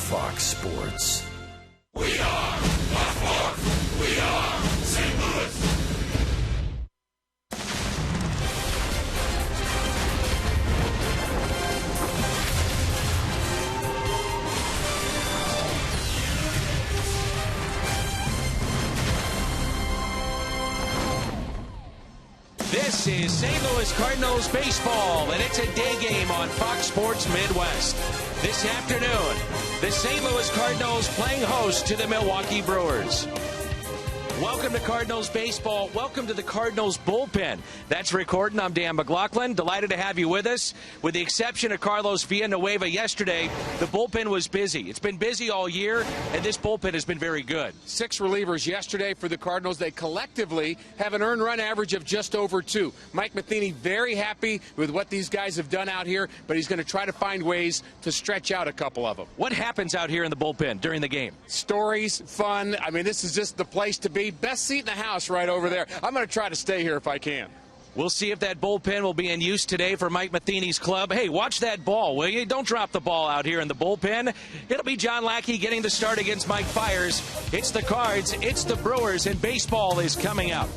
Fox Sports. We are Fox Sports. We are St. Louis. This is St. Louis Cardinals baseball, and it's a day game on Fox Sports Midwest. This afternoon, the St. Louis Cardinals playing host to the Milwaukee Brewers. Welcome to Cardinals baseball. Welcome to the Cardinals bullpen. That's recording. I'm Dan McLaughlin. Delighted to have you with us. With the exception of Carlos Villanueva yesterday, the bullpen was busy. It's been busy all year, and this bullpen has been very good. 6 relievers yesterday for the Cardinals. They collectively have an earned run average of just over 2. Mike Matheny very happy with what these guys have done out here, but he's going to try to find ways to stretch out a couple of them. What happens out here in the bullpen during the game? Stories, fun. I mean, this is just the place to be. Best seat in the house right over there. I'm going to try to stay here if I can. We'll see if that bullpen will be in use today for Mike Matheny's club. Hey, watch that ball, will you? Don't drop the ball out here in the bullpen. It'll be John Lackey getting the start against Mike Fiers. It's the Cards, it's the Brewers, and baseball is coming up.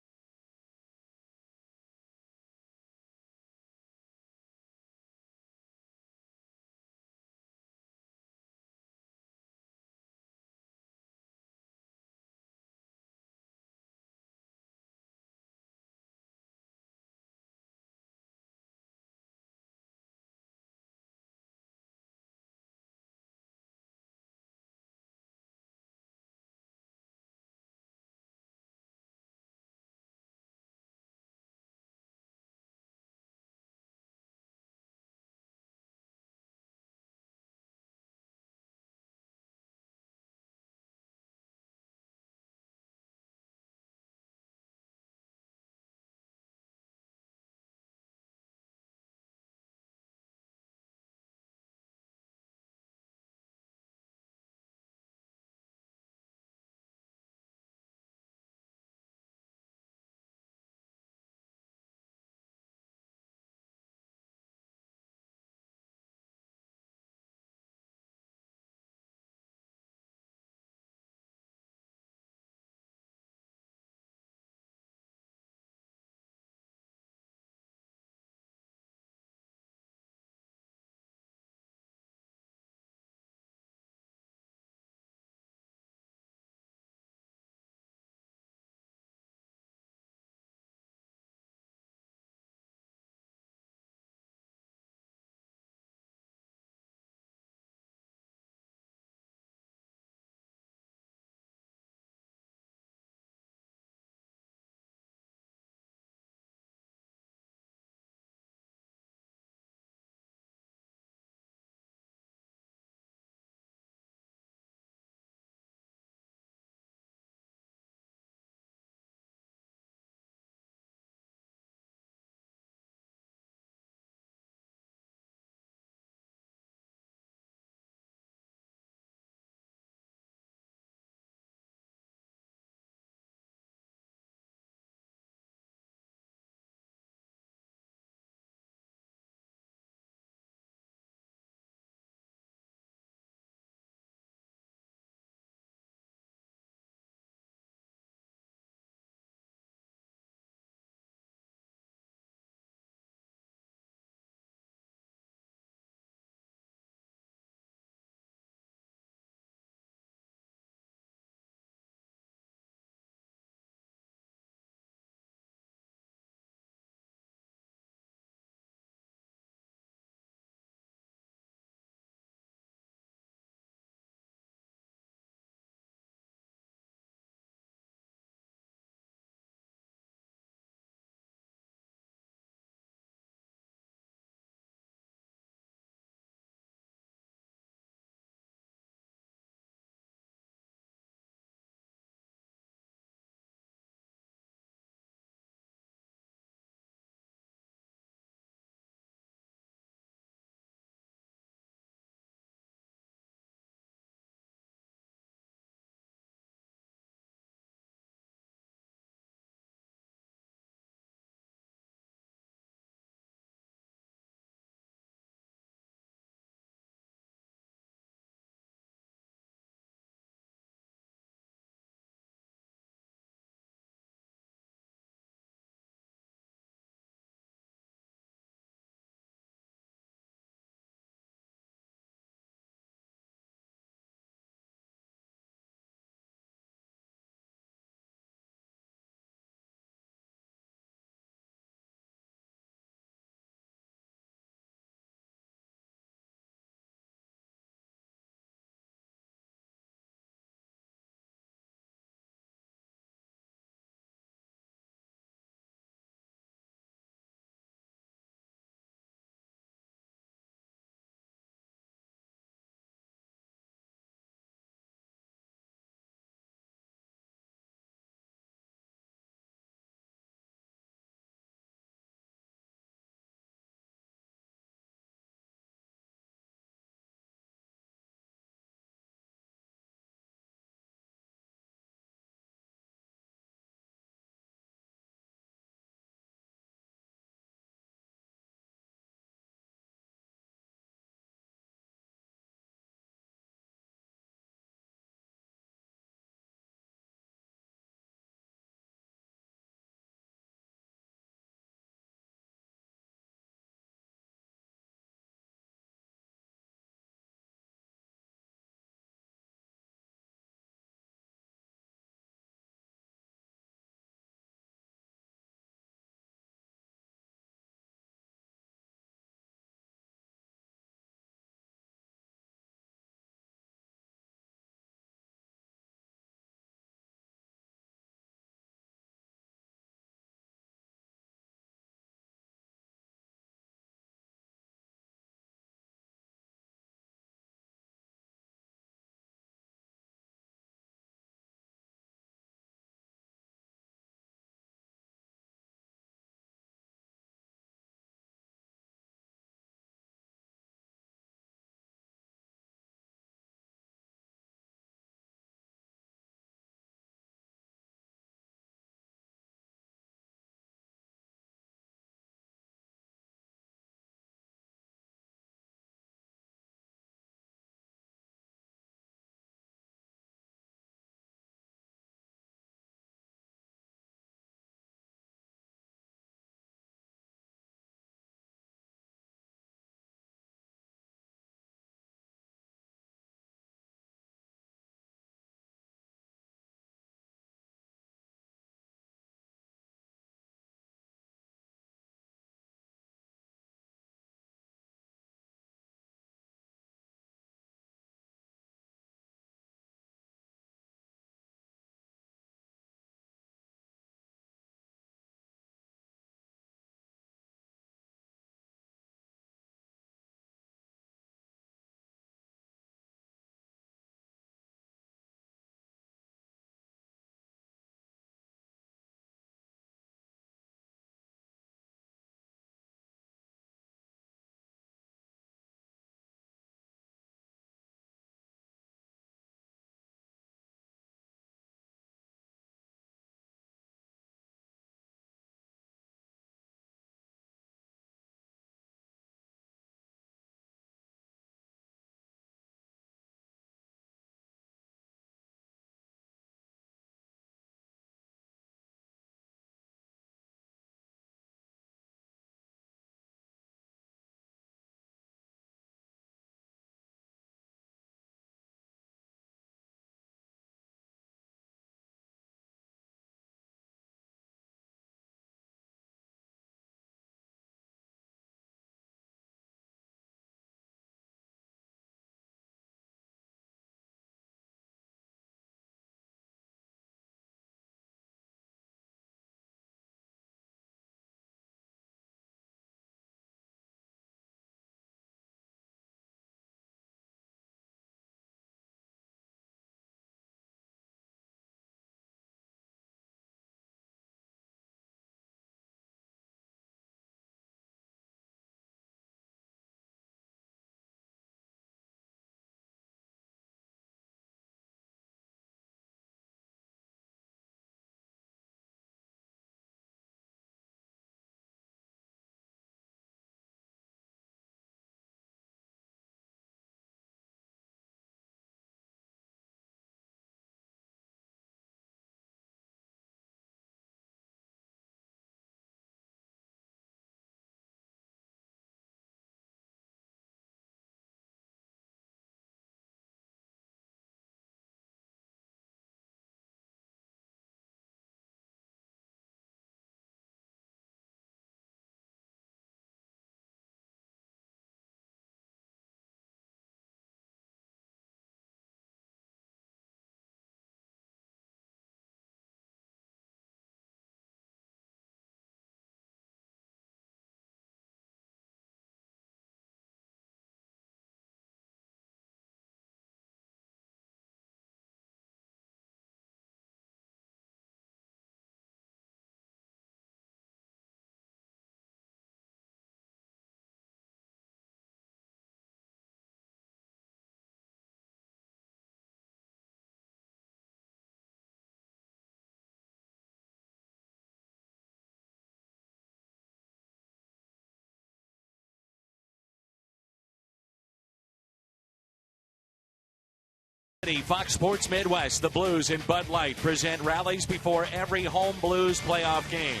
Fox Sports Midwest, the Blues and Bud Light present rallies before every home Blues playoff game.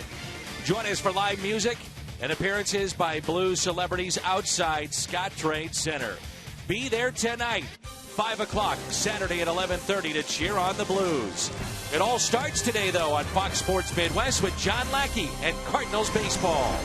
Join us for live music and appearances by Blues celebrities outside Scott Trade Center. Be there tonight, 5 o'clock, Saturday at 11:30 to cheer on the Blues. It all starts today, though, on Fox Sports Midwest with John Lackey and Cardinals baseball.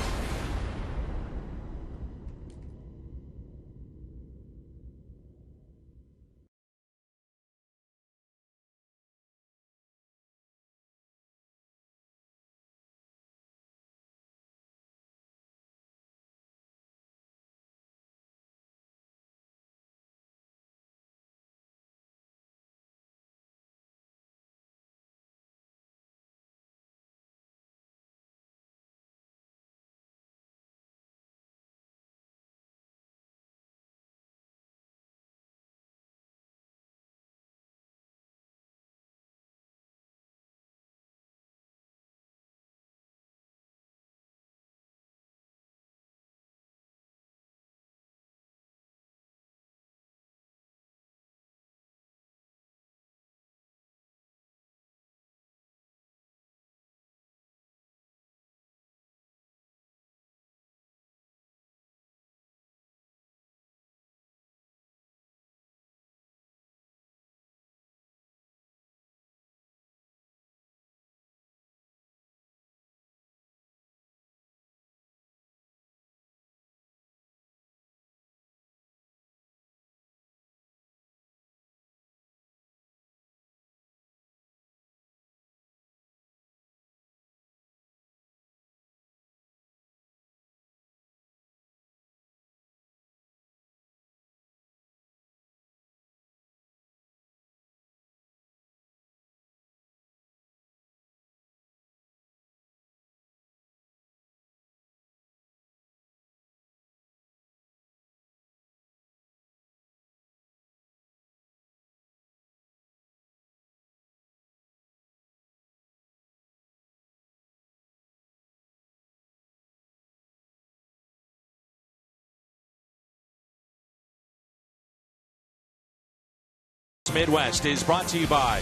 Midwest is brought to you by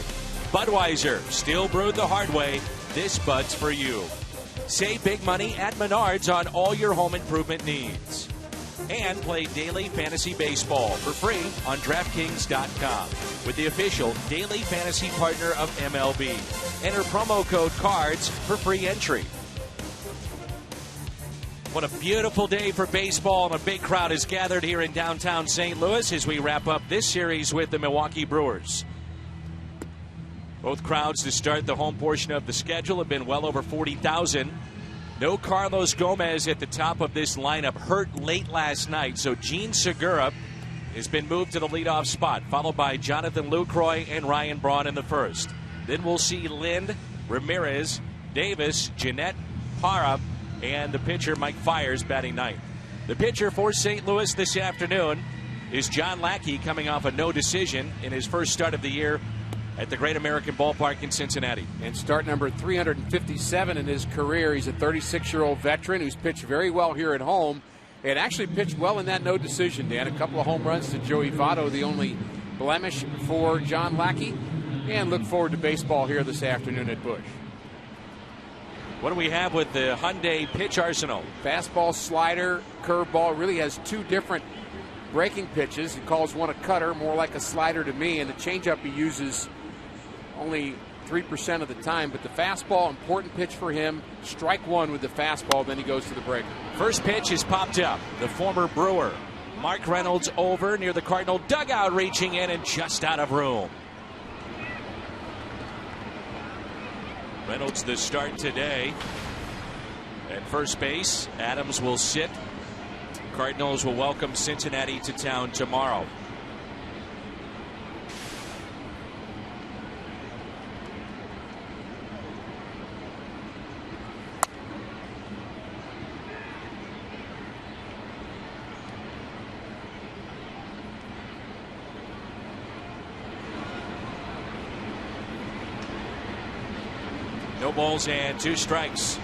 Budweiser. Still brewed the hard way. This Bud's for you. Save big money at Menards on all your home improvement needs. And play daily fantasy baseball for free on DraftKings.com with the official daily fantasy partner of MLB. Enter promo code CARDS for free entry. What a beautiful day for baseball, and a big crowd is gathered here in downtown St. Louis as we wrap up this series with the Milwaukee Brewers. Both crowds to start the home portion of the schedule have been well over 40,000. No Carlos Gomez at the top of this lineup, hurt late last night, so Gene Segura has been moved to the leadoff spot, followed by Jonathan Lucroy and Ryan Braun in the first. Then we'll see Lind, Ramirez, Davis, Jeanette, Parra, and the pitcher, Mike Fiers, batting ninth. The pitcher for St. Louis this afternoon is John Lackey, coming off a no decision in his first start of the year at the Great American Ballpark in Cincinnati. And start number 357 in his career. He's a 36-year-old veteran who's pitched very well here at home and actually pitched well in that no decision, Dan. A couple of home runs to Joey Votto, the only blemish for John Lackey. And look forward to baseball here this afternoon at Busch. What do we have with the Hyundai pitch arsenal? Fastball, slider, curveball. Really has two different breaking pitches. He calls one a cutter, more like a slider to me, and the changeup he uses only 3% of the time. But the fastball, important pitch for him. Strike one with the fastball, then he goes to the breaker. First pitch is popped up. The former Brewer, Mark Reynolds, over near the Cardinal dugout, reaching in and just out of room. Reynolds the start today at first base. Adams will sit. Cardinals will welcome Cincinnati to town tomorrow. No balls and 2 strikes.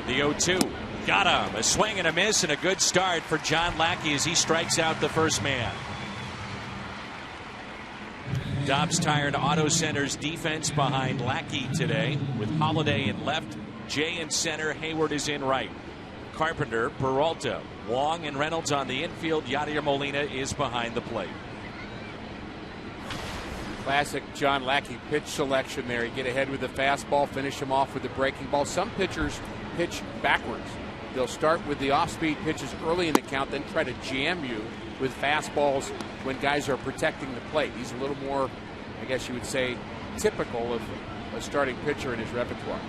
The 0-2. Got him. A swing and a miss and a good start for John Lackey as he strikes out the first man. Dobbs tired Auto Center's defense behind Lackey today with Holiday in left, Jay in center, Hayward is in right. Carpenter, Peralta, Wong, and Reynolds on the infield. Yadier Molina is behind the plate. Classic John Lackey pitch selection there. You get ahead with the fastball, finish him off with the breaking ball. Some pitchers pitch backwards. They'll start with the off-speed pitches early in the count, then try to jam you with fastballs when guys are protecting the plate. He's a little more, I guess you would say, typical of a starting pitcher in his repertoire.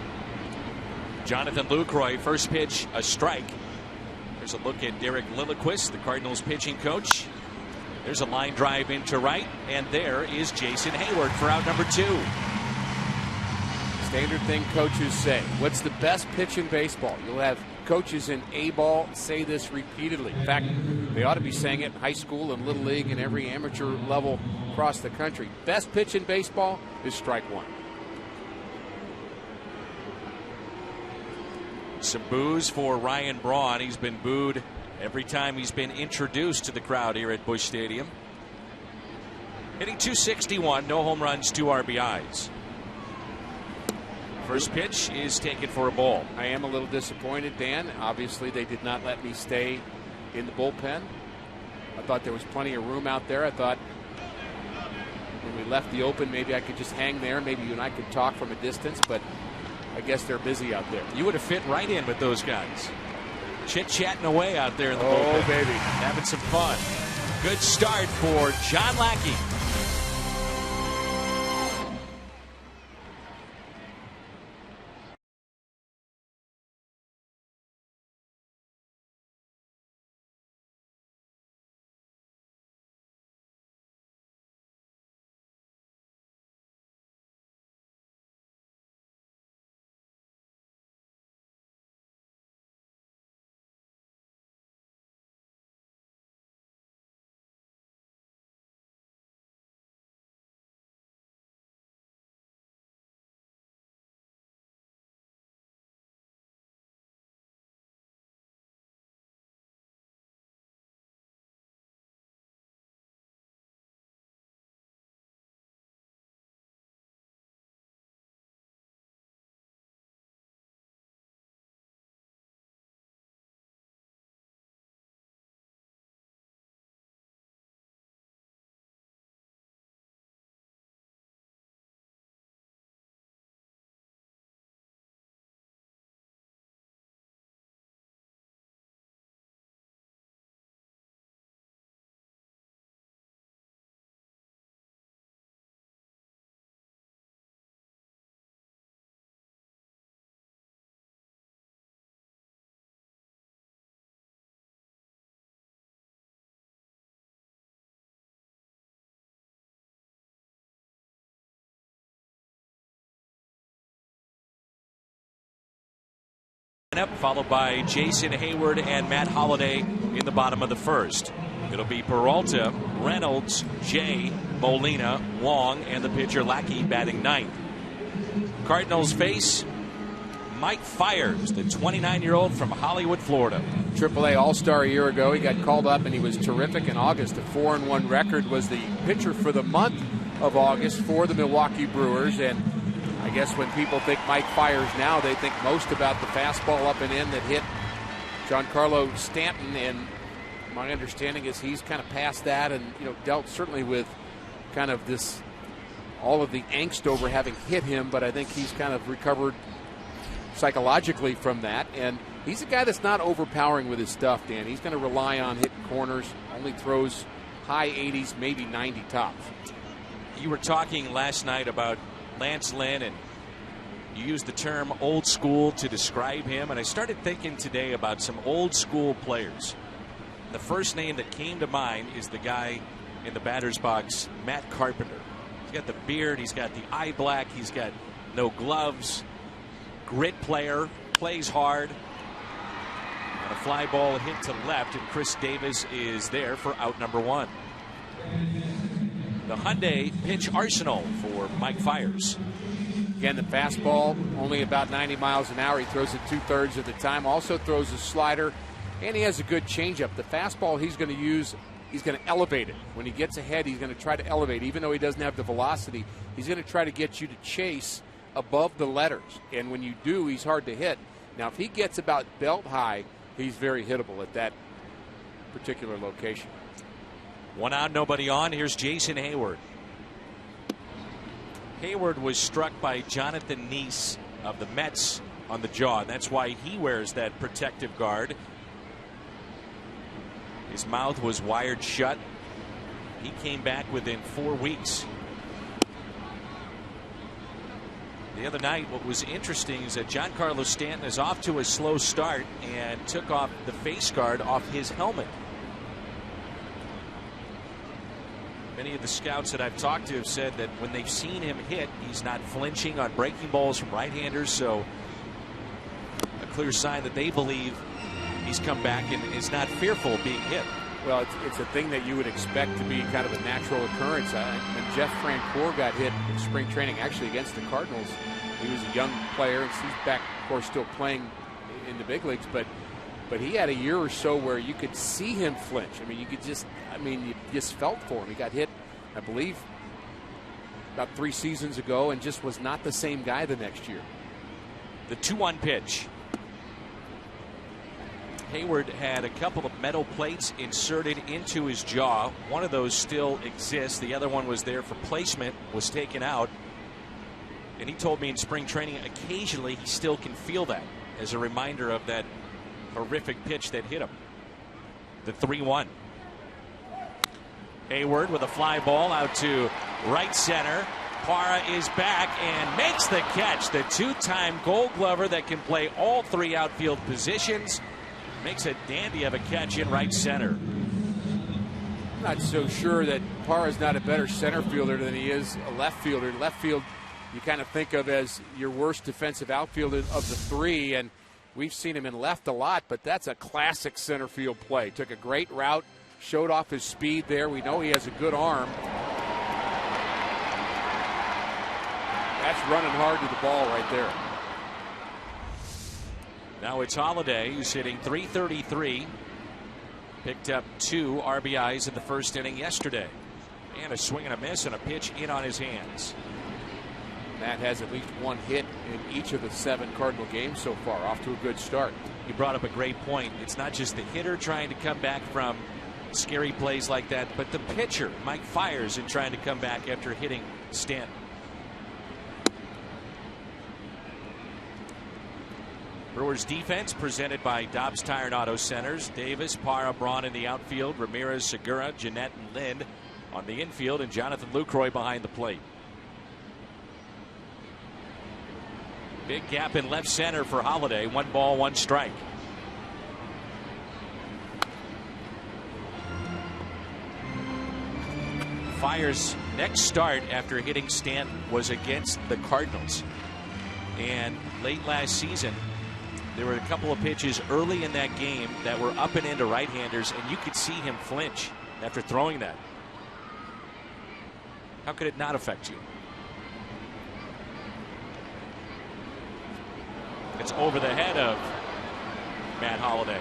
Jonathan Lucroy, first pitch, a strike. There's a look at Derek Lilliquist, the Cardinals pitching coach. There's a line drive into right, and there is Jason Hayward for out number 2. Standard thing coaches say. What's the best pitch in baseball? You'll have coaches in A-ball say this repeatedly. In fact, they ought to be saying it in high school and little league and every amateur level across the country. Best pitch in baseball is strike one. Some boos for Ryan Braun. He's been booed every time he's been introduced to the crowd here at Busch Stadium. Hitting .261, no home runs, 2 RBIs. First pitch is taken for a ball. I am a little disappointed, Dan. Obviously, they did not let me stay in the bullpen. I thought there was plenty of room out there. I thought when we left the open, maybe I could just hang there. Maybe you and I could talk from a distance, but I guess they're busy out there. You would have fit right in with those guys. Chit-chatting away out there in the bullpen. Oh, baby. Having some fun. Good start for John Lackey. Followed by Jason Hayward and Matt Holliday in the bottom of the first. It'll be Peralta, Reynolds, Jay, Molina, Wong, and the pitcher Lackey batting ninth. Cardinals face Mike Fiers, the 29-year-old from Hollywood, Florida. AAA All-Star a year ago. He got called up and he was terrific in August. A 4-1 record, was the pitcher for the month of August for the Milwaukee Brewers. And I guess when people think Mike Fiers now, they think most about the fastball up and in that hit Giancarlo Stanton. And my understanding is he's kind of past that and, dealt certainly with kind of this, all of the angst over having hit him. But I think he's kind of recovered psychologically from that. And he's a guy that's not overpowering with his stuff, Dan. He's going to rely on hitting corners, only throws high 80s, maybe 90 tops. You were talking last night about Lance Lynn, and you used the term old school to describe him, and I started thinking today about some old school players. The first name that came to mind is the guy in the batter's box, Matt Carpenter. He's got the beard, he's got the eye black, he's got no gloves, grit player, plays hard, and a fly ball hit to left, and Chris Davis is there for out number 1. The Hyundai pitch arsenal for Mike Fiers. Again, the fastball only about 90 miles an hour. He throws it 2/3 of the time. Also throws a slider, and he has a good changeup. The fastball he's going to use, he's going to elevate it. When he gets ahead, he's going to try to elevate. Even though he doesn't have the velocity, he's going to try to get you to chase above the letters. And when you do, he's hard to hit. Now, if he gets about belt high, he's very hittable at that particular location. 1 out, nobody on. Here's Jason Hayward. Hayward was struck by Jonathan Neese of the Mets on the jaw, and that's why he wears that protective guard. His mouth was wired shut. He came back within 4 weeks. The other night, what was interesting is that Giancarlo Stanton is off to a slow start and took off the face guard off his helmet. Many of the scouts that I've talked to have said that when they've seen him hit, he's not flinching on breaking balls from right-handers. So a clear sign that they believe he's come back and is not fearful of being hit. Well, it's a thing that you would expect to be kind of a natural occurrence. When Jeff Francoeur got hit in spring training, actually against the Cardinals, he was a young player, and he's back, of course, still playing in the big leagues. But he had a year or so where you could see him flinch. I mean, you just felt for him. He got hit, I believe, about 3 seasons ago, and just was not the same guy the next year. The 2-1 pitch. Hayward had a couple of metal plates inserted into his jaw. One of those still exists. The other one was there for placement, was taken out. And he told me in spring training occasionally he still can feel that as a reminder of that horrific pitch that hit him. The 3-1. Hayward with a fly ball out to right center. Parra is back and makes the catch. The 2-time Gold Glover that can play all 3 outfield positions makes a dandy of a catch in right center. I'm not so sure that Parra's not a better center fielder than he is a left fielder. Left field, you kind of think of as your worst defensive outfielder of the 3, and we've seen him in left a lot, but that's a classic center field play. Took a great route, showed off his speed there. We know he has a good arm. That's running hard to the ball right there. Now it's Holiday, who's hitting .333. Picked up 2 RBIs in the first inning yesterday. And a swing and a miss and a pitch in on his hands. Matt has at least 1 hit in each of the 7 Cardinal games so far. Off to a good start. You brought up a great point. It's not just the hitter trying to come back from scary plays like that, but the pitcher, Mike Fiers, in trying to come back after hitting Stanton. Brewers defense presented by Dobbs Tire and Auto Centers. Davis, Parra, Braun in the outfield. Ramirez, Segura, Jeanette, and Lind on the infield, and Jonathan Lucroy behind the plate. Big gap in left center for Holiday. 1 ball, 1 strike. Fiers' next start after hitting Stanton was against the Cardinals. And late last season, there were a couple of pitches early in that game that were up and into right-handers, and you could see him flinch after throwing that. How could it not affect you? It's over the head of Matt Holiday.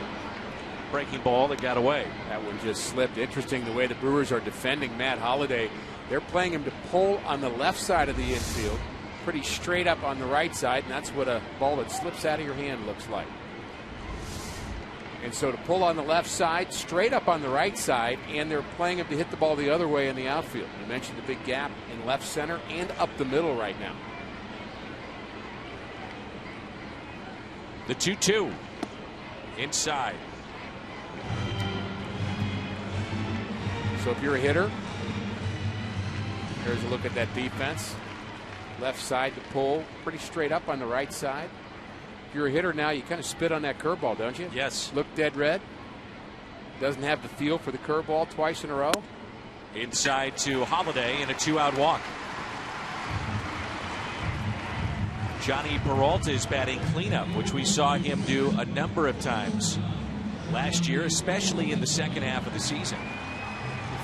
Breaking ball that got away. That one just slipped. Interesting the way the Brewers are defending Matt Holiday. They're playing him to pull on the left side of the infield, pretty straight up on the right side, and that's what a ball that slips out of your hand looks like. And so to pull on the left side, straight up on the right side, and they're playing him to hit the ball the other way in the outfield. You mentioned the big gap in left center and up the middle right now. The 2-2 inside. So if you're a hitter, here's a look at that defense. Left side to pull, pretty straight up on the right side. If you're a hitter now, you kind of spit on that curveball, don't you? Yes. Look dead red. Doesn't have the feel for the curveball twice in a row. Inside to Holiday and a 2-out walk. Johnny Peralta is batting cleanup, which we saw him do a number of times last year, especially in the second half of the season.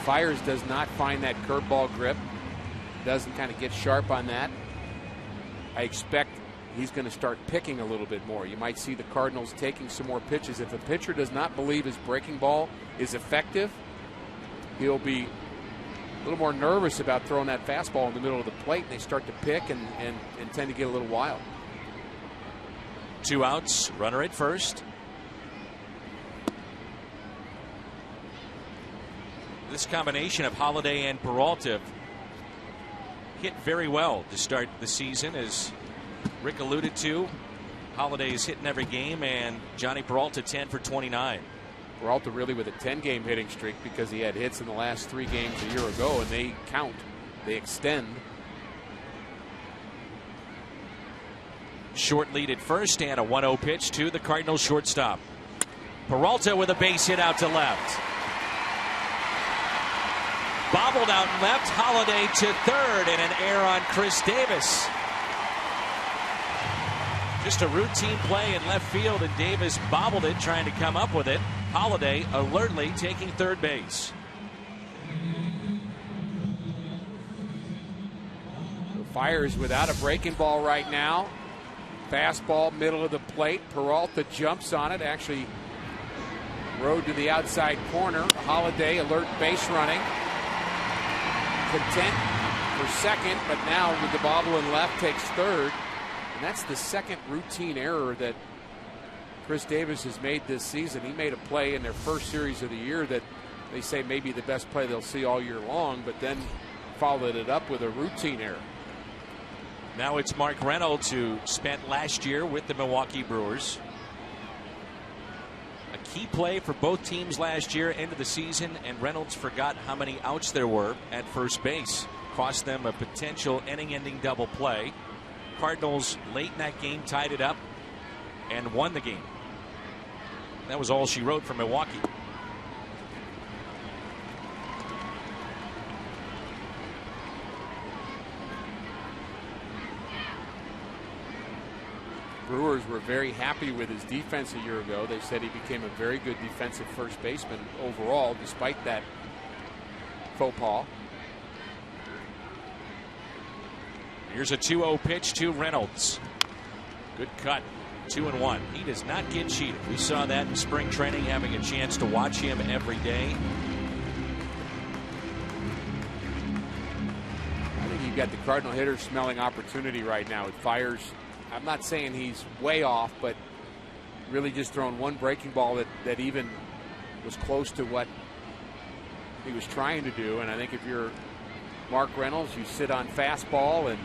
Fiers does not find that curveball grip. Doesn't kind of get sharp on that. I expect he's going to start picking a little bit more. You might see the Cardinals taking some more pitches. If a pitcher does not believe his breaking ball is effective, he'll be a little more nervous about throwing that fastball in the middle of the plate, and they start to pick and tend to get a little wild. 2 outs, runner at first. This combination of Holiday and Peralta hit very well to start the season, as Rick alluded to. Holiday is hitting every game, and Johnny Peralta 10 for 29. Peralta really with a 10-game hitting streak because he had hits in the last 3 games a year ago, and they count, they extend. Short lead at first, and a 1-0 pitch to the Cardinals shortstop. Peralta with a base hit out to left. Bobbled out left, Holiday to third, and an error on Chris Davis. Just a routine play in left field, and Davis bobbled it, trying to come up with it. Holiday alertly taking third base. Fires without a breaking ball right now. Fastball, middle of the plate. Peralta jumps on it, actually rode to the outside corner. Holiday alert base running. Content for second, but now with the bobble in left takes third. And that's the second routine error that Chris Davis has made this season. He made a play in their first series of the year that they say may be the best play they'll see all year long, but then followed it up with a routine error. Now it's Mark Reynolds, who spent last year with the Milwaukee Brewers. A key play for both teams last year, end of the season, and Reynolds forgot how many outs there were at first base. Cost them a potential inning-ending double play. Cardinals late in that game tied it up and won the game. That was all she wrote for Milwaukee. Brewers were very happy with his defense a year ago. They said he became a very good defensive first baseman overall, despite that faux pas. Here's a 2-0 pitch to Reynolds. Good cut. 2-1. He does not get cheated. We saw that in spring training, having a chance to watch him every day. I think you've got the Cardinal hitter smelling opportunity right now. It fires. I'm not saying he's way off, but really just throwing one breaking ball that even was close to what he was trying to do. And I think if you're Mark Reynolds, you sit on fastball and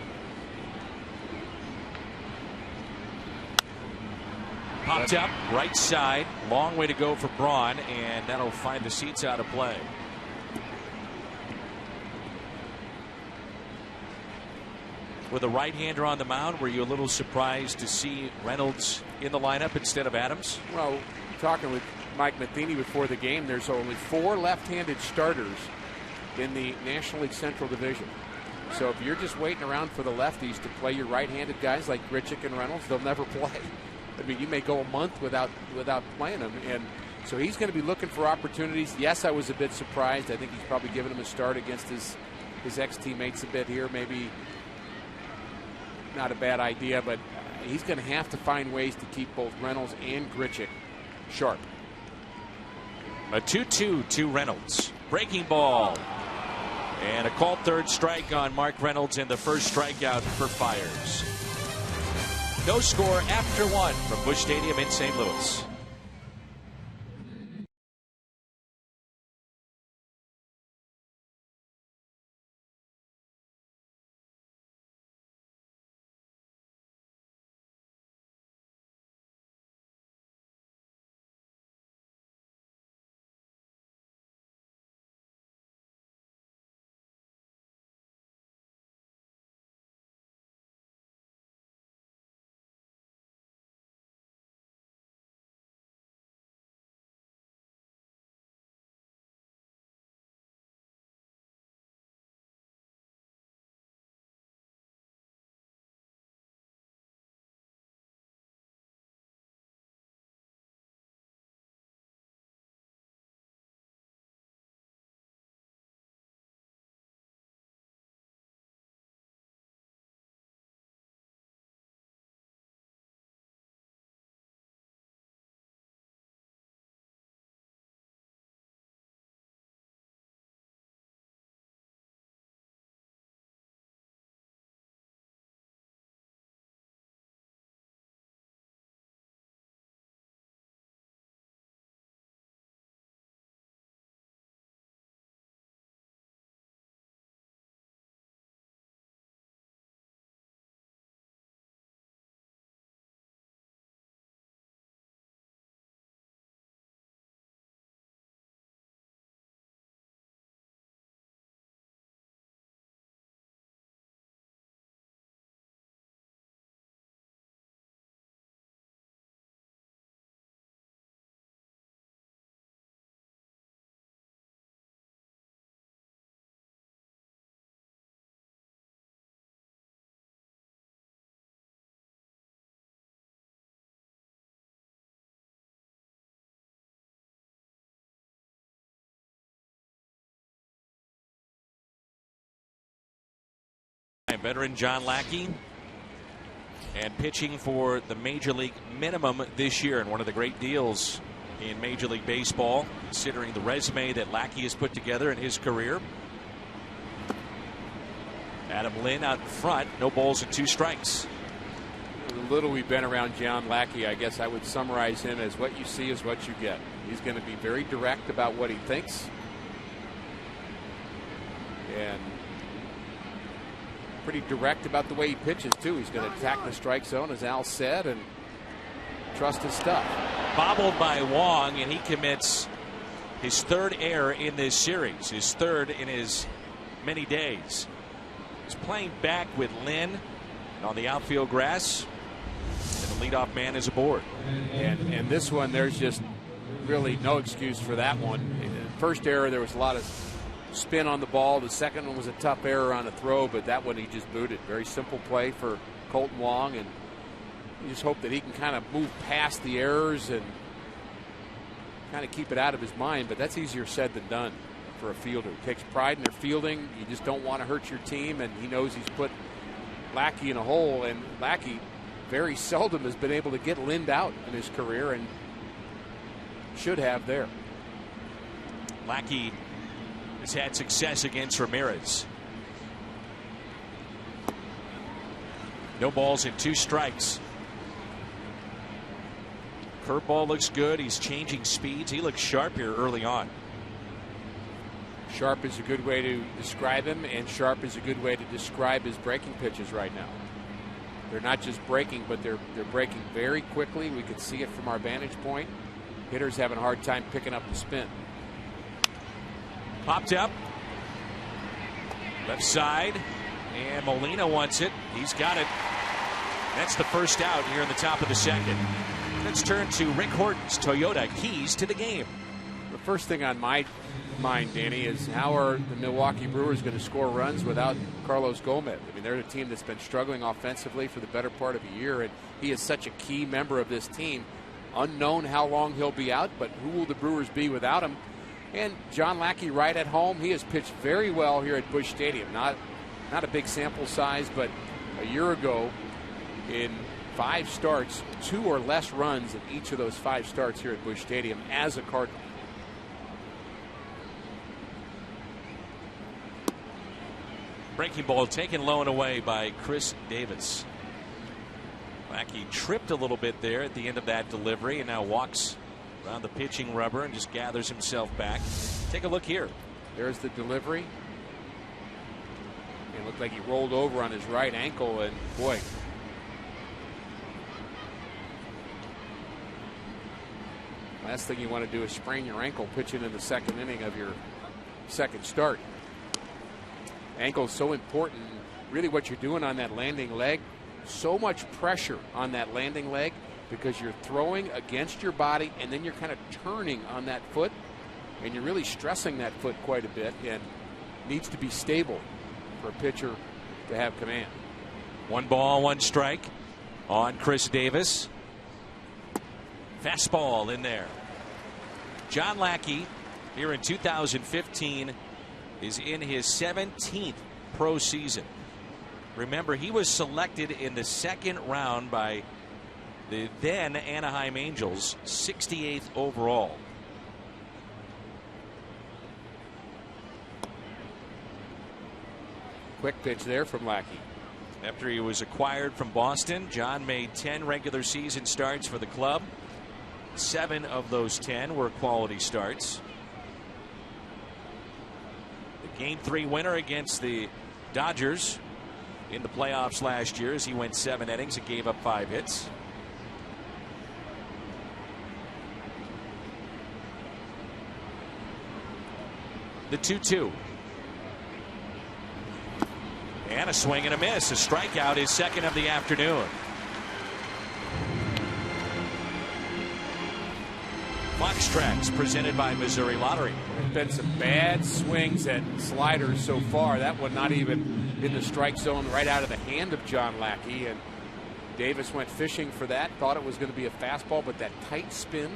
popped up right side. Long way to go for Braun, and that'll find the seats out of play. With a right-hander on the mound, were you a little surprised to see Reynolds in the lineup instead of Adams? Well, talking with Mike Matheny before the game, there's only 4 left-handed starters in the National League Central Division. So if you're just waiting around for the lefties to play your right-handed guys like Grichuk and Reynolds, they'll never play. I mean, you may go a month without playing them, and so he's going to be looking for opportunities. Yes, I was a bit surprised. I think he's probably given him a start against his ex-teammates a bit here. Maybe not a bad idea, but he's going to have to find ways to keep both Reynolds and Grichuk sharp. A 2-2 to Reynolds. Breaking ball. And a called third strike on Mark Reynolds, and the first strikeout for Fiers. No score after 1 from Busch Stadium in St. Louis. Anaheim veteran John Lackey, and pitching for the major league minimum this year, and one of the great deals in Major League Baseball, considering the resume that Lackey has put together in his career. Adam Lynn out in front, no balls and 2 strikes. The little we've been around John Lackey, I guess I would summarize him as what you see is what you get. He's going to be very direct about what he thinks, and pretty direct about the way he pitches too. He's going to attack the strike zone, as Al said, and trust his stuff. Bobbled by Wong, and he commits his 3rd error in this series, his 3rd in as many days. He's playing back with Lynn on the outfield grass, and the leadoff man is aboard. And this one, there's just really no excuse for that one. First error, there was a lot of spin on the ball. The second one was a tough error on a throw, but that one he just booted. Very simple play for Colton Wong, and you just hope that he can kind of move past the errors and kind of keep it out of his mind, but that's easier said than done for a fielder. He takes pride in their fielding. You just don't want to hurt your team, and he knows he's put Lackey in a hole, and Lackey very seldom has been able to get Lind out in his career, and should have there. Lackey has had success against Ramirez. No balls and 2 strikes. Curveball looks good. He's changing speeds. He looks sharp here early on. Sharp is a good way to describe him, and sharp is a good way to describe his breaking pitches right now. They're not just breaking, but they're breaking very quickly. We can see it from our vantage point. Hitters having a hard time picking up the spin. Popped up. Left side. And Molina wants it. He's got it. That's the first out here in the top of the 2nd. Let's turn to Rick Horton's Toyota keys to the game. The first thing on my mind, Danny, is how are the Milwaukee Brewers going to score runs without Carlos Gomez? I mean, they're a team that's been struggling offensively for the better part of a year, and he is such a key member of this team. Unknown how long he'll be out, but who will the Brewers be without him? And John Lackey right at home. He has pitched very well here at Busch Stadium. Not a big sample size, but a year ago in 5 starts, 2 or less runs in each of those 5 starts here at Busch Stadium as a Cardinal. Breaking ball taken low and away by Chris Davis. Lackey tripped a little bit there at the end of that delivery, and now walks around the pitching rubber and just gathers himself back. Take a look here. There's the delivery. It looked like he rolled over on his right ankle, and boy, last thing you want to do is sprain your ankle pitching in the 2nd inning of your 2nd start. Ankle is so important. Really what you're doing on that landing leg, so much pressure on that landing leg because you're throwing against your body and then you're kind of turning on that foot, and you're really stressing that foot quite a bit, and needs to be stable for a pitcher to have command. 1 ball, 1 strike on Chris Davis. Fastball in there. John Lackey here in 2015 is in his 17th pro season. Remember, he was selected in the 2nd round by the then Anaheim Angels, 68th overall. Quick pitch there from Lackey. After he was acquired from Boston, John made 10 regular season starts for the club. 7 of those 10 were quality starts. The Game 3 winner against the Dodgers in the playoffs last year, as he went 7 innings and gave up 5 hits. The 2-2. And a swing and a miss. A strikeout, his 2nd of the afternoon. Fox Tracks presented by Missouri Lottery. There's been some bad swings at sliders so far. That one not even in the strike zone, right out of the hand of John Lackey. And Davis went fishing for that. Thought it was going to be a fastball, but that tight spin.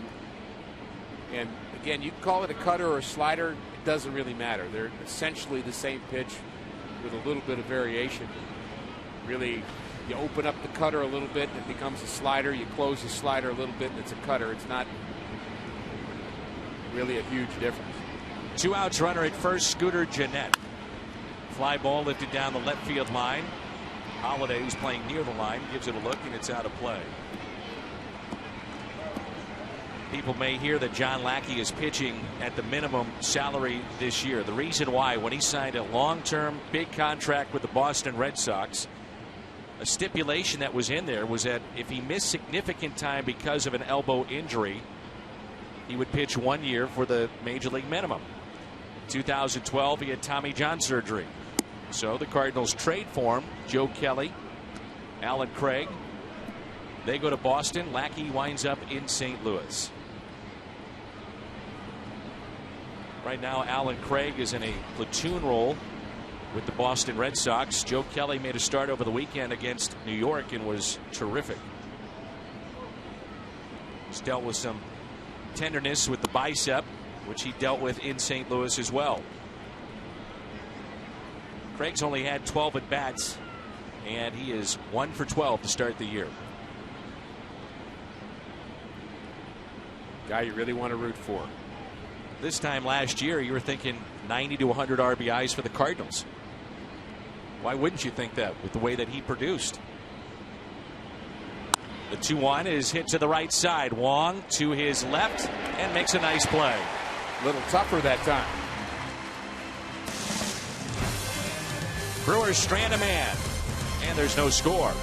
And again, you can call it a cutter or a slider. It doesn't really matter. They're essentially the same pitch with a little bit of variation. Really, you open up the cutter a little bit and it becomes a slider. You close the slider a little bit and it's a cutter. It's not really a huge difference. 2 outs, runner at first, Scooter Gennett. Fly ball lifted down the left field line. Holiday, who's playing near the line, gives it a look, and it's out of play. People may hear that John Lackey is pitching at the minimum salary this year. The reason why, when he signed a long-term big contract with the Boston Red Sox, a stipulation that was in there was that if he missed significant time because of an elbow injury, he would pitch 1 year for the major league minimum. 2012, he had Tommy John surgery. So the Cardinals trade for him. Joe Kelly, Alan Craig. They go to Boston. Lackey winds up in St. Louis. Right now, Alan Craig is in a platoon role with the Boston Red Sox. Joe Kelly made a start over the weekend against New York and was terrific. He's dealt with some tenderness with the bicep, which he dealt with in St. Louis as well. Craig's only had 12 at bats, and he is 1 for 12 to start the year. Guy you really want to root for. This time last year, you were thinking 90 to 100 RBIs for the Cardinals. Why wouldn't you think that with the way that he produced? The 2-1 is hit to the right side. Wong to his left and makes a nice play. A little tougher that time. Brewers strand a man, and there's no score.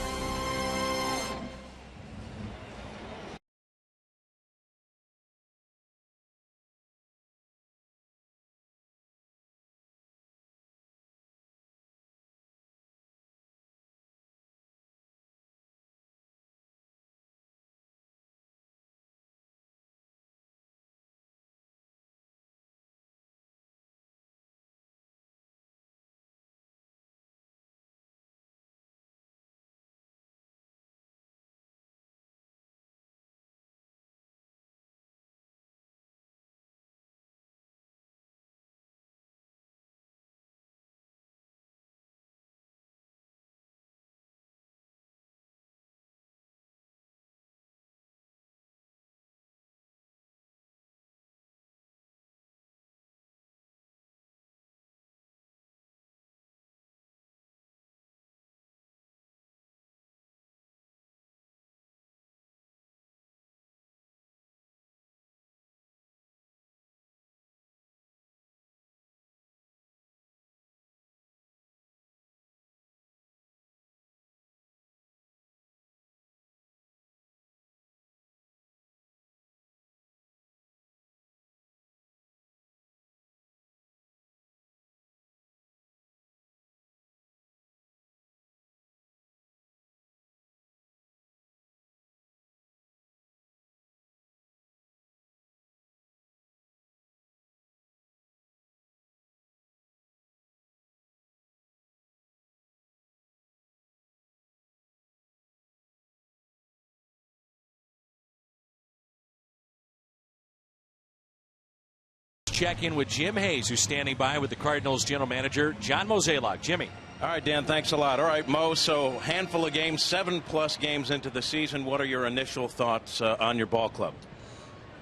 Check in with Jim Hayes, who's standing by with the Cardinals general manager, John Mozeliak. Jimmy. All right, Dan, thanks a lot. All right, Mo, so handful of games, 7+ games into the season. What are your initial thoughts on your ball club?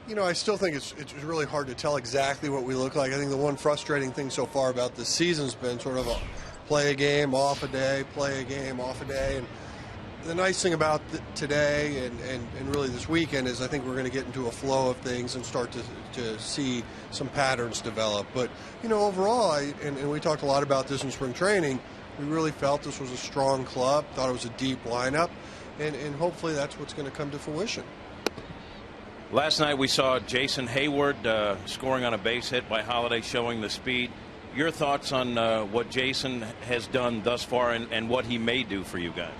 You know, I still think it's really hard to tell exactly what we look like. I think the one frustrating thing so far about this season's been sort of a play a game, off a day, play a game, off a day. And the nice thing about today and really this weekend is I think we're going to get into a flow of things and start to see some patterns develop. But, you know, overall, and we talked a lot about this in spring training, we really felt this was a strong club, thought it was a deep lineup, and hopefully that's what's going to come to fruition. Last night we saw Jason Hayward scoring on a base hit by Holiday, showing the speed. Your thoughts on what Jason has done thus far and what he may do for you guys?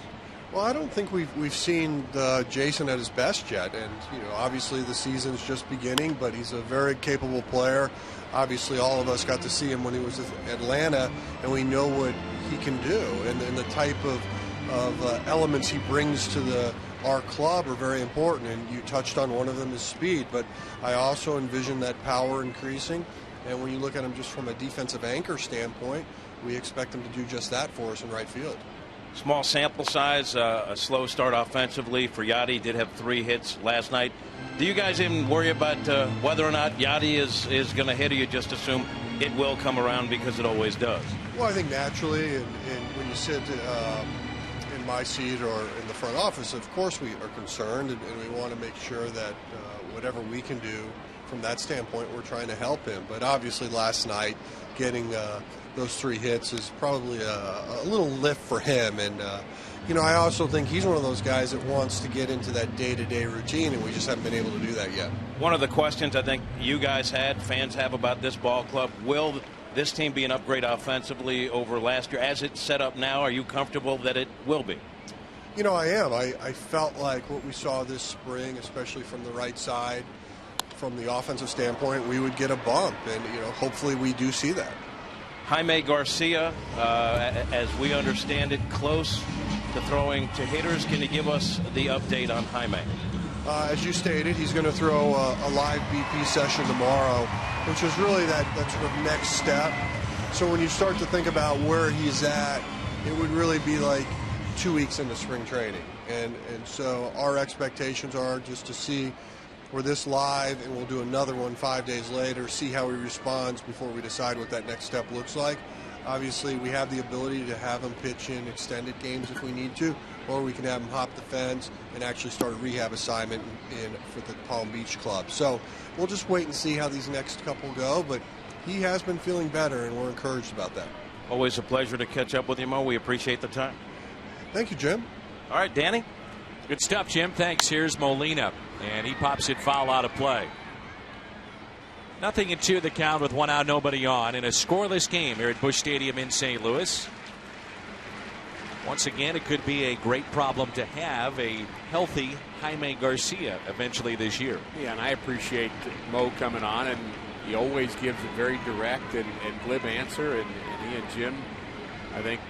Well, I don't think we've seen Jason at his best yet, and you know, obviously the season's just beginning, but he's a very capable player. Obviously, all of us got to see him when he was at Atlanta, and we know what he can do, and the type of elements he brings to our club are very important. And you touched on one of them is speed, but I also envision that power increasing. And when you look at him just from a defensive anchor standpoint, we expect him to do just that for us in right field. Small sample size, a slow start offensively for Yadi. Did have 3 hits last night. Do you guys even worry about whether or not Yadi is going to hit, or you just assume it will come around because it always does? Well, I think naturally, and when you sit in my seat or in the front office, of course we are concerned, and we want to make sure that whatever we can do from that standpoint, we're trying to help him. But obviously last night, getting those 3 hits is probably a little lift for him. And, I also think he's one of those guys that wants to get into that day-to-day routine, and we just haven't been able to do that yet. One of the questions I think you guys had, fans have about this ball club, will this team be an upgrade offensively over last year? As it's set up now, are you comfortable that it will be? I am. I felt like what we saw this spring, especially from the right side, from the offensive standpoint, we would get a bump, and hopefully we do see that. Jaime Garcia, as we understand it, close to throwing to hitters. Can you give us the update on Jaime? As you stated, he's going to throw a live BP session tomorrow, which is really that sort of next step. So when you start to think about where he's at, it would really be like 2 weeks into spring training. And so our expectations are just to see we're this live, and we'll do another one 5 days later, see how he responds before we decide what that next step looks like. Obviously, we have the ability to have him pitch in extended games if we need to, or we can have him hop the fence and actually start a rehab assignment for the Palm Beach club. So we'll just wait and see how these next couple go, but he has been feeling better, and we're encouraged about that. Always a pleasure to catch up with you, Mo. We appreciate the time. Thank you, Jim. All right, Danny. Good stuff, Jim. Thanks. Here's Molina, and he pops it foul out of play. 0-2 the count with 1 out, nobody on, in a scoreless game here at Busch Stadium in St. Louis. Once again, it could be a great problem to have, a healthy Jaime Garcia eventually this year. Yeah, and I appreciate Mo coming on, and he always gives a very direct and glib answer, and he and Jim, I think,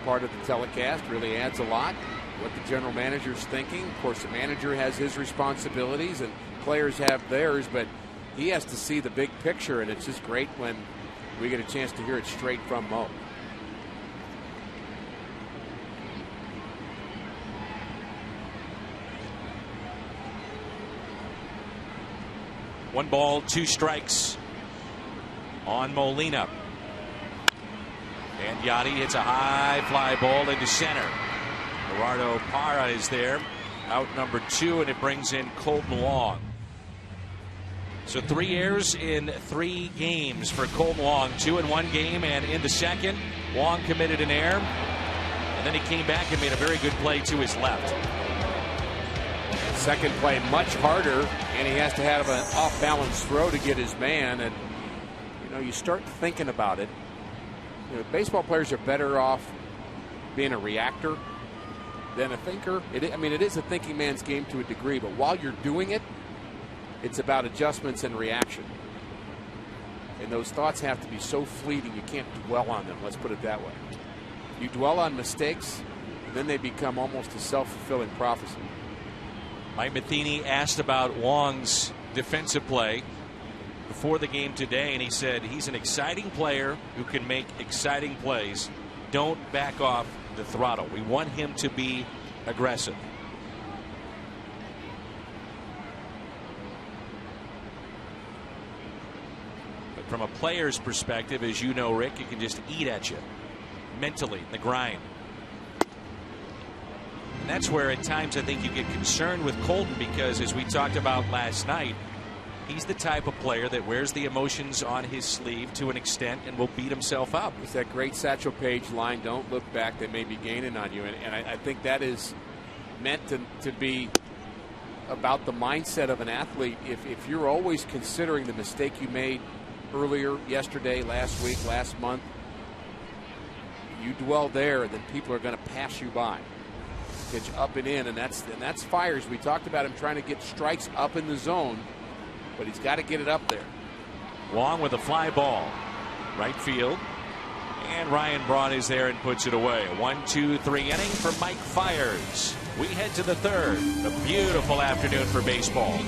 part of the telecast really adds a lot. What the general manager's thinking. Of course, the manager has his responsibilities and players have theirs, but he has to see the big picture, and it's just great when we get a chance to hear it straight from Mo. One ball, 2 strikes on Molina. And Yadi hits a high fly ball into center. Gerardo Parra is there, out number 2, and it brings in Colton Wong. So 3 errors in 3 games for Colton Wong. 2 in 1 game, and in the second, Wong committed an error, and then he came back and made a very good play to his left. Second play much harder, and he has to have an off-balance throw to get his man. And you start thinking about it. Baseball players are better off being a reactor than a thinker. It is a thinking man's game to a degree, but while you're doing it, it's about adjustments and reaction. And those thoughts have to be so fleeting you can't dwell on them. Let's put it that way. You dwell on mistakes, then they become almost a self-fulfilling prophecy. Mike Matheny asked about Wong's defensive play before the game today, and he said he's an exciting player who can make exciting plays. Don't back off the throttle. We want him to be aggressive. But from a player's perspective, as you know, Rick, it can just eat at you mentally, the grind. And that's where at times I think you get concerned with Colton, because as we talked about last night, he's the type of player that wears the emotions on his sleeve to an extent and will beat himself up. It's that great Satchel Paige line, don't look back, they may be gaining on you. And I think that is meant to be about the mindset of an athlete. If you're always considering the mistake you made earlier, yesterday, last week, last month, you dwell there, then people are going to pass you by. Pitch up and in, and that's fires. We talked about him trying to get strikes up in the zone, but he's got to get it up there. Wong with a fly ball, right field, and Ryan Braun is there and puts it away. A 1-2-3 inning for Mike Fiers. We head to the third. A beautiful afternoon for baseball.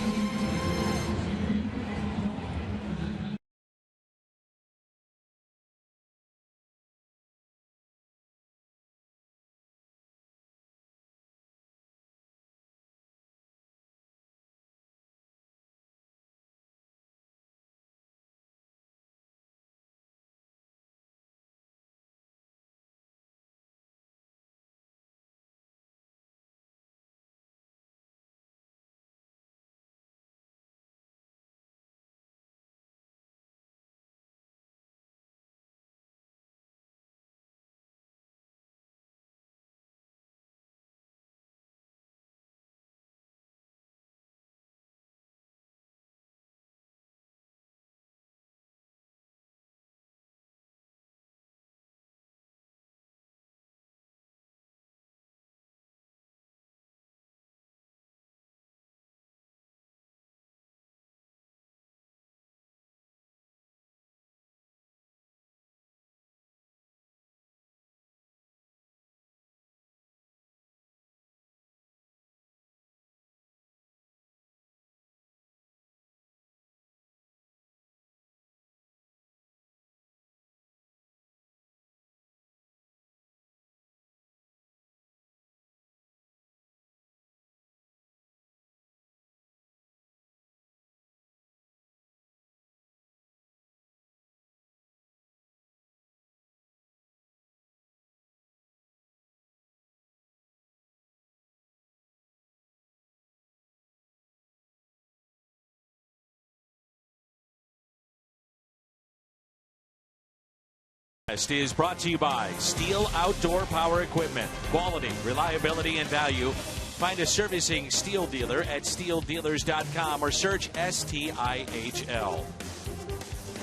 Is brought to you by Steel Outdoor Power Equipment. Quality, reliability, and value. Find a servicing Steel dealer at steeldealers.com or search STIHL.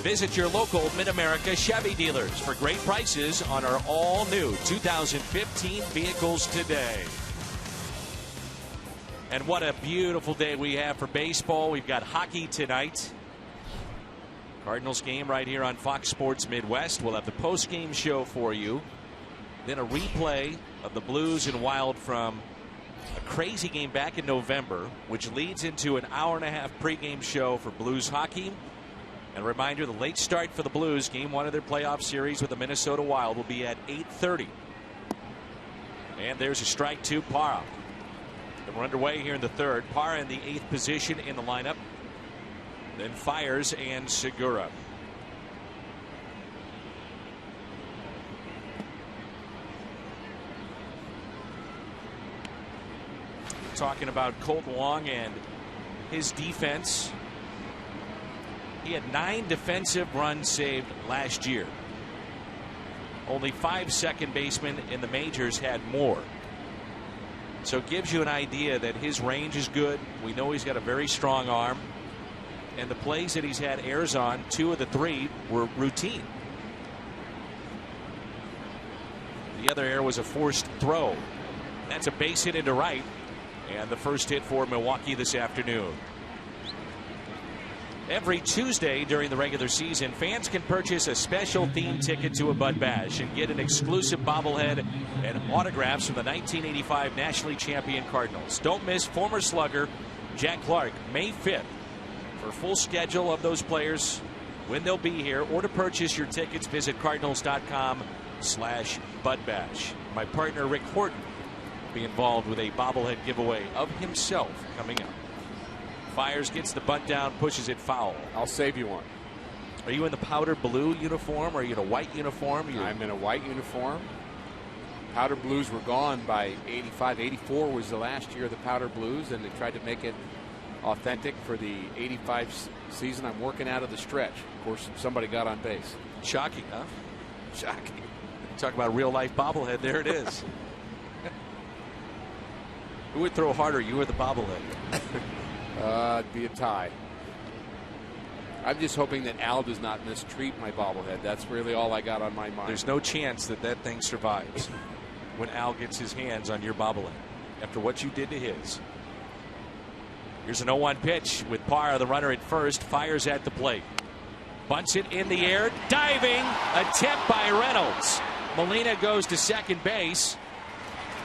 Visit your local Mid-America Chevy dealers for great prices on our all-new 2015 vehicles today. And what a beautiful day we have for baseball. We've got hockey tonight. Cardinals game right here on Fox Sports Midwest. We'll have the post-game show for you. Then a replay of the Blues and Wild from a crazy game back in November, which leads into an hour-and-a-half pregame show for Blues hockey. And a reminder, the late start for the Blues, game one of their playoff series with the Minnesota Wild, will be at 8:30. And there's a strike to Parra. And we're underway here in the third. Parra in the 8th position in the lineup. Then Fires and Segura. Talking about Colton Wong and his defense. He had 9 defensive runs saved last year. Only 5 second basemen in the majors had more. So it gives you an idea that his range is good. We know he's got a very strong arm. And the plays that he's had errors on, 2 of the 3 were routine. The other error was a forced throw. That's a base hit into right. And the first hit for Milwaukee this afternoon. Every Tuesday during the regular season, fans can purchase a special themed ticket to a Bud Bash and get an exclusive bobblehead and autographs from the 1985 nationally champion Cardinals. Don't miss former slugger Jack Clark, May 5th. For full schedule of those players, when they'll be here, or to purchase your tickets, visit cardinals.com/budbash. My partner Rick Horton will be involved with a bobblehead giveaway of himself coming up. Fires, gets the bunt down, pushes it foul. I'll save you one. Are you in the powder blue uniform, or are you in a white uniform? I'm in a white uniform. Powder blues were gone by 85. 84 was the last year of the powder blues, and they tried to make it authentic for the 85 season. I'm working out of the stretch. Of course, somebody got on base. Shocking, huh? Shocking. Talk about real life bobblehead. There it is. Who would throw harder, you or the bobblehead? It'd be a tie. I'm just hoping that Al does not mistreat my bobblehead. That's really all I got on my mind. There's no chance that that thing survives when Al gets his hands on your bobblehead after what you did to his. Here's an 0-1 pitch with Parra, the runner at first. Fires at the plate. Bunts it in the air. Diving attempt by Reynolds. Molina goes to second base.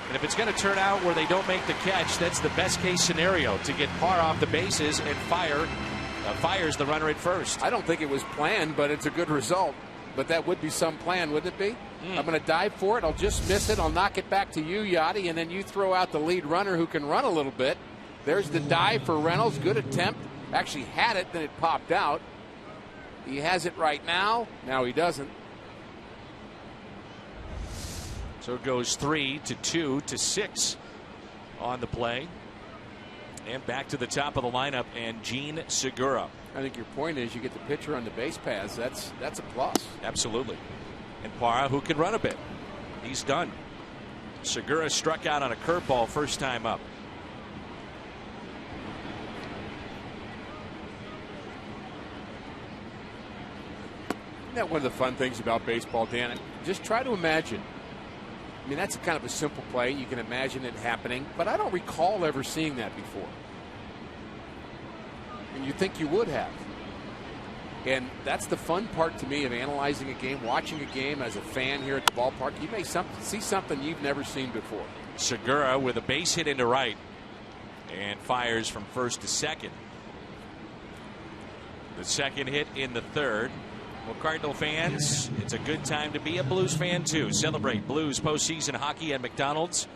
And if it's going to turn out where they don't make the catch, that's the best case scenario, to get Parra off the bases and fires the runner at first. I don't think it was planned, but it's a good result. But that would be some plan, wouldn't it be? I'm going to dive for it. I'll just miss it. I'll knock it back to you, Yachty, and then you throw out the lead runner who can run a little bit. There's the dive for Reynolds. Good attempt. Actually had it, then it popped out. He has it right now. Now he doesn't. So it goes 3-2 to 6 on the play. And back to the top of the lineup, and Gene Segura. I think your point is you get the pitcher on the base paths. That's a plus. Absolutely. And Parra, who can run a bit. He's done. Segura struck out on a curveball first time up. Isn't that one of the fun things about baseball, Dan? Just try to imagine. I mean, that's kind of a simple play. You can imagine it happening, but I don't recall ever seeing that before. And you think you would have. And that's the fun part to me of analyzing a game, watching a game as a fan here at the ballpark. You may see something you've never seen before. Segura with a base hit into right and fires from first to second. The second hit in the third. Well, Cardinal fans, it's a good time to be a Blues fan, too. Celebrate Blues postseason hockey at McDonald's.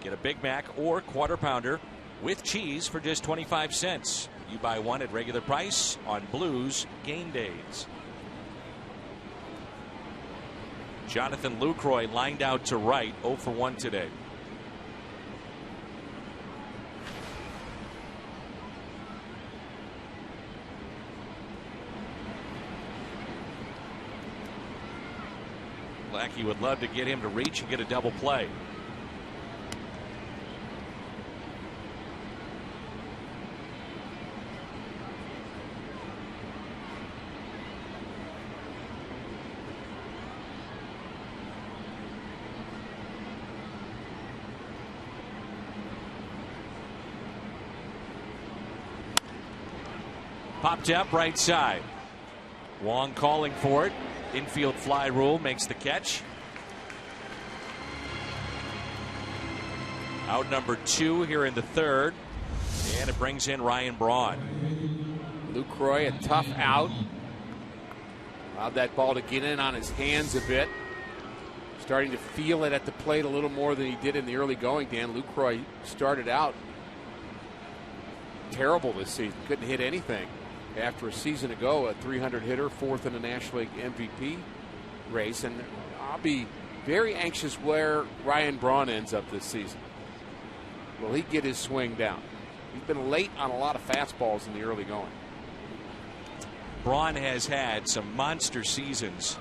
Get a Big Mac or Quarter Pounder with cheese for just 25 cents. You buy one at regular price on Blues game days. Jonathan Lucroy lined out to right, 0 for 1 today. Lackey would love to get him to reach and get a double play. Popped up right side. Wong calling for it. Infield fly rule makes the catch. Out number 2 here in the third. And it brings in Ryan Braun. Lucroy, a tough out. Allowed that ball to get in on his hands a bit. Starting to feel it at the plate a little more than he did in the early going, Dan. Lucroy started out terrible this season. Couldn't hit anything. After a season ago, a 300 hitter, 4th in the National League MVP race. And I'll be very anxious where Ryan Braun ends up this season. Will he get his swing down? He's been late on a lot of fastballs in the early going. Braun has had some monster seasons.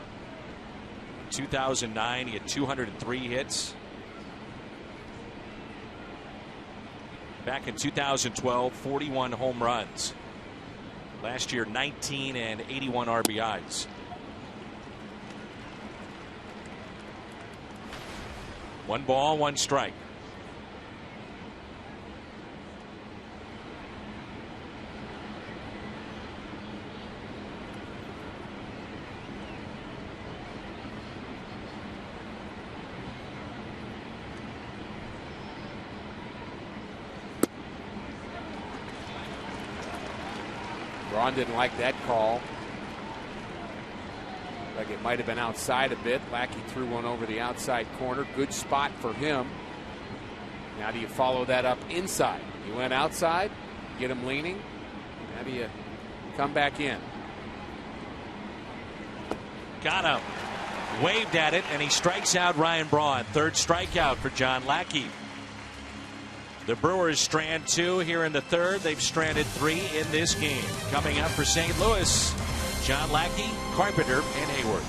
2009, he had 203 hits. Back in 2012, 41 home runs. Last year, 19 and 81 RBIs. One ball, one strike. Braun didn't like that call. Like it might have been outside a bit. Lackey threw one over the outside corner. Good spot for him. Now do you follow that up inside? You went outside, get him leaning. How do you come back in? Got him. Waved at it, and he strikes out Ryan Braun. Third strikeout for John Lackey. The Brewers strand 2 here in the third. They've stranded 3 in this game. Coming up for St. Louis, John Lackey, Carpenter, and Hayward.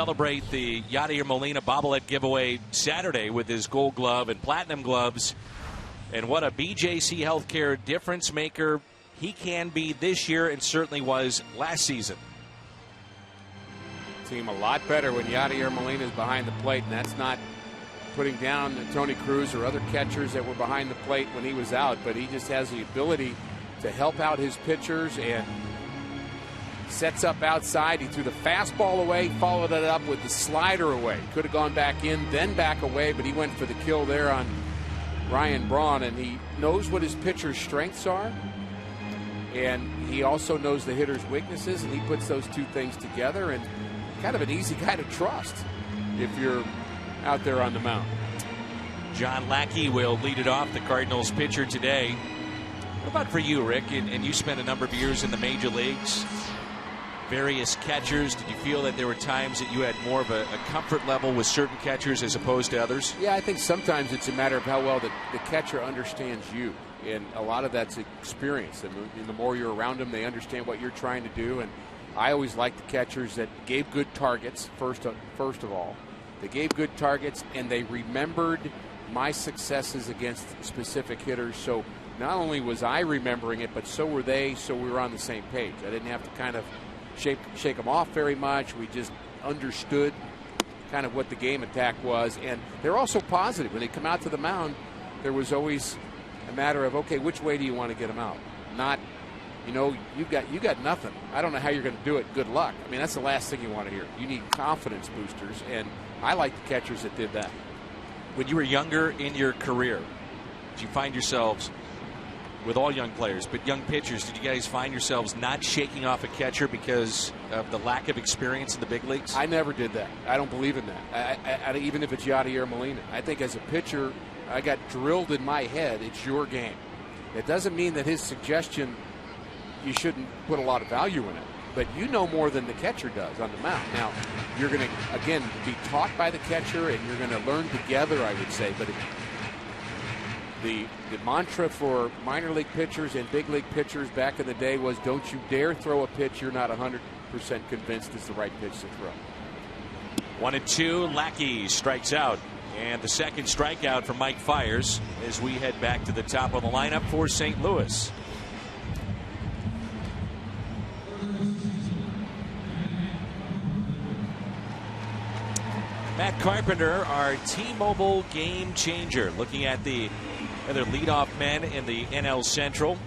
Celebrate the Yadier Molina bobblehead giveaway Saturday with his gold glove and platinum gloves. And what a BJC Healthcare difference maker he can be this year and certainly was last season. Team a lot better when Yadier Molina is behind the plate, and that's not putting down Tony Cruz or other catchers that were behind the plate when he was out, but he just has the ability to help out his pitchers and sets up outside. He threw the fastball away, followed it up with the slider away. Could have gone back in, then back away, but he went for the kill there on Ryan Braun, and he knows what his pitcher's strengths are, and he also knows the hitter's weaknesses, and he puts those two things together, and kind of an easy guy to trust. if you're out there on the mound. John Lackey will lead it off, the Cardinals pitcher today. What about for you, Rick? And you spent a number of years in the major leagues. Various catchers. Did you feel that there were times that you had more of a comfort level with certain catchers as opposed to others? Yeah, I think sometimes it's a matter of how well the catcher understands you. And a lot of that's experience. And the more you're around them, they understand what you're trying to do. And I always liked the catchers that gave good targets, first of all. They gave good targets, and they remembered my successes against specific hitters. So not only was I remembering it, but so were they, so we were on the same page. I didn't have to kind of shake them off very much. We just understood kind of what the game attack was. And they're also positive. When they come out to the mound, there was always a matter of, okay, which way do you want to get them out? Not, you know, you got nothing. I don't know how you're going to do it. Good luck. I mean, that's the last thing you want to hear. You need confidence boosters, and I like the catchers that did that. When you were younger in your career, did you find yourselves, with all young players, but young pitchers, did you guys find yourselves not shaking off a catcher because of the lack of experience in the big leagues? I never did that. I don't believe in that. I even if it's Yadier Molina. I think as a pitcher, I got drilled in my head, it's your game. It doesn't mean that his suggestion, you shouldn't put a lot of value in it. But you know more than the catcher does on the mound. Now, you're going to, again, be taught by the catcher, and you're going to learn together, I would say. But the mantra for minor league pitchers and big league pitchers back in the day was, don't you dare throw a pitch you're not 100% convinced is the right pitch to throw. 1-2, Lackey strikes out. And the second strikeout for Mike Fiers as we head back to the top of the lineup for St. Louis. Matt Carpenter, our T-Mobile game changer, looking at the other leadoff men in the NL Central.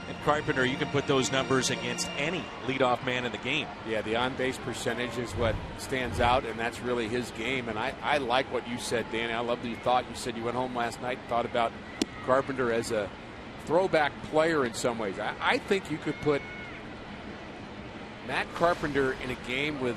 And Carpenter, you can put those numbers against any leadoff man in the game. Yeah, the on-base percentage is what stands out, and that's really his game. And I like what you said, Danny. I love that you thought. You said you went home last night and thought about Carpenter as a throwback player in some ways. I think you could put Matt Carpenter in a game with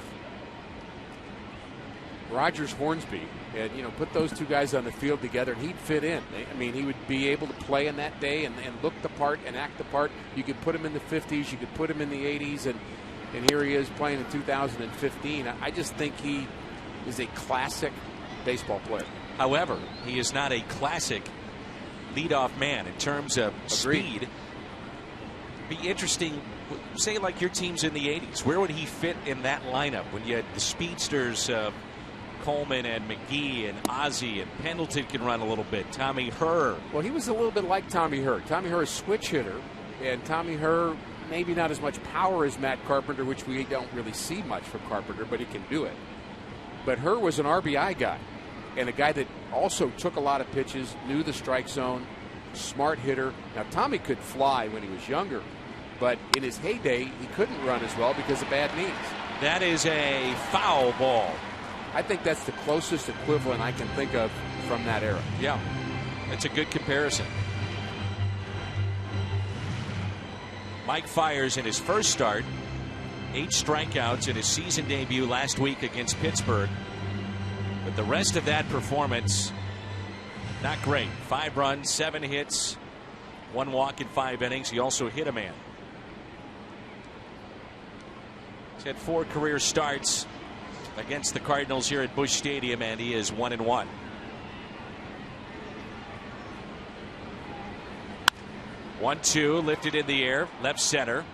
Rogers Hornsby, and put those two guys on the field together, and he'd fit in. I mean, he would be able to play in that day and look the part and act the part. You could put him in the 50s, you could put him in the 80s, and here he is playing in 2015. I just think he is a classic baseball player. However, he is not a classic leadoff man in terms of speed. Be interesting. Say like your team's in the 80s. Where would he fit in that lineup when you had the speedsters? Coleman and McGee and Ozzie and Pendleton can run a little bit. Tommy Herr. Well, he was a little bit like Tommy Herr. Tommy Herr is a switch hitter, and Tommy Herr maybe not as much power as Matt Carpenter, which we don't really see much from Carpenter, but he can do it. But Herr was an RBI guy, and a guy that also took a lot of pitches, knew the strike zone, smart hitter. Now, Tommy could fly when he was younger, but in his heyday, he couldn't run as well because of bad knees. That is a foul ball. I think that's the closest equivalent I can think of from that era. Yeah, it's a good comparison. Mike Fiers in his first start, 8 strikeouts in his season debut last week against Pittsburgh. But the rest of that performance, not great. 5 runs, 7 hits, 1 walk in 5 innings. He also hit a man. He's had 4 career starts against the Cardinals here at Busch Stadium, and he is 1-1. One-two, lifted in the air, left center,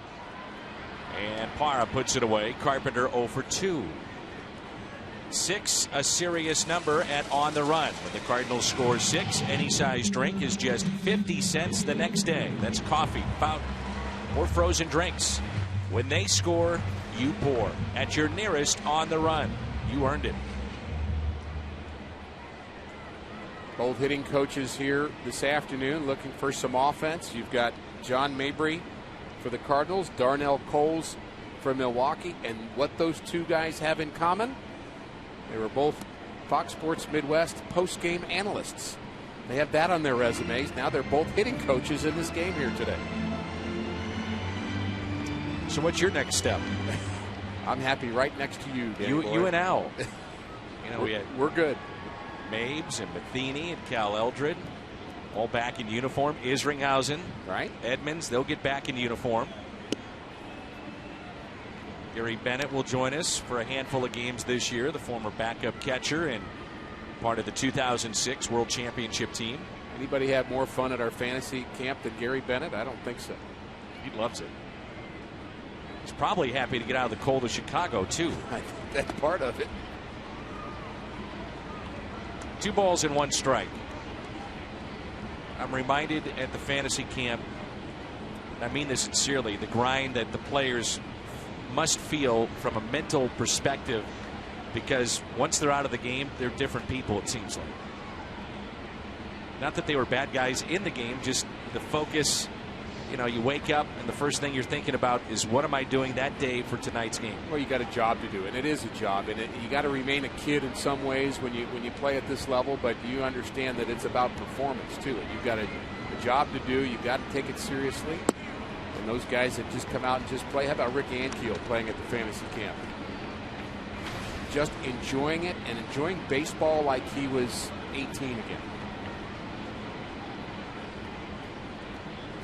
and Parra puts it away. Carpenter 0 for 2. 6, a serious number at On the Run. When the Cardinals score 6, any size drink is just 50 cents the next day. That's coffee, fountain, or frozen drinks. When they score, you pour at your nearest On the Run. You earned it. Both hitting coaches here this afternoon looking for some offense. You've got John Mabry for the Cardinals, Darnell Coles for Milwaukee, and what those two guys have in common, they were both Fox Sports Midwest post-game analysts. They have that on their resumes. Now they're both hitting coaches in this game here today. So what's your next step? I'm happy right next to you, Danny You and Al. You know, we're good. Mabes and Matheny and Cal Eldred all back in uniform. Isringhausen, right? Edmonds, they'll get back in uniform. Gary Bennett will join us for a handful of games this year, the former backup catcher and part of the 2006 World Championship team. Anybody have more fun at our fantasy camp than Gary Bennett? I don't think so. He loves it. He's probably happy to get out of the cold of Chicago, too. I think that's part of it. 2 balls and 1 strike. I'm reminded at the fantasy camp, and I mean this sincerely, the grind that the players must feel from a mental perspective, because once they're out of the game, they're different people, it seems like. Not that they were bad guys in the game, just the focus. You know, you wake up and the first thing you're thinking about is, what am I doing that day for tonight's game? Well, you got a job to do, and it is a job, and you got to remain a kid in some ways when you play at this level, but you understand that it's about performance too. You've got a job to do. You've got to take it seriously. And those guys that just come out and just play. How about Rick Ankiel playing at the fantasy camp? Just enjoying it and enjoying baseball like he was 18 again.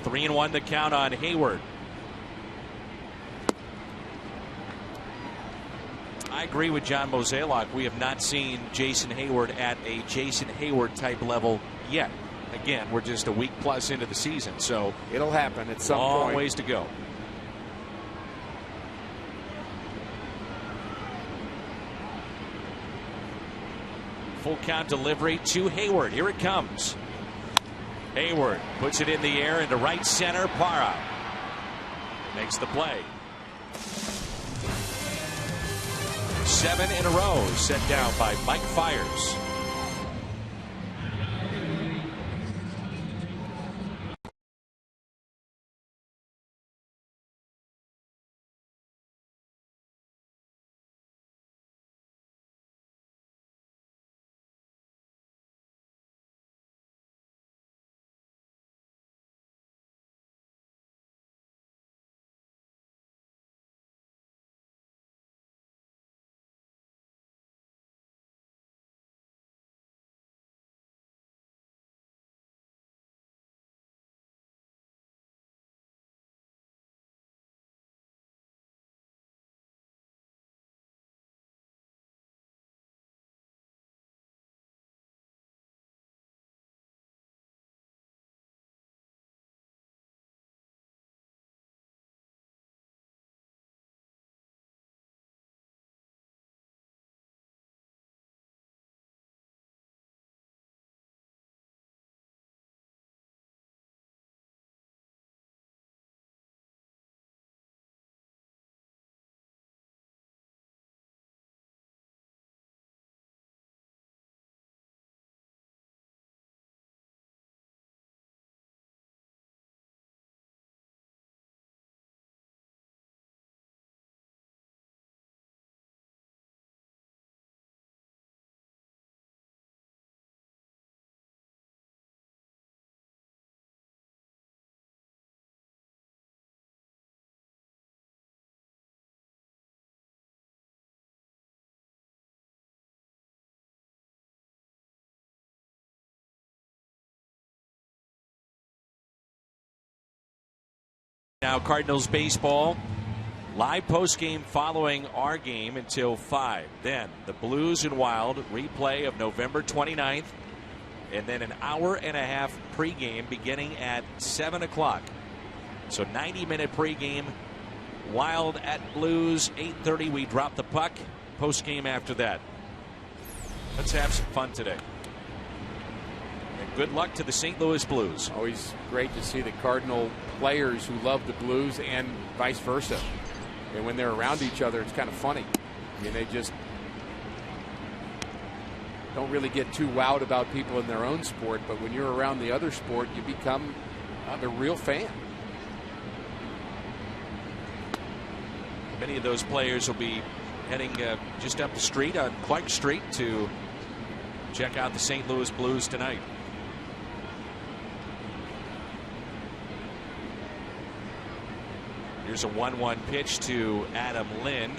3-1 to count on Hayward. I agree with John Mozeliak. We have not seen Jason Hayward at a Jason Hayward type level yet. Again, we're just a week plus into the season, so it'll happen at some point. Long ways to go. Full count delivery to Hayward. Here it comes. Hayward puts it in the air into right center. Parra makes the play. 7 in a row set down by Mike Fiers. Now Cardinals baseball, live post-game following our game until 5. Then the Blues and Wild replay of November 29th, and then an hour and a half pregame beginning at 7 o'clock. So 90-minute pregame. Wild at Blues, 8:30. We drop the puck. Post-game after that. Let's have some fun today. And good luck to the St. Louis Blues. Always great to see the Cardinal players who love the Blues and vice versa. And when they're around each other, it's kind of funny. I mean, they just don't really get too wowed about people in their own sport, but when you're around the other sport, you become a real fan. Many of those players will be heading just up the street on Clark Street to check out the St. Louis Blues tonight. Here's a 1-1 pitch to Adam Lynn,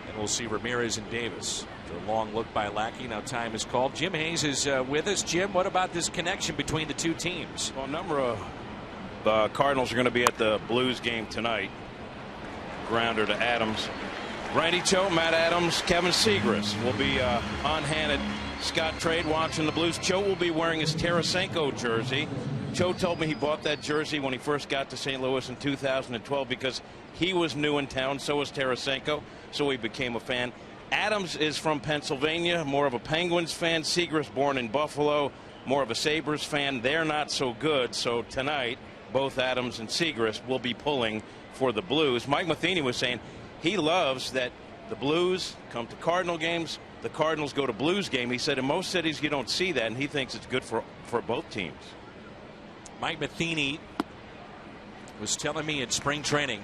and we'll see Ramirez and Davis. After a long look by Lackey, now time is called. Jim Hayes is with us. Jim, what about this connection between the two teams? Well, a number of Cardinals are going to be at the Blues game tonight. Grounder to Adams. Randy Cho, Matt Adams, Kevin Segras will be on hand at Scott Trade watching the Blues. Cho will be wearing his Tarasenko jersey. Cho told me he bought that jersey when he first got to St. Louis in 2012 because he was new in town. So was Tarasenko. So he became a fan. Adams is from Pennsylvania, more of a Penguins fan. Segras born in Buffalo, more of a Sabres fan. They're not so good. So tonight, both Adams and Segras will be pulling for the Blues. Mike Matheny was saying he loves that the Blues come to Cardinal games, the Cardinals go to Blues game. He said in most cities you don't see that, and he thinks it's good for both teams. Mike Matheny was telling me in spring training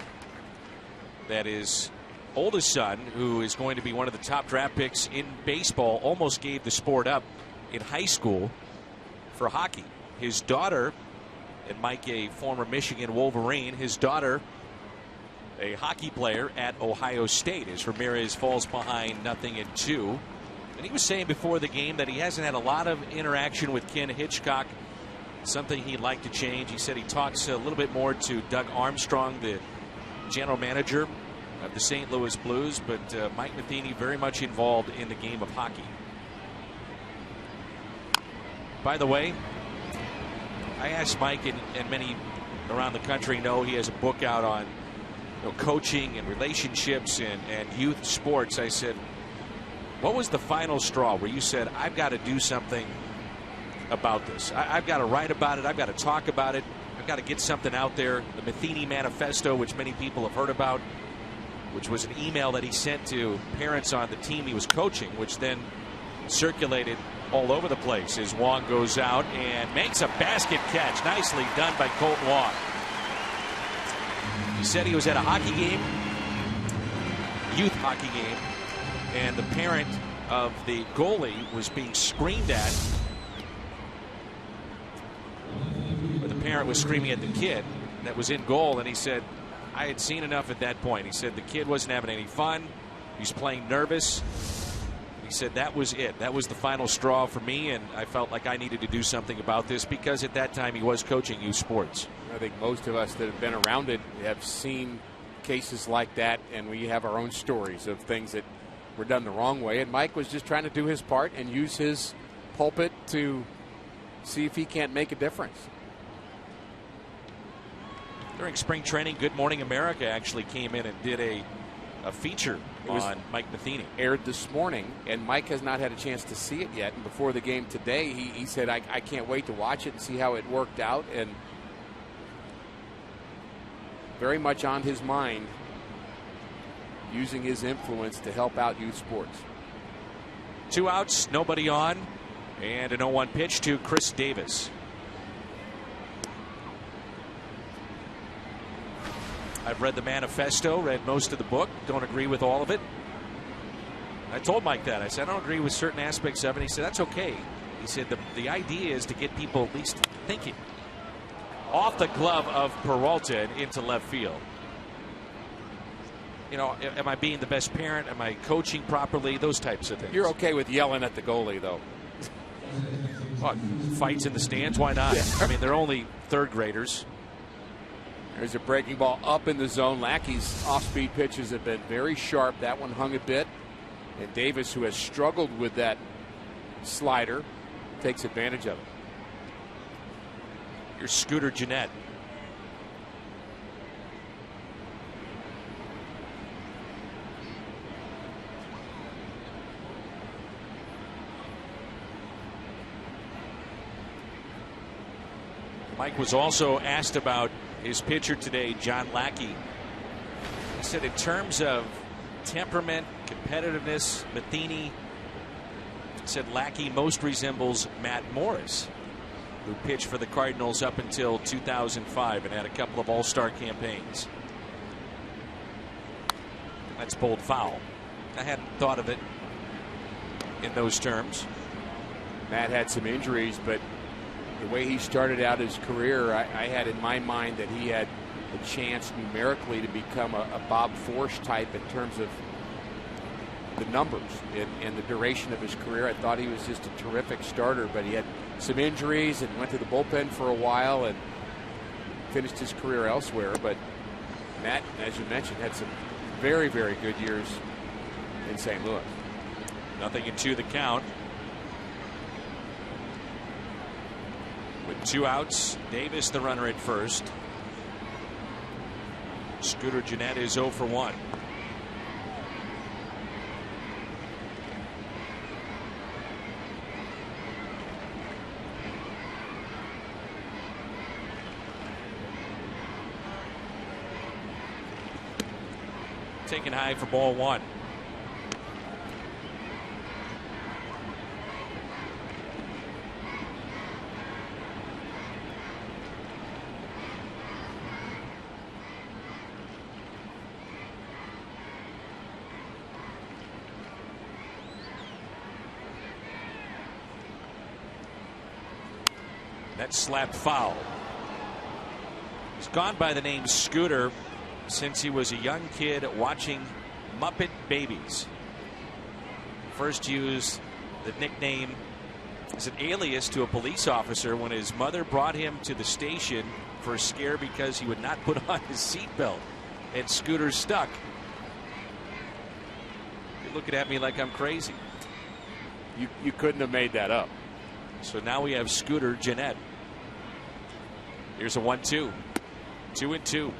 that his oldest son, who is going to be one of the top draft picks in baseball, almost gave the sport up in high school for hockey. His daughter, and Mike, a former Michigan Wolverine, his daughter, a hockey player at Ohio State, as Ramirez falls behind 0-2. And he was saying before the game that he hasn't had a lot of interaction with Ken Hitchcock, something he'd like to change. He said he talks a little bit more to Doug Armstrong, the general manager of the St. Louis Blues, but Mike Matheny very much involved in the game of hockey. By the way, I asked Mike, and many around the country know he has a book out on coaching and relationships and youth sports. I said, what was the final straw where you said, I've got to do something about this? I've got to write about it. I've got to talk about it. I've got to get something out there. The Matheny Manifesto, which many people have heard about, which was an email that he sent to parents on the team he was coaching, which then circulated all over the place as Wong goes out and makes a basket catch. Nicely done by Colton Wong. He said he was at a hockey game, youth hockey game, and the parent of the goalie was being screamed at. Or the parent was screaming at the kid that was in goal, and he said, I had seen enough at that point. He said the kid wasn't having any fun. He was playing nervous. He said that was it. That was the final straw for me, and I felt like I needed to do something about this because at that time he was coaching youth sports. I think most of us that have been around it have seen cases like that, and we have our own stories of things that were done the wrong way. And Mike was just trying to do his part and use his pulpit to see if he can't make a difference. During spring training, Good Morning America actually came in and did a feature on Mike Matheny. Aired this morning, and Mike has not had a chance to see it yet. And before the game today, he said, I can't wait to watch it and see how it worked out. And very much on his mind, using his influence to help out youth sports. 2 outs, nobody on, and an 0-1 pitch to Chris Davis. I've read the manifesto, read most of the book, don't agree with all of it. I told Mike that. I said, I don't agree with certain aspects of it. He said, that's okay. He said, the idea is to get people at least thinking. Off the glove of Peralta and into left field. You know, am I being the best parent? Am I coaching properly? Those types of things. You're okay with yelling at the goalie, though. What, fights in the stands? Why not? Yeah. I mean, they're only third graders. There's a breaking ball up in the zone. Lackey's off-speed pitches have been very sharp. That one hung a bit. And Davis, who has struggled with that slider, takes advantage of it. Here's Scooter Gennett. Mike was also asked about his pitcher today, John Lackey. He said in terms of temperament, competitiveness, Matheny said Lackey most resembles Matt Morris, who pitched for the Cardinals up until 2005 and had a couple of all-star campaigns. That's pulled foul. I hadn't thought of it in those terms. Matt had some injuries, but the way he started out his career, I had in my mind that he had a chance numerically to become a Bob Forsch type in terms of the numbers and the duration of his career. I thought he was just a terrific starter, but he had some injuries and went to the bullpen for a while and finished his career elsewhere. But Matt, as you mentioned, had some very, very good years in St. Louis. 0-2 the count. With 2 outs, Davis the runner at first. Scooter Gennett is 0 for 1. Taken high for ball 1. That slap foul. He's gone by the name Scooter since he was a young kid watching Muppet Babies. First used the nickname as an alias to a police officer when his mother brought him to the station for a scare because he would not put on his seatbelt, and Scooter stuck. You're looking at me like I'm crazy. You couldn't have made that up. So now we have Scooter Gennett. Here's a 1-2. 2-2.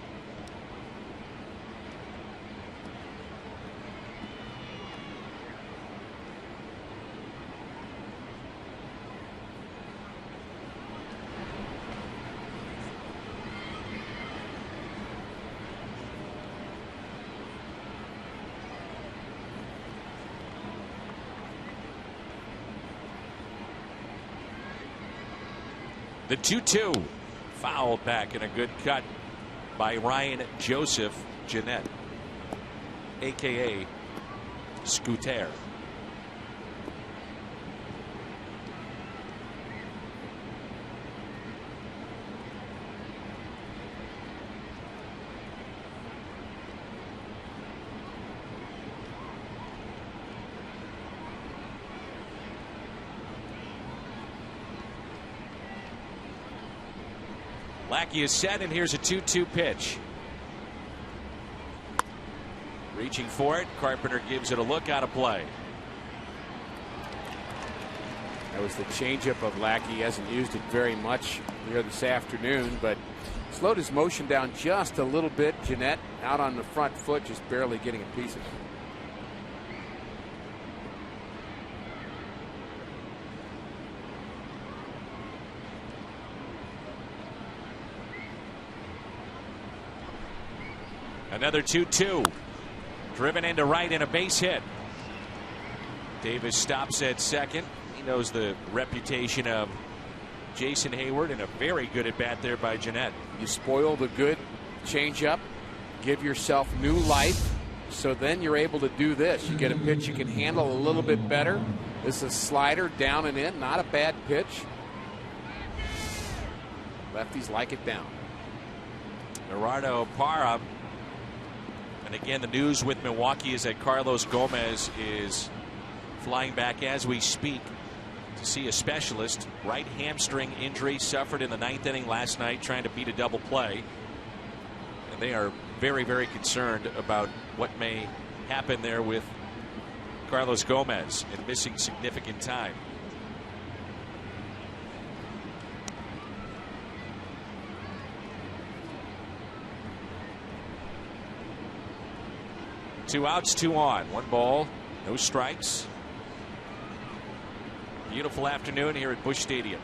The 2-2 fouled back and a good cut by Ryan Joseph Gennett, a.k.a. Scooter. Lackey is set, and here's a 2-2 pitch. Reaching for it. Carpenter gives it a look, out of play. That was the changeup of Lackey. He hasn't used it very much here this afternoon, but slowed his motion down just a little bit. Gennett out on the front foot, just barely getting a piece of it. Another 2-2. Driven into right and a base hit. Davis stops at second. He knows the reputation of Jason Hayward, and a very good at bat there by Gennett. You spoil the good changeup, give yourself new life, so then you're able to do this. You get a pitch you can handle a little bit better. This is a slider down and in, not a bad pitch. Lefties like it down. Gerardo Parra. And again, the news with Milwaukee is that Carlos Gomez is flying back as we speak to see a specialist. Right hamstring injury suffered in the 9th inning last night trying to beat a double play. And they are very, very concerned about what may happen there with Carlos Gomez and missing significant time. Two outs, 2 on. 1 ball, no strikes. Beautiful afternoon here at Busch Stadium.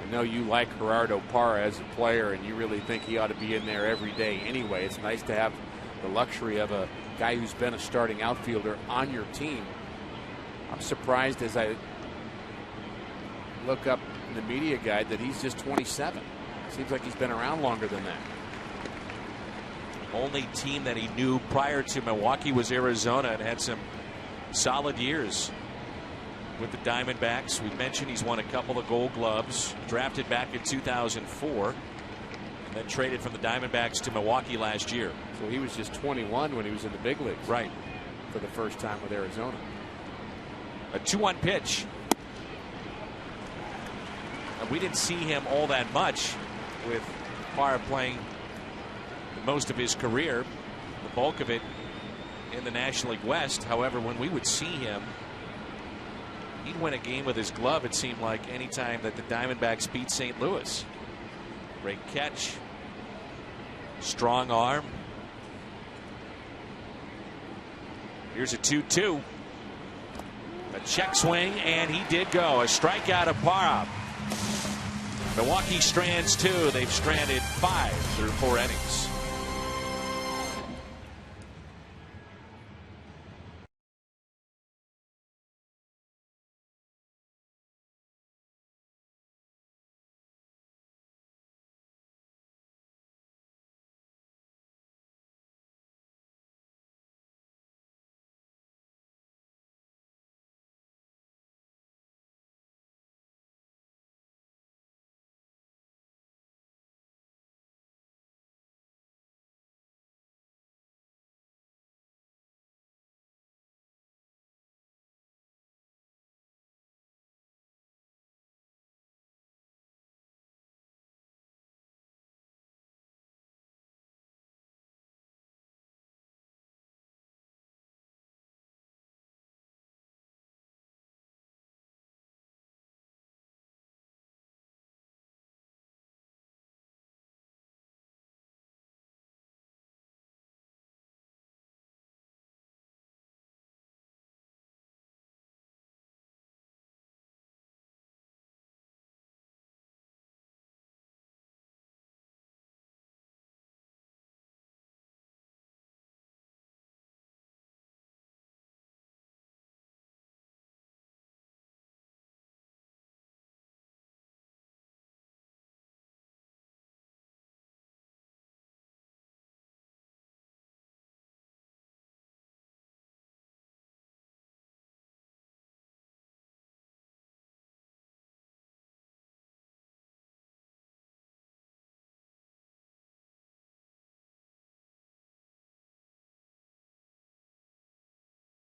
I know you like Gerardo Parra as a player, and you really think he ought to be in there every day anyway. It's nice to have the luxury of a guy who's been a starting outfielder on your team. I'm surprised as I look up in the media guide that he's just 27. Seems like he's been around longer than that. Only team that he knew prior to Milwaukee was Arizona, and had some solid years with the Diamondbacks. We mentioned he's won a couple of Gold Gloves, drafted back in 2004. then traded from the Diamondbacks to Milwaukee last year. So he was just 21 when he was in the big leagues. Right. For the first time with Arizona. A 2-1 pitch. And we didn't see him all that much, with Parra playing most of his career, the bulk of it in the National League West. However, when we would see him, he'd win a game with his glove, it seemed like, anytime that the Diamondbacks beat St. Louis. Great catch. Strong arm. Here's a 2-2. A check swing, and he did go. A strikeout of Parra. Milwaukee strands 2. They've stranded 5 through 4 innings.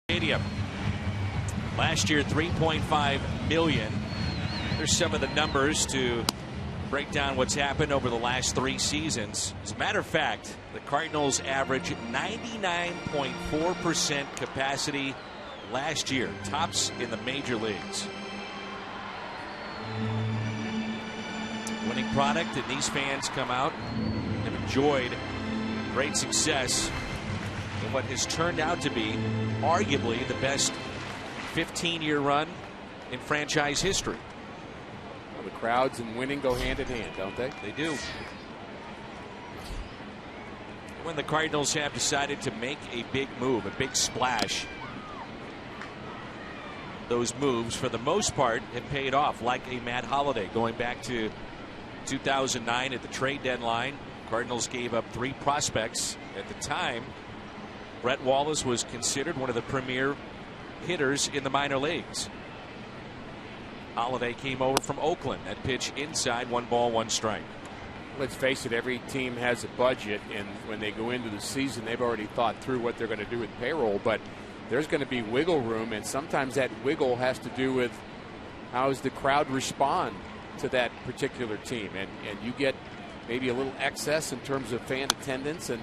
Stadium. Last year, $3.5 million. There's some of the numbers to break down what's happened over the last 3 seasons. As a matter of fact, the Cardinals averaged 99.4% capacity last year, tops in the major leagues. Winning product, and these fans come out and have enjoyed great success in what has turned out to be arguably the best 15-year run in franchise history. Well, the crowds and winning go hand in hand, don't they? They do. When the Cardinals have decided to make a big move, a big splash, those moves for the most part have paid off, like a Matt Holliday going back to 2009 at the trade deadline. Cardinals gave up 3 prospects. At the time, Brett Wallace was considered one of the premier hitters in the minor leagues. Holliday came over from Oakland. That pitch inside, 1 ball, 1 strike. Let's face it, every team has a budget, and when they go into the season, they've already thought through what they're going to do with payroll, but there's going to be wiggle room, and sometimes that wiggle has to do with how does the crowd respond to that particular team, and you get maybe a little excess in terms of fan attendance and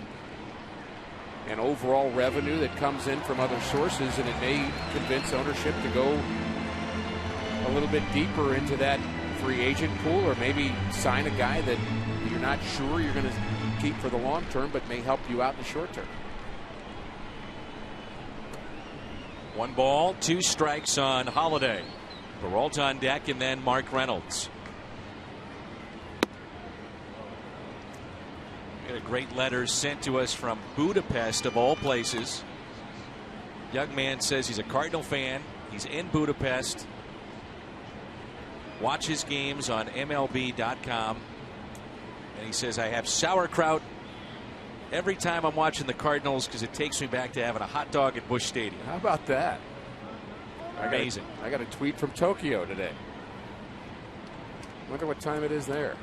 overall revenue that comes in from other sources, and it may convince ownership to go a little bit deeper into that free agent pool, or maybe sign a guy that you're not sure you're going to keep for the long term but may help you out in the short term. 1 ball, 2 strikes on Holliday. Peralta on deck, and then Mark Reynolds. A great letter sent to us from Budapest, of all places. Young man says he's a Cardinal fan. He's in Budapest. Watches games on MLB.com. And he says, I have sauerkraut every time I'm watching the Cardinals because it takes me back to having a hot dog at Busch Stadium. How about that? Amazing. I got a tweet from Tokyo today. Wonder what time it is there.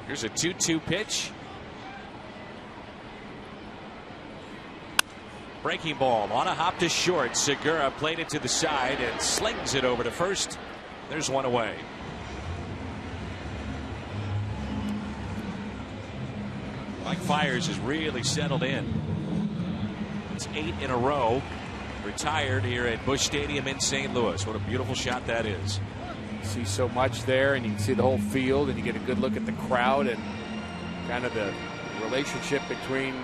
Here's a 2-2 pitch. Breaking ball on a hop to short. Segura played it to the side and slings it over to first. There's one away. Mike Fiers has really settled in. It's 8 in a row. Retired here at Busch Stadium in St. Louis. What a beautiful shot that is. You see so much there, and you can see the whole field, and you get a good look at the crowd and kind of the relationship between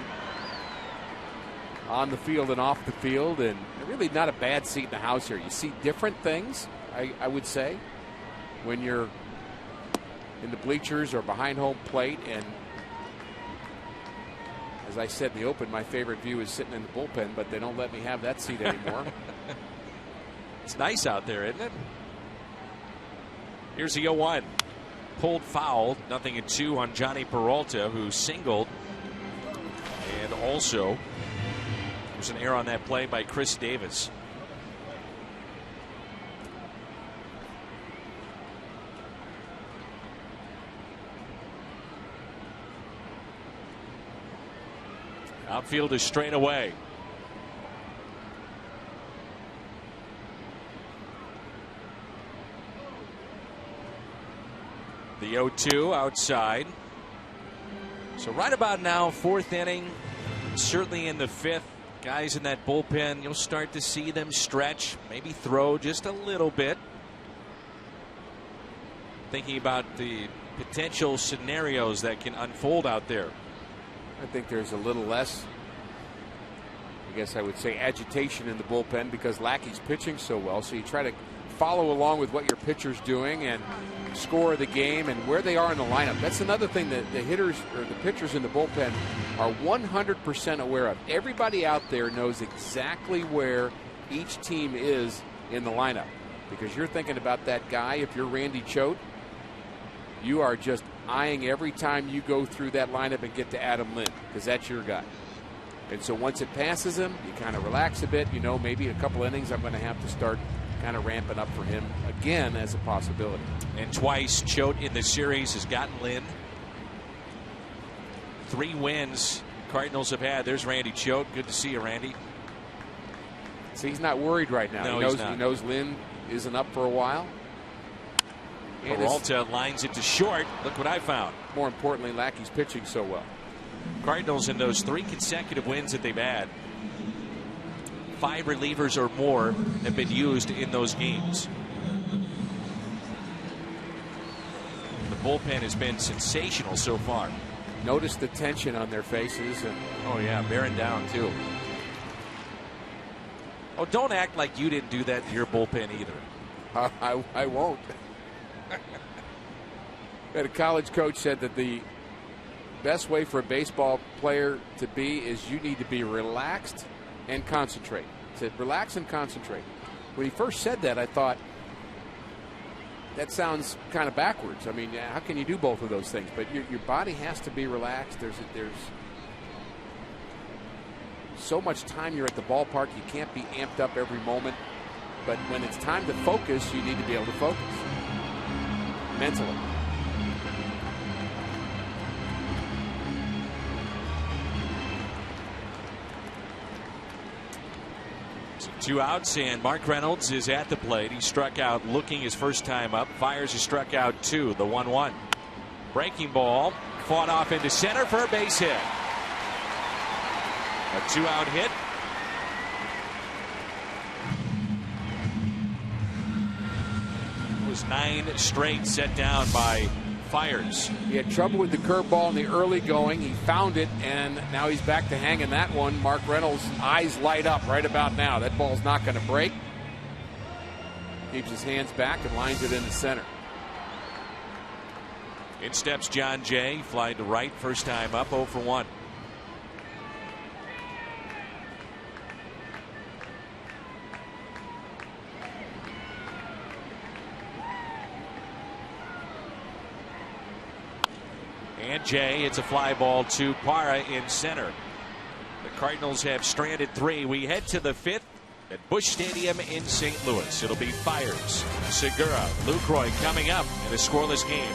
on the field and off the field, and really not a bad seat in the house here. You see different things, I would say, when you're in the bleachers or behind home plate. And as I said in the open, my favorite view is sitting in the bullpen, but they don't let me have that seat anymore. It's nice out there, isn't it? Here's the 0-1. Pulled foul, 0-2 on Johnny Peralta, who singled. And also, there's an error on that play by Chris Davis. Outfield is straight away. The 0-2 outside. So right about now, 4th inning, certainly in the 5th. Guys in that bullpen, you'll start to see them stretch, maybe throw just a little bit. Thinking about the potential scenarios that can unfold out there. I think there's a little less, I guess I would say, agitation in the bullpen because Lackey's pitching so well. So you try to follow along with what your pitcher's doing and score of the game and where they are in the lineup. That's another thing that the hitters or the pitchers in the bullpen are 100% aware of. Everybody out there knows exactly where each team is in the lineup, because you're thinking about that guy. If you're Randy Choate, you are just eyeing every time you go through that lineup and get to Adam Lind, because that's your guy. And so once it passes him, you kind of relax a bit. You know, maybe a couple innings I'm going to have to start kind of ramping up for him again as a possibility. And twice Choate in the series has gotten Lind. 3 wins Cardinals have had. There's Randy Choate. Good to see you, Randy. So he's not worried right now. No, he knows Lind isn't up for a while. Peralta lines it to short. Look what I found. More importantly, Lackey's pitching so well. Cardinals in those 3 consecutive wins that they've had, 5 relievers or more have been used in those games. The bullpen has been sensational so far. Notice the tension on their faces. And oh yeah, bearing down too. Oh, don't act like you didn't do that to your bullpen either. I won't. A college coach said that the best way for a baseball player to be is you need to be relaxed and concentrate. To relax and concentrate. When he first said that, I thought, that sounds kind of backwards. I mean, how can you do both of those things? But your body has to be relaxed. There's so much time you're at the ballpark. You can't be amped up every moment. But when it's time to focus, you need to be able to focus mentally. So 2 outs, and Mark Reynolds is at the plate. He struck out looking his first time up. Fiers has struck out 2. The 1-1. Breaking ball fought off into center for a base hit. A 2-out hit. It was 9 straight set down by Fiers. He had trouble with the curveball in the early going. He found it, and now he's back to hanging that one. Mark Reynolds' eyes light up right about now. That ball's not going to break. Keeps his hands back and lines it into center. In steps John Jay, flying to right, first time up, 0 for 1. And Jay, it's a fly ball to Parra in center. The Cardinals have stranded 3. We head to the 5th at Busch Stadium in St. Louis. It'll be Fiers, Segura, Lucroy coming up in a scoreless game.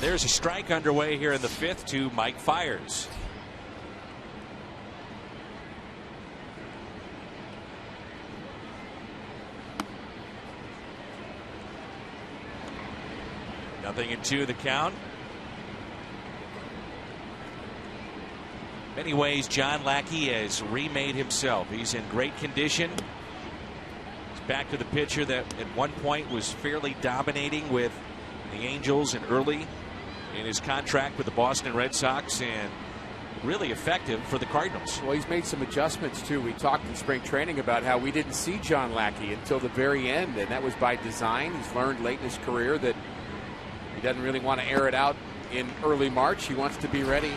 There's a strike underway here in the 5th to Mike Fiers. Nothing in 2 the count. In many ways, John Lackey has remade himself. He's in great condition. He's back to the pitcher that at one point was fairly dominating with the Angels and early in his contract with the Boston Red Sox, and really effective for the Cardinals. Well, he's made some adjustments too. We talked in spring training about how we didn't see John Lackey until the very end, and that was by design. He's learned late in his career that he doesn't really want to air it out in early March. He wants to be ready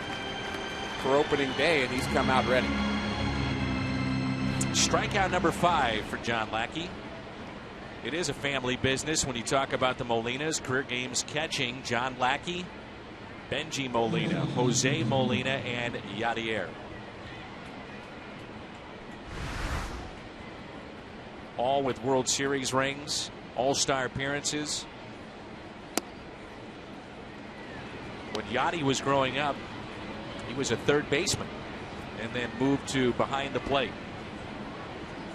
for opening day, and he's come out ready. Strikeout number 5 for John Lackey. It is a family business when you talk about the Molinas. Career games catching: John Lackey, Benji Molina, Jose Molina, and Yadier. All with World Series rings, all-star appearances. When Yadi was growing up, he was a third baseman and then moved to behind the plate.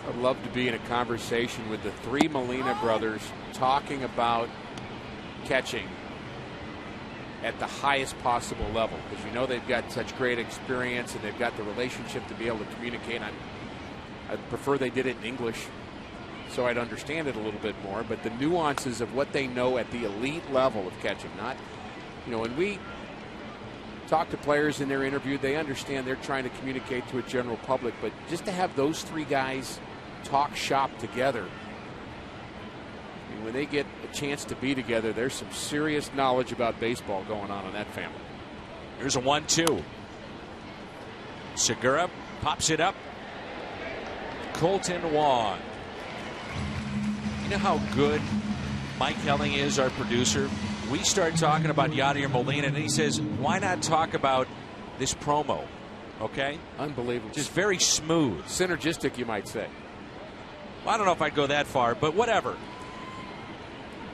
I'd love to be in a conversation with the 3 Molina brothers talking about catching at the highest possible level, because you know they've got such great experience and they've got the relationship to be able to communicate. I'd prefer they did it in English so I'd understand it a little bit more, but the nuances of what they know at the elite level of catching, not, you know, when we talk to players in their interview, they understand they're trying to communicate to a general public, but just to have those 3 guys talk shop together, I mean, when they get a chance to be together, there's some serious knowledge about baseball going on in that family. Here's a 1-2. Segura pops it up. Colton Wong. You know how good Mike Helling is, our producer? We start talking about Yadier Molina, and he says, why not talk about this promo? Okay? Unbelievable. Just very smooth. Synergistic, you might say. Well, I don't know if I'd go that far, but whatever.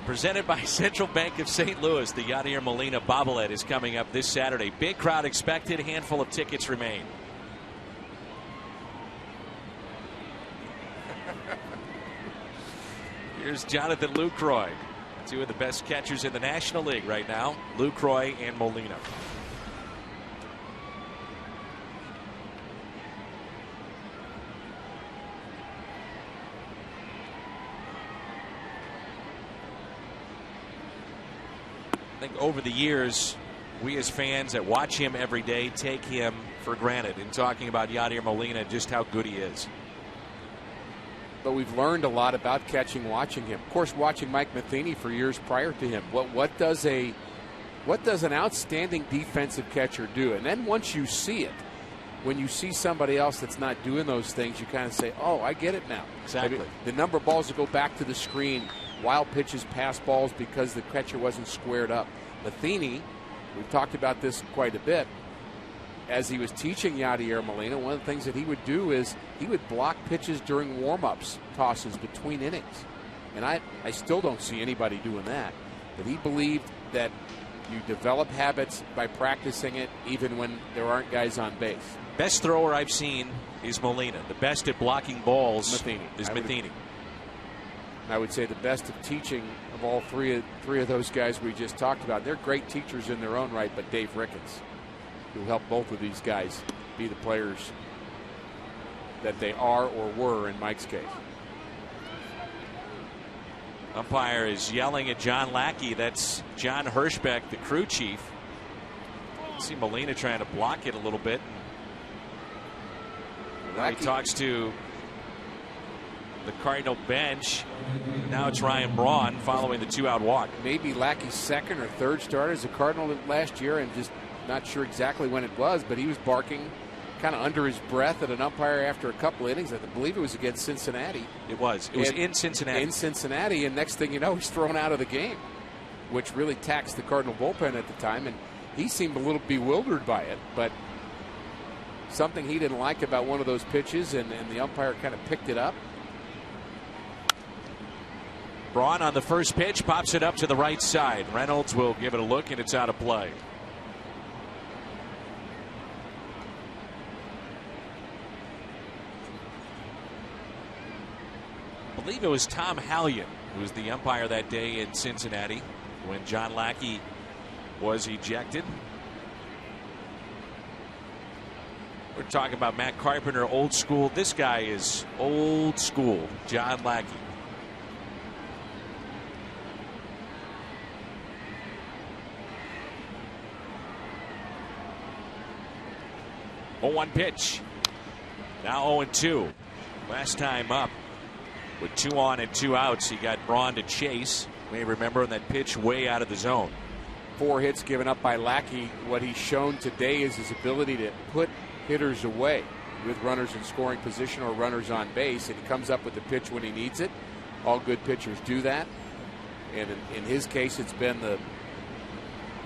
Presented by Central Bank of St. Louis, the Yadier Molina bobblehead is coming up this Saturday. Big crowd expected. Handful of tickets remain. Here's Jonathan Lucroy. 2 of the best catchers in the National League right now, Lucroy and Molina. I think over the years, we as fans that watch him every day take him for granted in talking about Yadier Molina, just how good he is. But we've learned a lot about catching watching him. Of course, watching Mike Matheny for years prior to him. What does an outstanding defensive catcher do? And then once you see it, when you see somebody else that's not doing those things, you kind of say, oh, I get it now. Exactly. Maybe the number of balls that go back to the screen, wild pitches, pass balls because the catcher wasn't squared up. Matheny, we've talked about this quite a bit, as he was teaching Yadier Molina, one of the things that he would do is he would block pitches during warm-ups, tosses between innings. And I still don't see anybody doing that. But he believed that you develop habits by practicing it even when there aren't guys on base. Best thrower I've seen is Molina. The best at blocking balls is Matheny. I would say the best of teaching of all three of those guys we just talked about. They're great teachers in their own right, but Dave Ricketts, who helped both of these guys be the players that they are or were in Mike's case. Umpire is yelling at John Lackey. That's John Hirschbeck, the crew chief. See Molina trying to block it a little bit. Now he talks to the Cardinal bench. Now it's Ryan Braun following the 2-out walk. Maybe Lackey's second or third start as a Cardinal last year, and just not sure exactly when it was, but he was barking kind of under his breath at an umpire after a couple innings. I believe it was against Cincinnati. It was in Cincinnati. In Cincinnati, and next thing you know, he's thrown out of the game, which really taxed the Cardinal bullpen at the time, and he seemed a little bewildered by it, but something he didn't like about one of those pitches, and the umpire kind of picked it up. Braun on the first pitch pops it up to the right side. Reynolds will give it a look, and it's out of play. I believe it was Tom Hallion who was the umpire that day in Cincinnati when John Lackey was ejected. We're talking about Matt Carpenter, old school. This guy is old school, John Lackey. Oh, 1 pitch. Now 0-2. Last time up with 2 on and 2 outs, he got Braun to chase. You may remember that pitch way out of the zone. 4 hits given up by Lackey. What he's shown today is his ability to put hitters away with runners in scoring position or runners on base, and he comes up with the pitch when he needs it. All good pitchers do that, and in his case, it's been the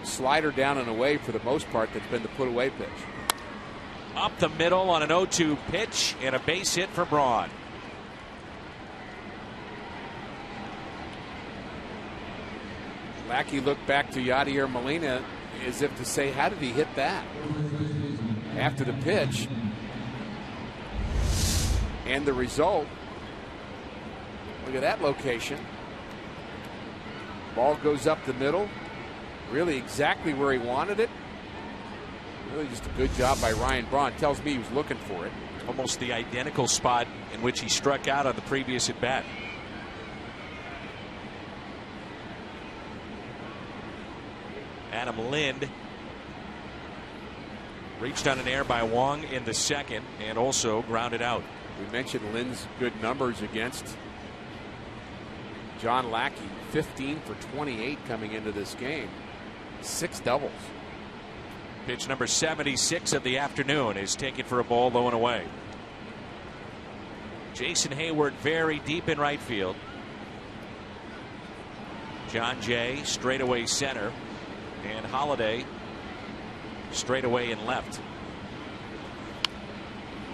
slider down and away for the most part that's been the put away pitch. Up the middle on an 0-2 pitch and a base hit for Braun. Lackey looked back to Yadier Molina as if to say, how did he hit that? After the pitch. And the result, look at that location. Ball goes up the middle, really exactly where he wanted it. Really just a good job by Ryan Braun. Tells me he was looking for it. Almost the identical spot in which he struck out on the previous at bat. Adam Lind reached on an error by Wong in the second and also grounded out. We mentioned Lind's good numbers against John Lackey. 15 for 28 coming into this game. 6 doubles. Pitch number 76 of the afternoon is taken for a ball low and away. Jason Hayward very deep in right field. John Jay straightaway center. And Holiday straightaway in left.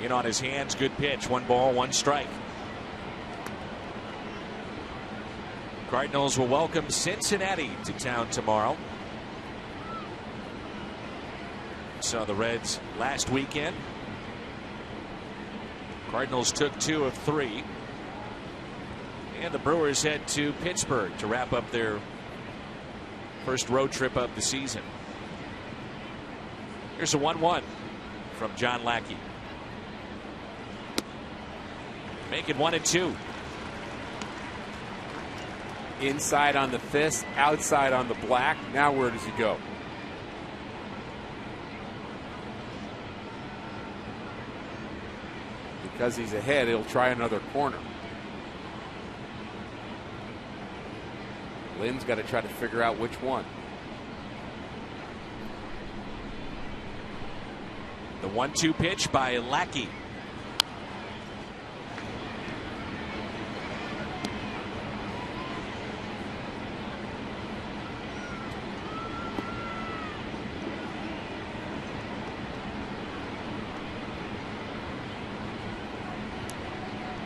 In on his hands, good pitch. 1 ball, 1 strike. Cardinals will welcome Cincinnati to town tomorrow. Saw the Reds last weekend. Cardinals took 2 of 3. And the Brewers head to Pittsburgh to wrap up their first road trip of the season. Here's a 1-1 from John Lackey. Make it 1-2. Inside on the fist, outside on the black. Now where does he go? Because he's ahead, he'll try another corner. Lynn's got to try to figure out which one. The 1-2 pitch by Lackey.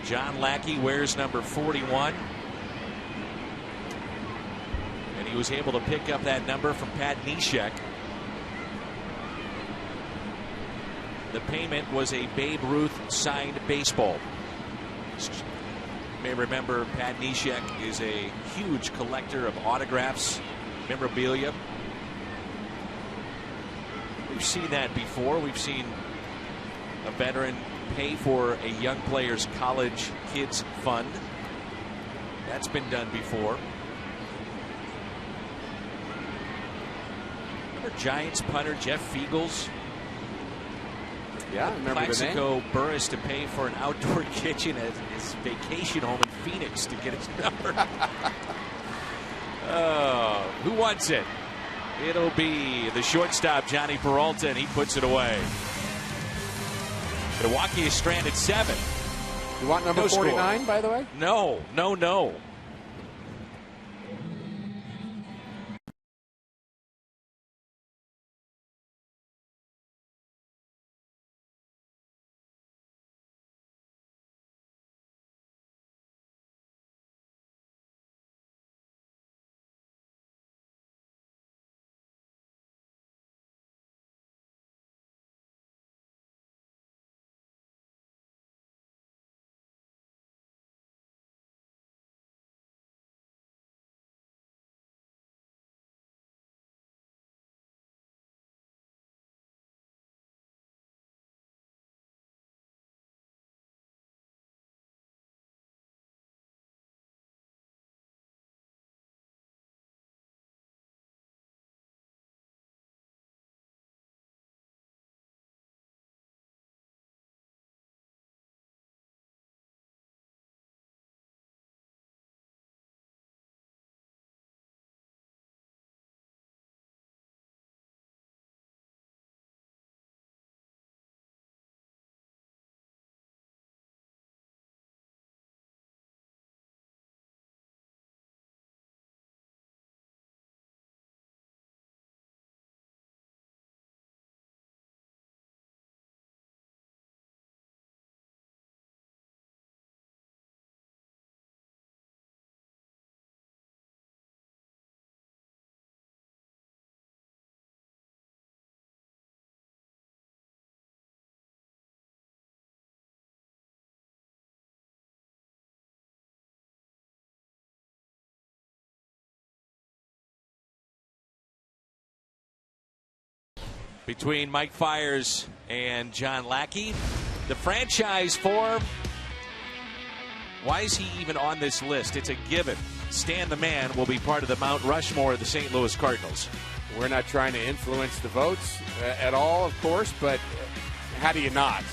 John Lackey wears number 41. And he was able to pick up that number from Pat Neshek. The payment was a Babe Ruth signed baseball. You may remember Pat Neshek is a huge collector of autographs, memorabilia. We've seen that before. We've seen a veteran pay for a young player's college kids fund. That's been done before. Remember Giants punter Jeff Fiegels? Yeah, I remember Plaxico Burris to pay for an outdoor kitchen at his vacation home in Phoenix to get his number. Who wants it? It'll be the shortstop, Johnny Peralta, and he puts it away. Milwaukee is stranded 7. You want number 49, by the way? No, no, no. between Mike Fiers and John Lackey. The franchise four, why is he even on this list? It's a given. Stan the Man will be part of the Mount Rushmore of the St. Louis Cardinals. We're not trying to influence the votes at all, of course, but how do you not?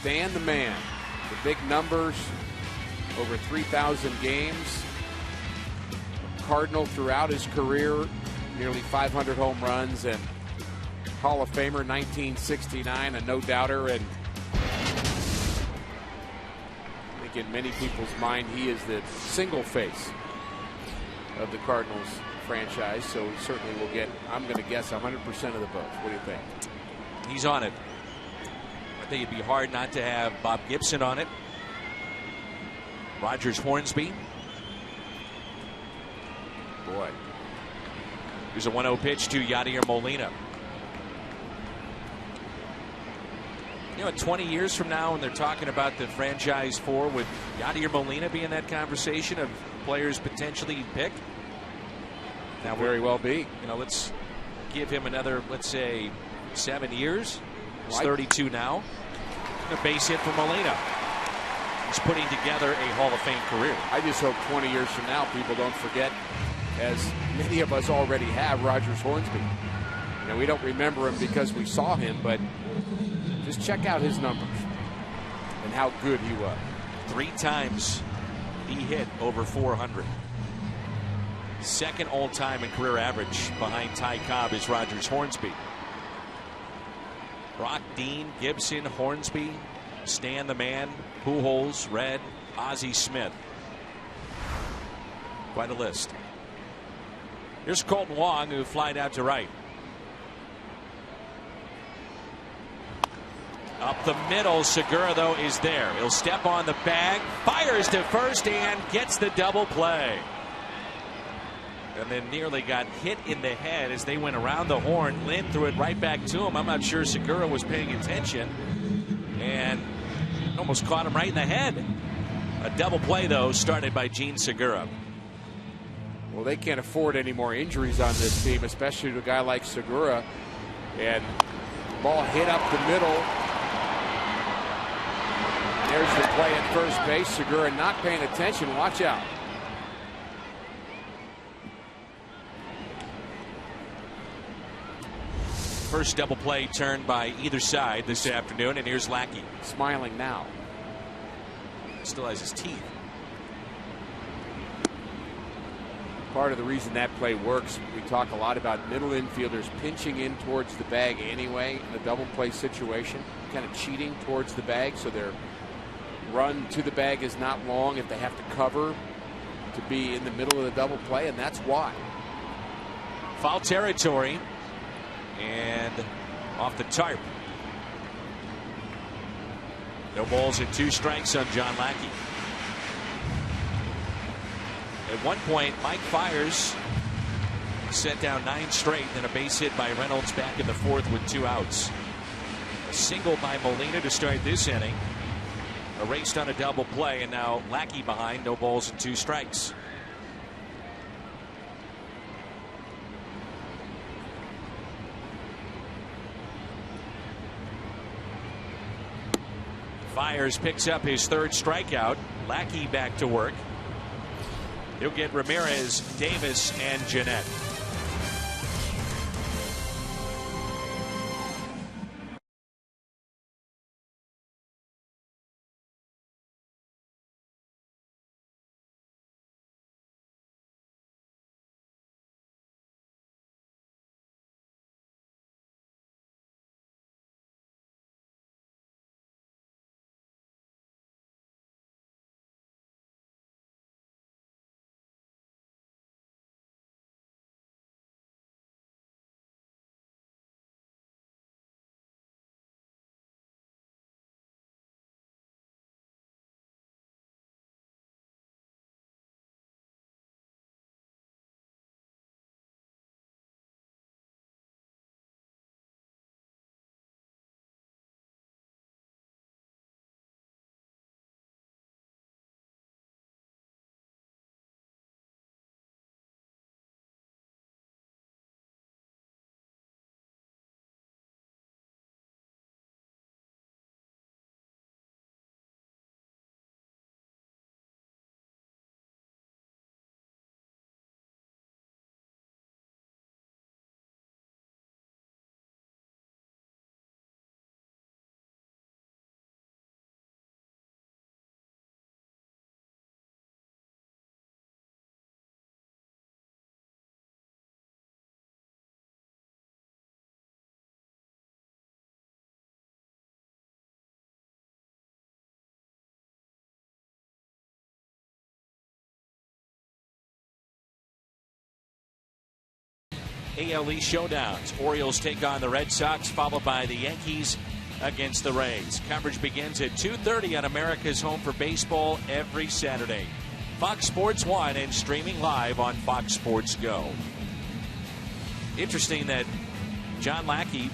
Stan the Man, the big numbers, over 3,000 games. Cardinal throughout his career, nearly 500 home runs, and Hall of Famer 1969, a no-doubter. And I think in many people's mind, he is the single face of the Cardinals franchise, so he certainly will get, I'm going to guess, 100% of the votes. What do you think? He's on it. I think it'd be hard not to have Bob Gibson on it. Rogers Hornsby. Boy. Here's a 1-0 pitch to Yadier Molina. You know, 20 years from now, when they're talking about the franchise four, would Yadier Molina be in that conversation of players potentially pick? Now, very well be. You know, let's give him another, let's say, 7 years. He's 32 now. A base hit for Molina. He's putting together a Hall of Fame career. I just hope 20 years from now people don't forget, as many of us already have, Rogers Hornsby. You know, we don't remember him because we saw him, but just check out his numbers and how good he was. 3 times he hit over 400. Second all-time in career average behind Ty Cobb is Rogers Hornsby. Brock, Dean, Gibson, Hornsby, Stan the Man, Pujols, Red, Ozzie Smith. Quite a list. Here's Colton Wong, who flied out to right. Up the middle, Segura, though, is there. He'll step on the bag, fires to first, and gets the double play. And then nearly got hit in the head as they went around the horn. Lynn threw it right back to him. I'm not sure Segura was paying attention. And almost caught him right in the head. A double play, though, started by Gene Segura. Well, they can't afford any more injuries on this team, especially to a guy like Segura. And ball hit up the middle. There's the play at first base. Segura not paying attention. Watch out. First double play turned by either side this afternoon, and here's Lackey. Smiling now. Still has his teeth. Part of the reason that play works, we talk a lot about middle infielders pinching in towards the bag anyway in a double play situation, kind of cheating towards the bag, so their run to the bag is not long if they have to cover to be in the middle of the double play, and that's why. Foul territory. And off the tarp. No balls and 2 strikes on John Lackey. At one point, Mike Fiers set down 9 straight, then a base hit by Reynolds back in the 4th with 2 outs. A single by Molina to start this inning. Erased on a double play, and now Lackey behind, no balls and 2 strikes. Fiers picks up his 3rd strikeout. Lackey back to work. He'll get Ramirez, Davis, and Jeanette. AL East showdowns. Orioles take on the Red Sox, followed by the Yankees against the Rays. Coverage begins at 2:30 on America's Home for Baseball every Saturday. Fox Sports 1 and streaming live on Fox Sports Go. Interesting that John Lackey,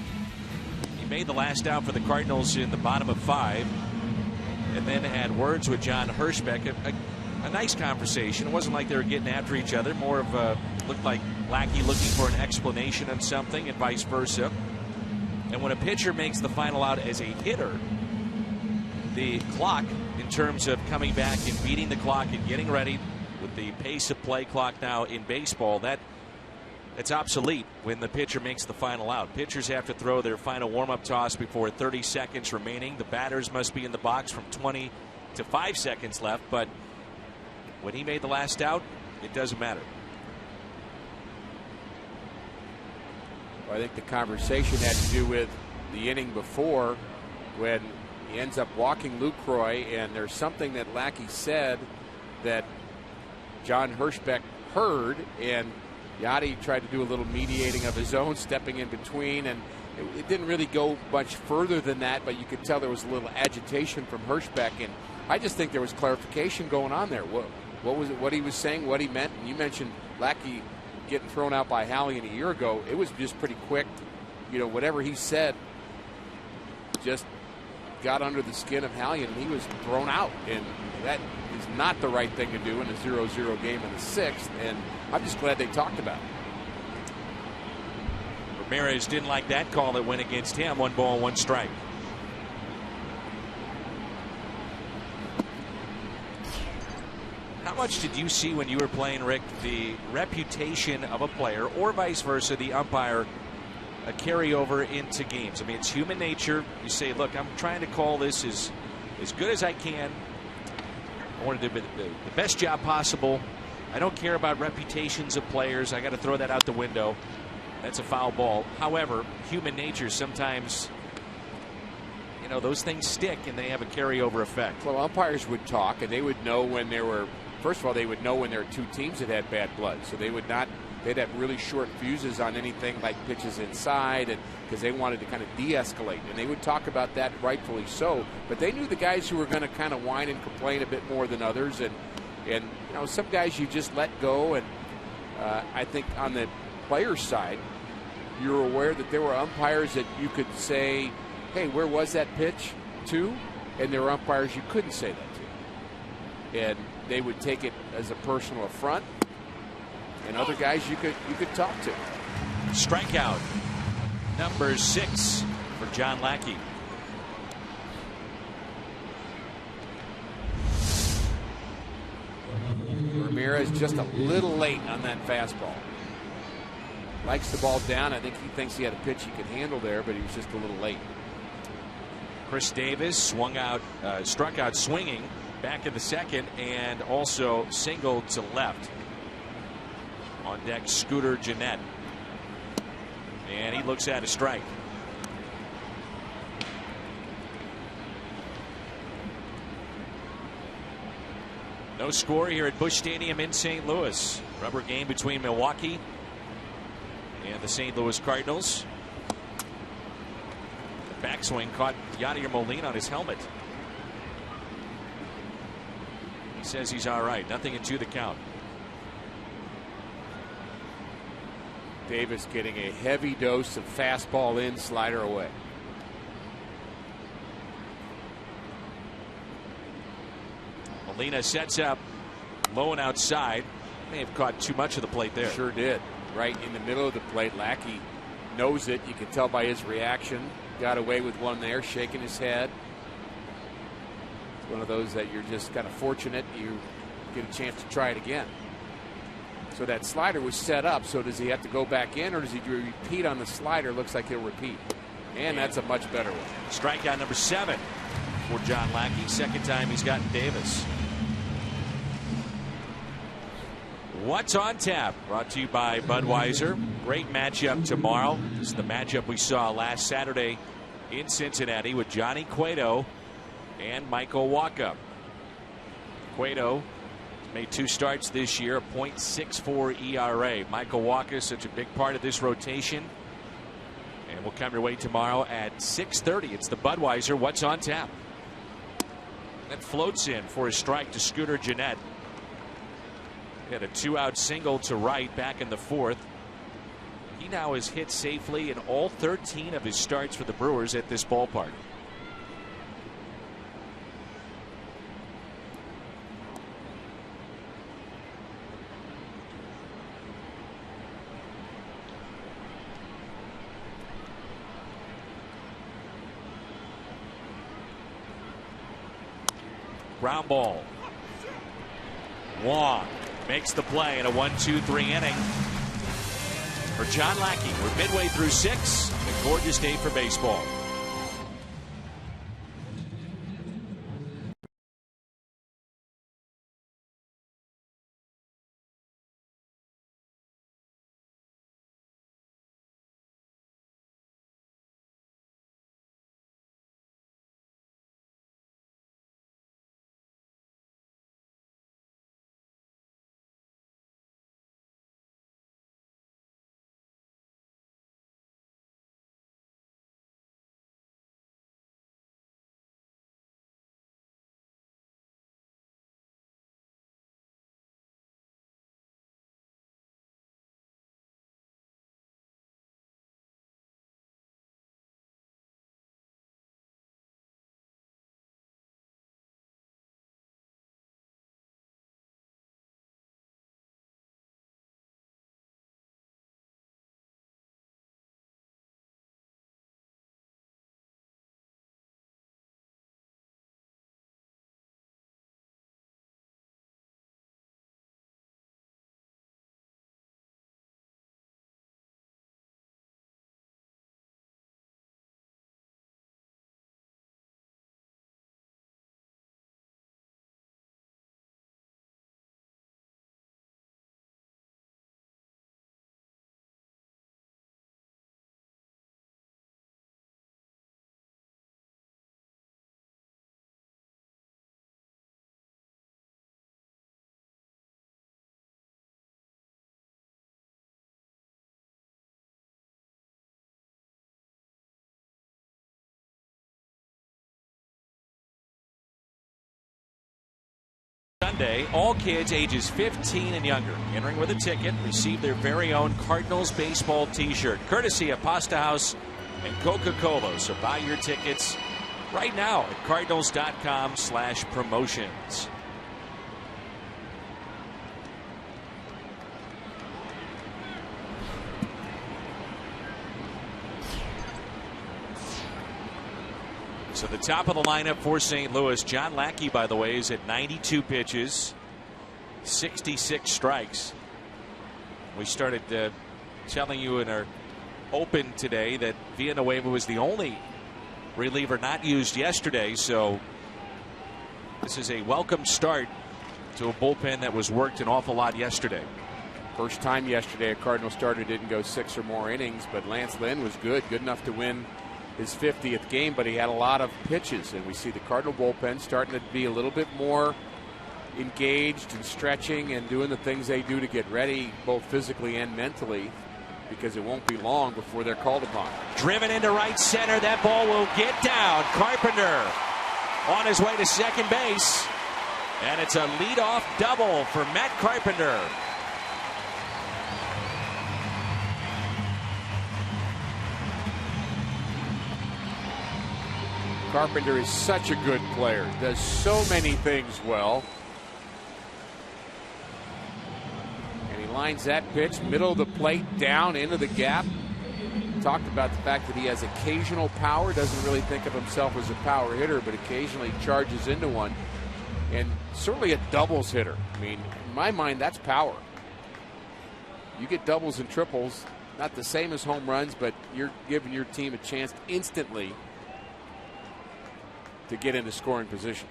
he made the last out for the Cardinals in the bottom of 5, and then had words with John Hirschbeck. A nice conversation. It wasn't like they were getting after each other. More of a, looked like Lackey looking for an explanation on something and vice versa. And when a pitcher makes the final out as a hitter, the clock, in terms of coming back and beating the clock and getting ready with the pace of play clock now in baseball, it's obsolete when the pitcher makes the final out. Pitchers have to throw their final warm-up toss before 30 seconds remaining. The batters must be in the box from 20 to 5 seconds left, but when he made the last out, it doesn't matter. Well, I think the conversation had to do with the inning before when he ends up walking Lucroy, and there's something that Lackey said that John Hirschbeck heard, and Yachty tried to do a little mediating of his own, stepping in between, and it didn't really go much further than that, but you could tell there was a little agitation from Hirschbeck, and I just think there was clarification going on there. What was it? What he was saying, what he meant? And you mentioned Lackey getting thrown out by Hallian a year ago. It was just pretty quick. You know, whatever he said just got under the skin of Hallian, and he was thrown out. And that is not the right thing to do in a 0-0 game in the 6th. And I'm just glad they talked about it. Ramirez didn't like that call that went against him. 1 ball, 1 strike. How much did you see when you were playing, Rick, the reputation of a player, or vice versa, the umpire, a carryover into games? I mean, it's human nature. You say, look, I'm trying to call this as good as I can. I want to do the best job possible. I don't care about reputations of players. I got to throw that out the window. That's a foul ball. However, human nature, sometimes, you know, those things stick and they have a carryover effect. Well, umpires would talk, and they would know when there were, first of all, they would know when there were 2 teams that had bad blood. So they would not, they'd have really short fuses on anything like pitches inside, and because they wanted to kind of de-escalate. And they would talk about that, rightfully so. But they knew the guys who were going to kind of whine and complain a bit more than others. And you know, some guys you just let go. And I think on the players' side, you're aware that there were umpires that you could say, hey, where was that pitch to? And there were umpires you couldn't say that to. And they would take it as a personal affront. And other guys you could talk to. Strikeout number 6 for John Lackey. Ramirez just a little late on that fastball. Likes the ball down. I think he thinks he had a pitch he could handle there, but he was just a little late. Chris Davis struck out swinging back in the 2nd, and also singled to left. On deck, Scooter Gennett. And he looks at a strike. No score here at Busch Stadium in St. Louis. Rubber game between Milwaukee and the St. Louis Cardinals. The backswing caught Yadier Molina on his helmet. He says he's all right. Nothing in 2 the count. Davis getting a heavy dose of fastball in, slider away. Molina sets up low and outside. May have caught too much of the plate there. Sure did. Right in the middle of the plate. Lackey knows it. You can tell by his reaction. Got away with one there, shaking his head. It's one of those that you're just kind of fortunate you get a chance to try it again. So that slider was set up. So does he have to go back in, or does he repeat on the slider? Looks like he'll repeat. And that's a much better one. Strikeout number 7 for John Lackey. 2nd time he's gotten Davis. What's on tap? Brought to you by Budweiser. Great matchup tomorrow. This is the matchup we saw last Saturday in Cincinnati with Johnny Cueto and Michael Wacha. Cueto Made 2 starts this year, a .64 ERA. Michael Walker, such a big part of this rotation. And we'll come your way tomorrow at 6:30. It's the Budweiser What's on Tap. That floats in for a strike to Scooter Gennett. He had a 2-out single to right back in the 4th. He now has hit safely in all 13 of his starts for the Brewers at this ballpark. Ground ball. Wong makes the play in a 1-2-3 inning for John Lackey. We're midway through 6. A gorgeous day for baseball. Sunday, all kids ages 15 and younger entering with a ticket receive their very own Cardinals baseball t-shirt courtesy of Pasta House and Coca-Cola. So buy your tickets right now at cardinals.com/promotions. So the top of the lineup for St. Louis, John Lackey, by the way, is at 92 pitches, 66 strikes. We started telling you in our open today that Villanueva was the only reliever not used yesterday. So this is a welcome start to a bullpen that was worked an awful lot yesterday. First time yesterday a Cardinal starter didn't go 6 or more innings, but Lance Lynn was good enough to win his 50th game, but he had a lot of pitches, and we see the Cardinal bullpen starting to be a little bit more engaged and stretching and doing the things they do to get ready both physically and mentally, because it won't be long before they're called upon. Driven into right center. That ball will get down. Carpenter on his way to second base, and it's a leadoff double for Matt Carpenter. Carpenter is such a good player, does so many things well. And he lines that pitch middle of the plate down into the gap. Talked about the fact that he has occasional power, doesn't really think of himself as a power hitter, but occasionally charges into one. And certainly a doubles hitter. I mean, in my mind, that's power. You get doubles and triples, not the same as home runs, but you're giving your team a chance instantly to get into scoring position.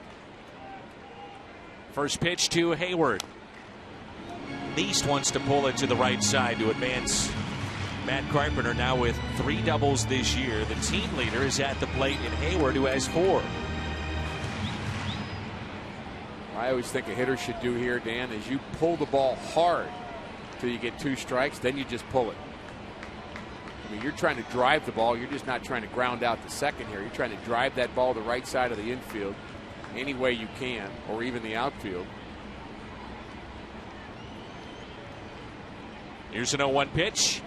First pitch to Hayward. Least wants to pull it to the right side to advance Matt Carpenter, now with 3 doubles this year. The team leader is at the plate in Hayward, who has 4. I always think a hitter should do here, Dan, is you pull the ball hard till you get 2 strikes, then you just pull it. I mean, you're trying to drive the ball. You're just not trying to ground out the second here. You're trying to drive that ball to the right side of the infield any way you can, or even the outfield. Here's an 0-1 pitch.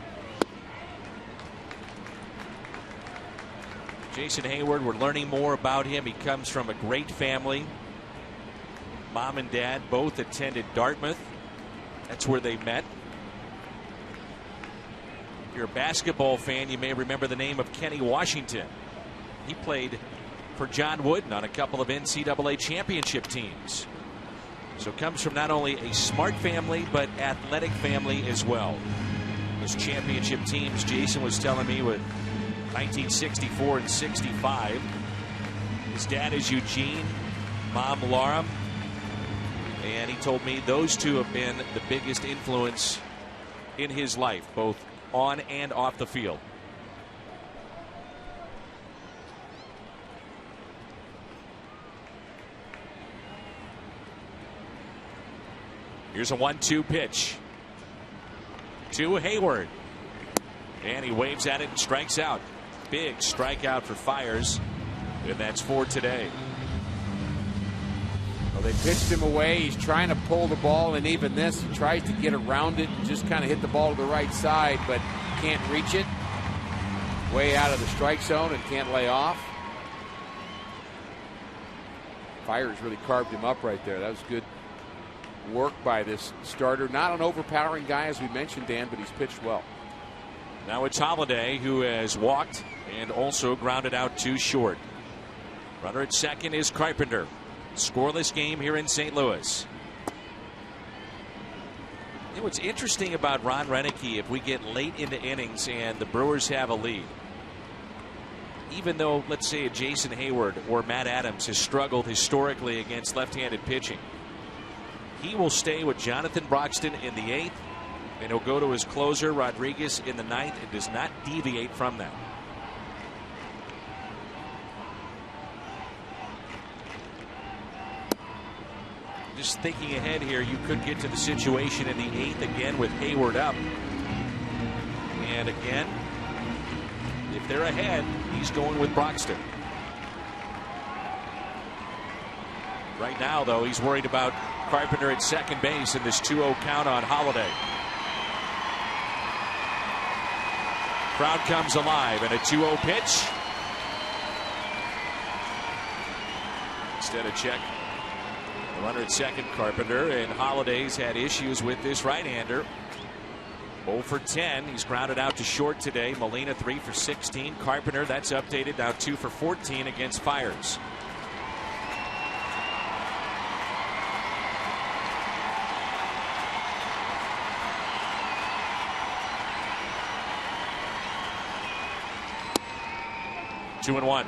Jason Hayward, we're learning more about him. He comes from a great family. Mom and dad both attended Dartmouth. That's where they met. If you're a basketball fan, you may remember the name of Kenny Washington. He played for John Wooden on a couple of NCAA championship teams. So comes from not only a smart family, but athletic family as well. Those championship teams, Jason was telling me, with 1964 and 65. His dad is Eugene, mom Laura. And he told me those two have been the biggest influence in his life, both on and off the field. Here's a 1-2 pitch to Hayward. And he waves at it and strikes out. Big strikeout for Fiers. And that's 4 today. Well, they pitched him away. He's trying to pull the ball, and even this, he tries to get around it and just kind of hit the ball to the right side, but can't reach it. Way out of the strike zone and can't lay off. Fiers really carved him up right there. That was good work by this starter. Not an overpowering guy, as we mentioned, Dan, but he's pitched well. Now it's Holiday, who has walked and also grounded out 2 short. Runner at second is Carpenter. Scoreless game here in St. Louis. You know what's interesting about Ron Renneke, if we get late into innings and the Brewers have a lead, even though, let's say, a Jason Hayward or Matt Adams has struggled historically against left-handed pitching, he will stay with Jonathan Broxton in the 8th, and he'll go to his closer, Rodriguez, in the 9th, and does not deviate from that. Just thinking ahead here, you could get to the situation in the 8th again with Hayward up. And again, if they're ahead, he's going with Broxton. Right now, though, he's worried about Carpenter at second base in this 2-0 count on Holiday. Crowd comes alive, and a 2-0 pitch. Instead of check. The runner at second, Carpenter, and Holiday's had issues with this right-hander. 0 for 10. He's grounded out to short today. Molina 3 for 16. Carpenter, that's updated, now 2 for 14 against Fiers. Two and 1.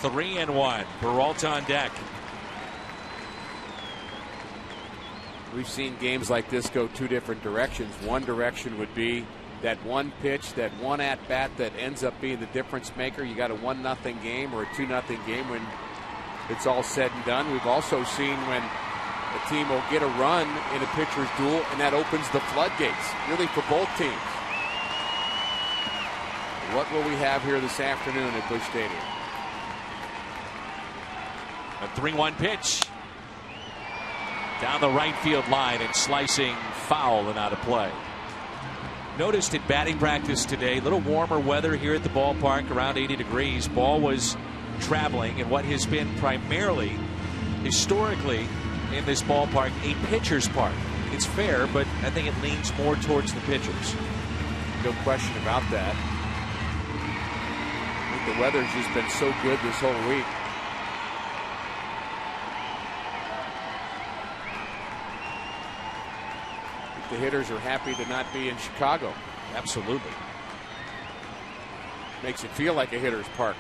Three and 1. Peralta on deck. We've seen games like this go 2 different directions. One direction would be that one pitch, that one at bat that ends up being the difference maker. You got a 1-0 game or a 2-0 game when it's all said and done. We've also seen when a team will get a run in a pitcher's duel, and that opens the floodgates, really, for both teams. What will we have here this afternoon at Busch Stadium? A 3-1 pitch. Down the right field line and slicing foul and out of play. Noticed at batting practice today, a little warmer weather here at the ballpark, around 80 degrees. Ball was traveling in what has been primarily, historically, in this ballpark, a pitcher's park. It's fair, but I think it leans more towards the pitchers. No question about that. I think the weather's just been so good this whole week. the hitters are happy to not be in Chicago. Absolutely. Makes it feel like a hitter's park.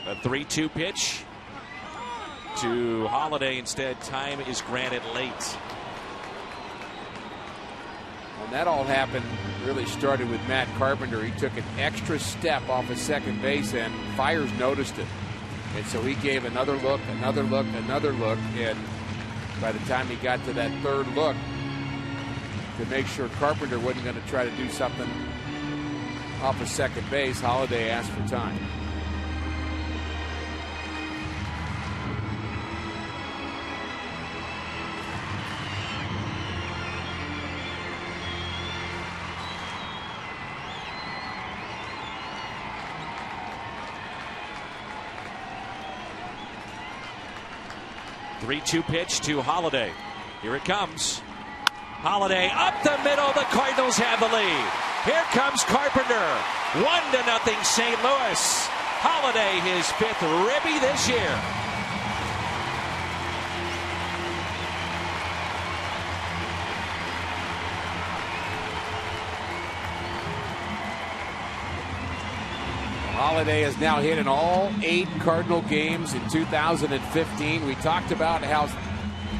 A 3-2 pitch to Holiday. Instead, time is granted late. And that all happened, really started with Matt Carpenter. He took an extra step off of second base, and Fiers noticed it. And so he gave another look, another look, another look. And by the time he got to that third look, to make sure Carpenter wasn't going to try to do something off of second base, Holiday asked for time. Three-two pitch to Holiday. Here it comes. Holiday up the middle. The Cardinals have the lead. Here comes Carpenter. 1-0 St. Louis. Holiday, his 5th ribby this year. Holiday has now hit in all 8 Cardinal games in 2015. We talked about how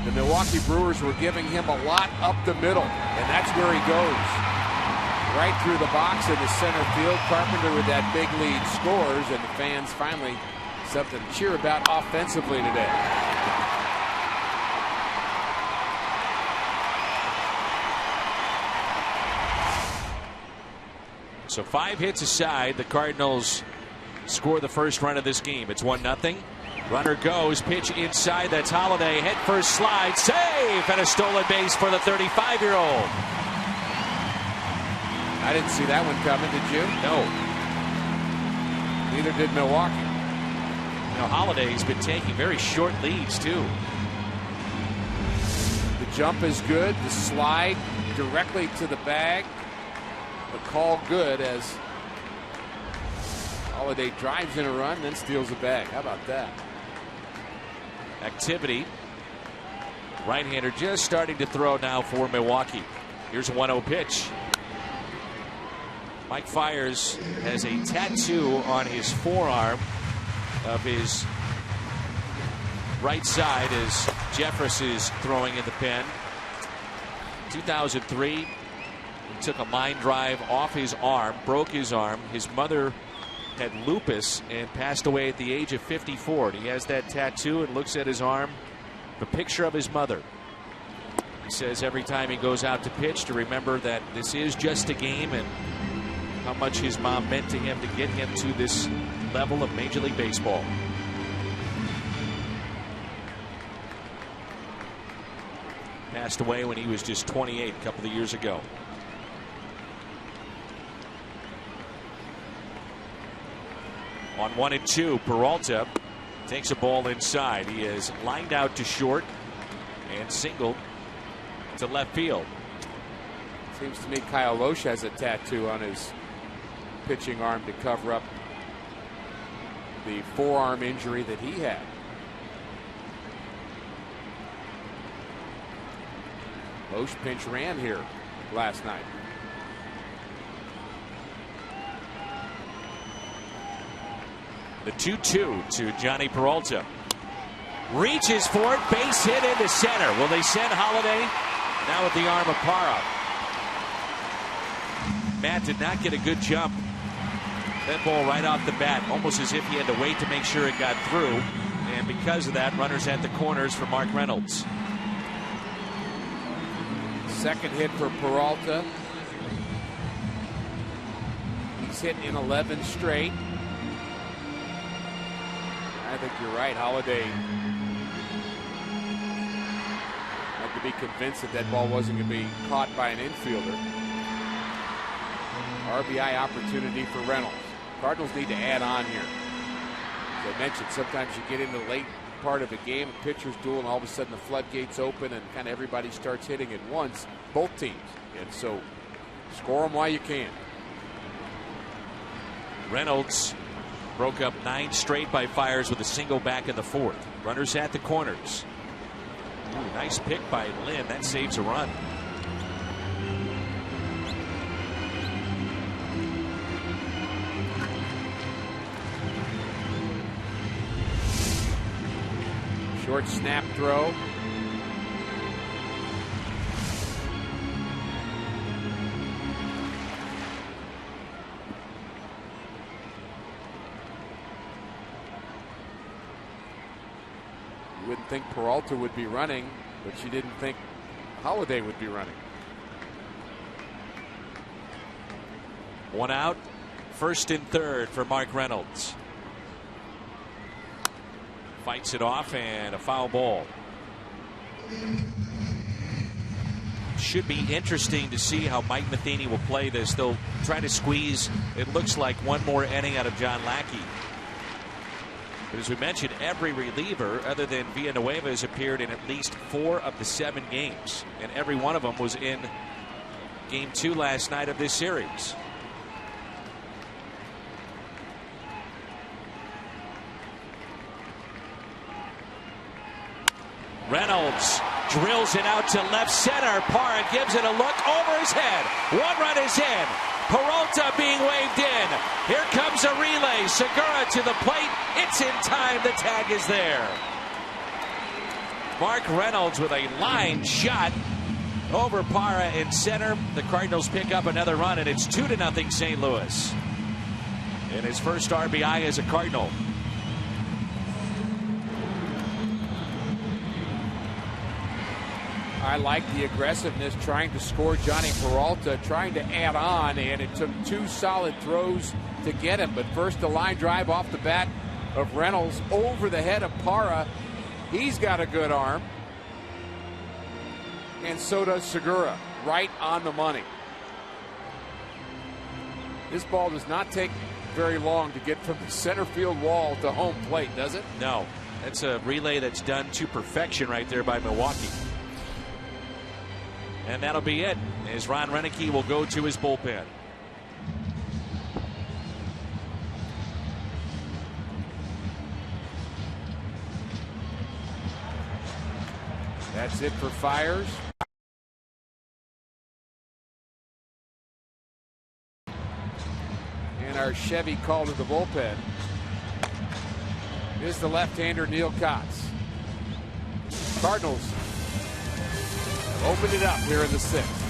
the Milwaukee Brewers were giving him a lot up the middle, and that's where he goes. Right through the box in the center field. Carpenter with that big lead scores, and the fans finally something to cheer about offensively today. So 5 hits aside, the Cardinals score the first run of this game. It's 1-0. Runner goes, pitch inside. That's Holiday. Head first slide, safe, and a stolen base for the 35-year-old. I didn't see that one coming, did you? No. Neither did Milwaukee. You know, Holiday's been taking very short leads, too. The jump is good. The slide directly to the bag. The call good as Holiday drives in a run, then steals a bag. How about that? Activity. Right-hander just starting to throw now for Milwaukee. Here's a 1-0 pitch. Mike Fiers has a tattoo on his forearm of his right side as Jeffress is throwing in the pen. 2003, he took a line drive off his arm, broke his arm. His mother had lupus and passed away at the age of 54. And he has that tattoo and looks at his arm, the picture of his mother. He says every time he goes out to pitch to remember that this is just a game and how much his mom meant to him to get him to this level of Major League Baseball. Passed away when he was just 28 a couple of years ago. On 1-2, Peralta takes a ball inside. He is lined out to short and singled to left field. Seems to me Kyle Loesch has a tattoo on his pitching arm to cover up the forearm injury that he had. Loesch pinch ran here last night. The 2-2 to Johnny Peralta. Reaches for it, base hit into center. Will they send Holiday? Now with the arm of Parra. Matt did not get a good jump. That ball right off the bat, almost as if he had to wait to make sure it got through. And because of that, runners at the corners for Mark Reynolds. Second hit for Peralta. He's hit in 11 straight. I think you're right. Holiday had to be convinced that that ball wasn't going to be caught by an infielder. RBI opportunity for Reynolds. Cardinals need to add on here. As I mentioned, sometimes you get into the late part of a game, a pitcher's duel, and all of a sudden the floodgates open and kind of everybody starts hitting at once, both teams. And so score them while you can. Reynolds Broke up 9 straight by Fiers with a single back in the 4th. Runners at the corners. Ooh, nice pick by Lynn. That saves a run. Short snap throw. You wouldn't think Peralta would be running, but you didn't think Holiday would be running. 1 out, 1st and 3rd for Mark Reynolds. Fights it off and a foul ball. Should be interesting to see how Mike Matheny will play this. They'll try to squeeze, it looks like, one more inning out of John Lackey. But as we mentioned, every reliever other than Villanueva has appeared in at least 4 of the 7 games, and every one of them was in game 2 last night of this series. Reynolds drills it out to left center. Parra gives it a look over his head. 1 run is in. Peralta being waved in. Here comes a relay. Segura to the plate. It's in time. The tag is there. Mark Reynolds with a line shot over Parra in center. The Cardinals pick up another run, and it's 2-0 St. Louis. And his first RBI as a Cardinal. I like the aggressiveness, trying to score Johnny Peralta, trying to add on, and it took 2 solid throws to get him. But first, the line drive off the bat of Reynolds over the head of Parra. He's got a good arm. And so does Segura, right on the money. This ball does not take very long to get from the center field wall to home plate, does it? No. That's a relay that's done to perfection right there by Milwaukee. And that'll be it, as Ron Renneke will go to his bullpen. That's it for Fiers. And our Chevy call to the bullpen is the left-hander Neil Kotz. Cardinals opened it up here in the 6th.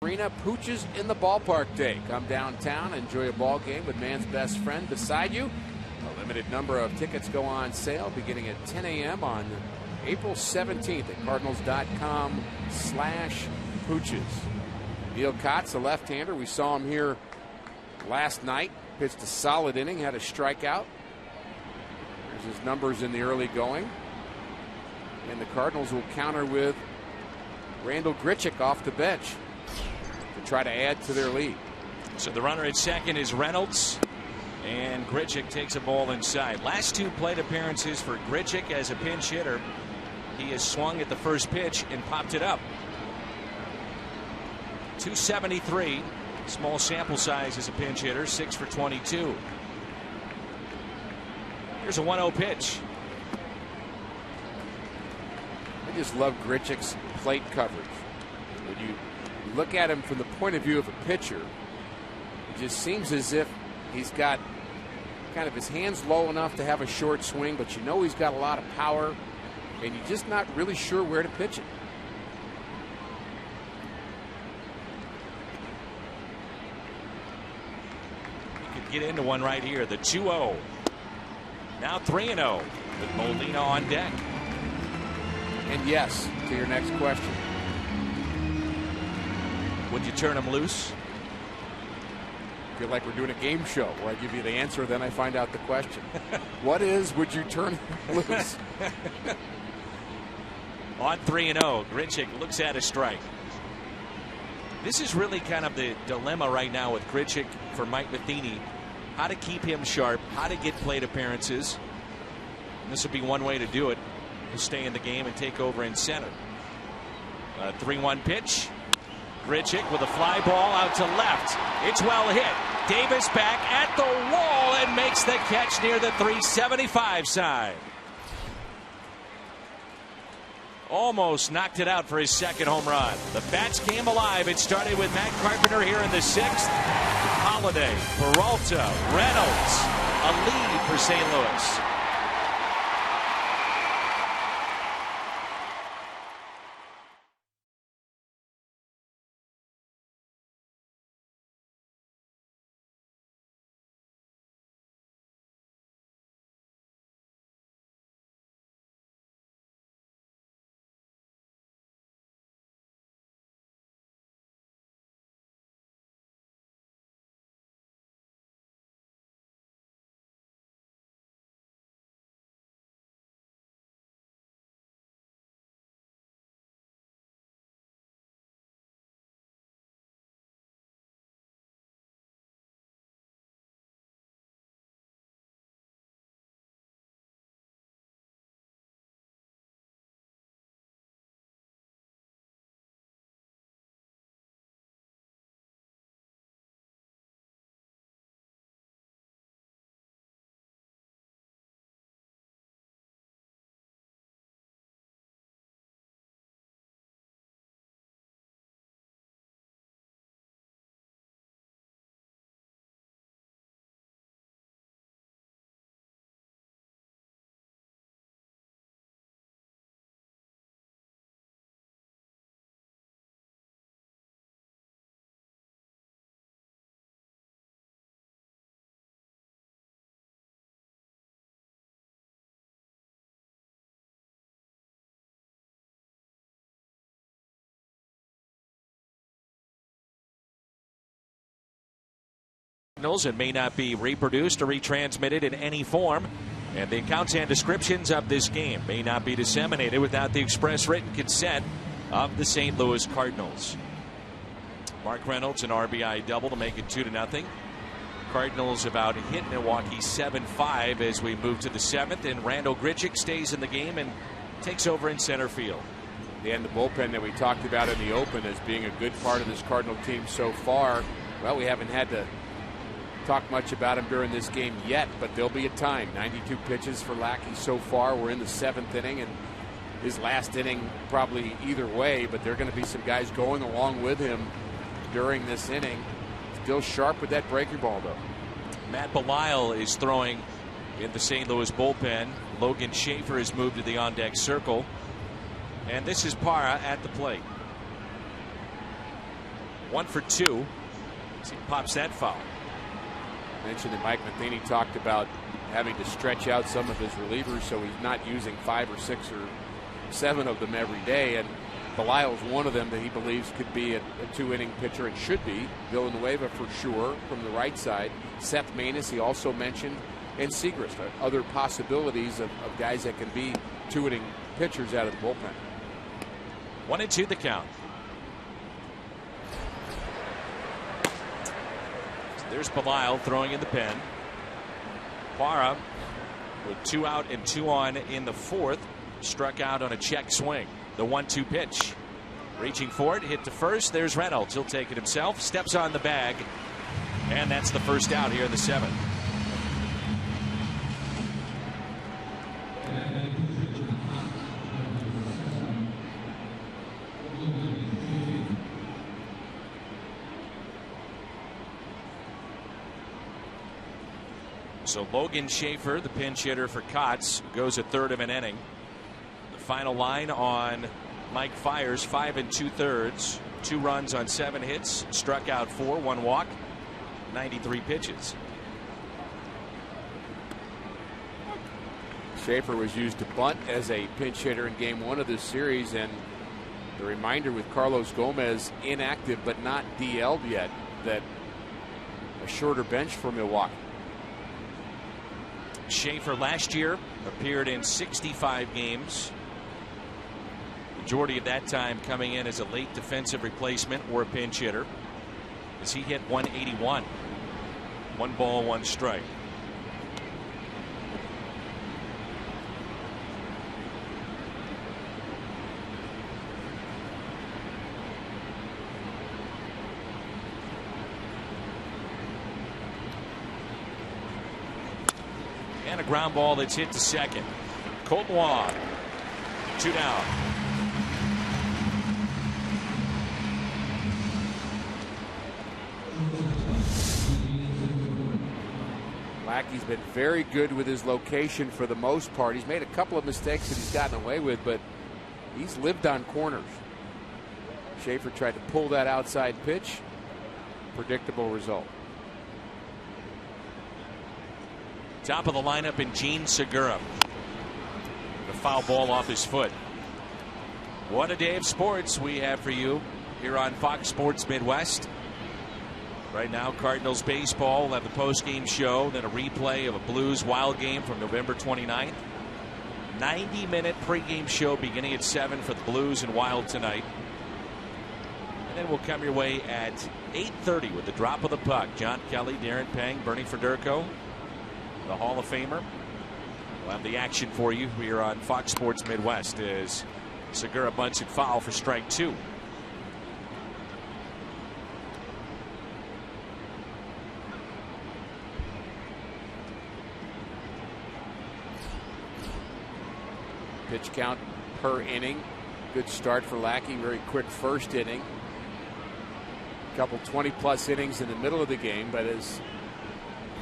Arena Pooches in the Ballpark Day. Come downtown, enjoy a ball game with man's best friend beside you. A limited number of tickets go on sale beginning at 10 a.m. on April 17th at cardinals.com/pooches. Neil Kotz, a left-hander. We saw him here last night. Pitched a solid inning, had a strikeout. There's his numbers in the early going. And the Cardinals will counter with Randal Grichuk off the bench to try to add to their lead. So the runner at second is Reynolds, and Grichuk takes a ball inside. Last two plate appearances for Grichuk as a pinch hitter. He has swung at the first pitch and popped it up. 273, small sample size as a pinch hitter, 6 for 22. Here's a 1-0 pitch. I just love Grichuk's plate coverage. When you look at him from the point of view of a pitcher, it just seems as if he's got kind of his hands low enough to have a short swing, but you know he's got a lot of power, and you're just not really sure where to pitch it. He could get into one right here. The 2-0. Now 3-0 with Molina on deck. And yes, to your next question. Would you turn him loose? I feel like we're doing a game show where I give you the answer, then I find out the question. What is, would you turn him loose? On 3-0, Grichuk looks at a strike. This is really kind of the dilemma right now with Grichuk for Mike Matheny. How to keep him sharp, how to get plate appearances. And this would be one way to do it, to stay in the game and take over in center. 3-1 pitch. Grichuk with a fly ball out to left. It's well hit. Davis back at the wall and makes the catch near the 375 side. Almost knocked it out for his second home run. The bats came alive. It started with Matt Carpenter here in the 6th. Holiday, Peralta, Reynolds. A lead for St. Louis. It may not be reproduced or retransmitted in any form, and the accounts and descriptions of this game may not be disseminated without the express written consent of the St. Louis Cardinals. Mark Reynolds an RBI double to make it 2-0. Cardinals about hit Milwaukee 7-5 as we move to the 7th, and Randal Grichuk stays in the game and takes over in center field. And the bullpen that we talked about in the open as being a good part of this Cardinal team so far. Well, we haven't had to talk much about him during this game yet, but there'll be a time. 92 pitches for Lackey so far. We're in the 7th inning, and his last inning probably either way, but there are going to be some guys going along with him during this inning. Still sharp with that breaking ball, though. Matt Belisle is throwing in the St. Louis bullpen. Logan Schaefer has moved to the on-deck circle, and this is Parra at the plate. 1 for 2. As he pops that foul. Mentioned that Mike Matheny talked about having to stretch out some of his relievers, so he's not using 5 or 6 or 7 of them every day, and Belisle's one of them that he believes could be a 2-inning pitcher and should be. Villanueva for sure from the right side. Seth Maness he also mentioned and Segrist, other possibilities of guys that can be 2-inning pitchers out of the bullpen. 1-2 the count. There's Belisle throwing in the pen. Parra with 2 out and 2 on in the 4th. Struck out on a check swing. The 1-2 pitch. Reaching for it, hit to first. There's Reynolds. He'll take it himself. Steps on the bag. And that's the first out here in the 7th. So Logan Schaefer, the pinch hitter for Kotz, goes a third of an inning. The final line on Mike Fiers, 5 2/3, 2 runs on 7 hits, struck out 4, 1 walk, 93 pitches. Schaefer was used to bunt as a pinch hitter in game 1 of this series, and the reminder with Carlos Gomez inactive but not DL'd yet, that a shorter bench for Milwaukee. Schaefer last year appeared in 65 games. Majority of that time coming in as a late defensive replacement or a pinch hitter, as he hit 181. 1 ball, 1 strike. And a ground ball that's hit to second. Colton Wong, 2 down. Lackey's been very good with his location for the most part. He's made a couple of mistakes that he's gotten away with, but he's lived on corners. Schaefer tried to pull that outside pitch. Predictable result. Top of the lineup in Gene Segura. The foul ball off his foot. What a day of sports we have for you here on Fox Sports Midwest. Right now, Cardinals baseball will have the post-game show, then a replay of a Blues Wild game from November 29th. 90-minute pregame show beginning at 7 for the Blues and Wild tonight. And then we'll come your way at 8:30 with the drop of the puck. John Kelly, Darren Pang, Bernie Federico, the Hall of Famer. We'll have the action for you here on Fox Sports Midwest as Segura bunts it foul for strike 2. Pitch count per inning. Good start for Lackey. Very quick first inning. Couple 20+ innings in the middle of the game, but has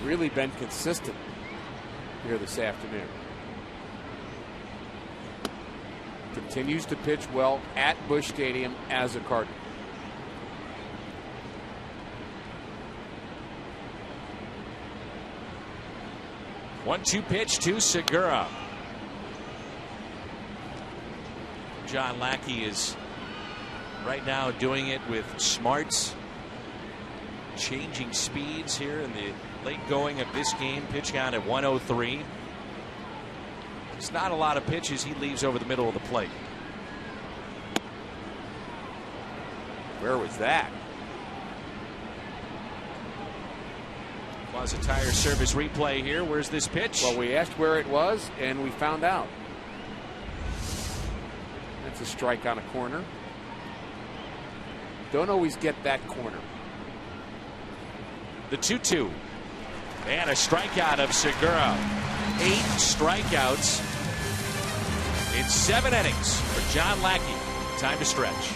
really been consistent here this afternoon. Continues to pitch well at Busch Stadium as a Cardinal. One-two pitch to Segura. John Lackey is right now doing it with smarts, changing speeds here in the late going of this game. Pitch count at 103. It's not a lot of pitches he leaves over the middle of the plate. Where was that? Plaza Tire Service replay here. Where's this pitch? Well, we asked where it was, and we found out. That's a strike on a corner. Don't always get that corner. The 2-2. And a strikeout of Segura. 8 strikeouts in 7 innings for John Lackey. Time to stretch.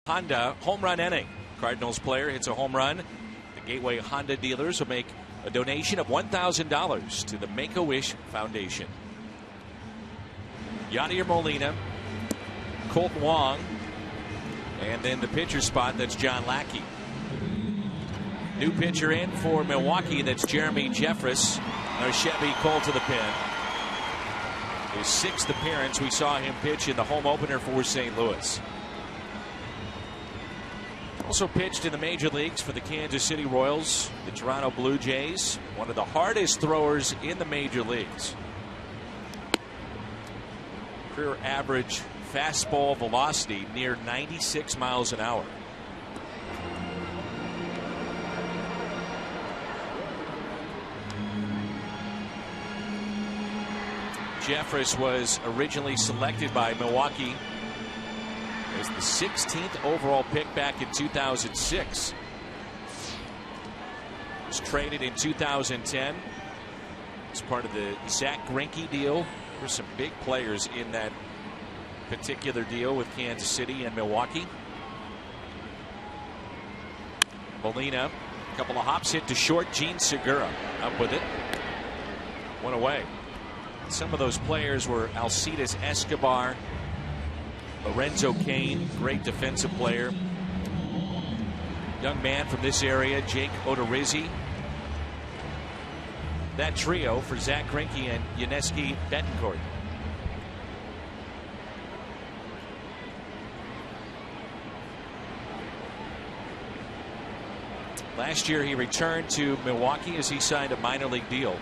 Honda home run inning. Cardinals player hits a home run. The Gateway Honda dealers will make a donation of $1,000 to the Make-A-Wish Foundation. Yadier Molina, Colt Wong, and then the pitcher spot, that's John Lackey. New pitcher in for Milwaukee, that's Jeremy Jeffress. Now Chevy Cole to the pin. His 6th appearance, we saw him pitch in the home opener for St. Louis. Also pitched in the major leagues for the Kansas City Royals, the Toronto Blue Jays, one of the hardest throwers in the major leagues. Career average fastball velocity near 96 miles an hour. Jeffress was originally selected by Milwaukee as the 16th overall pick back in 2006. Was traded in 2010 as part of the Zach Greinke deal. There were some big players in that particular deal with Kansas City and Milwaukee. Molina, a couple of hops hit to short. Gene Segura up with it. One away. Some of those players were Alcides Escobar, Lorenzo Cain, great defensive player. Young man from this area, Jake Odorizzi. That trio for Zach Greinke and Yuniesky Betancourt. Last year he returned to Milwaukee as he signed a minor league deal.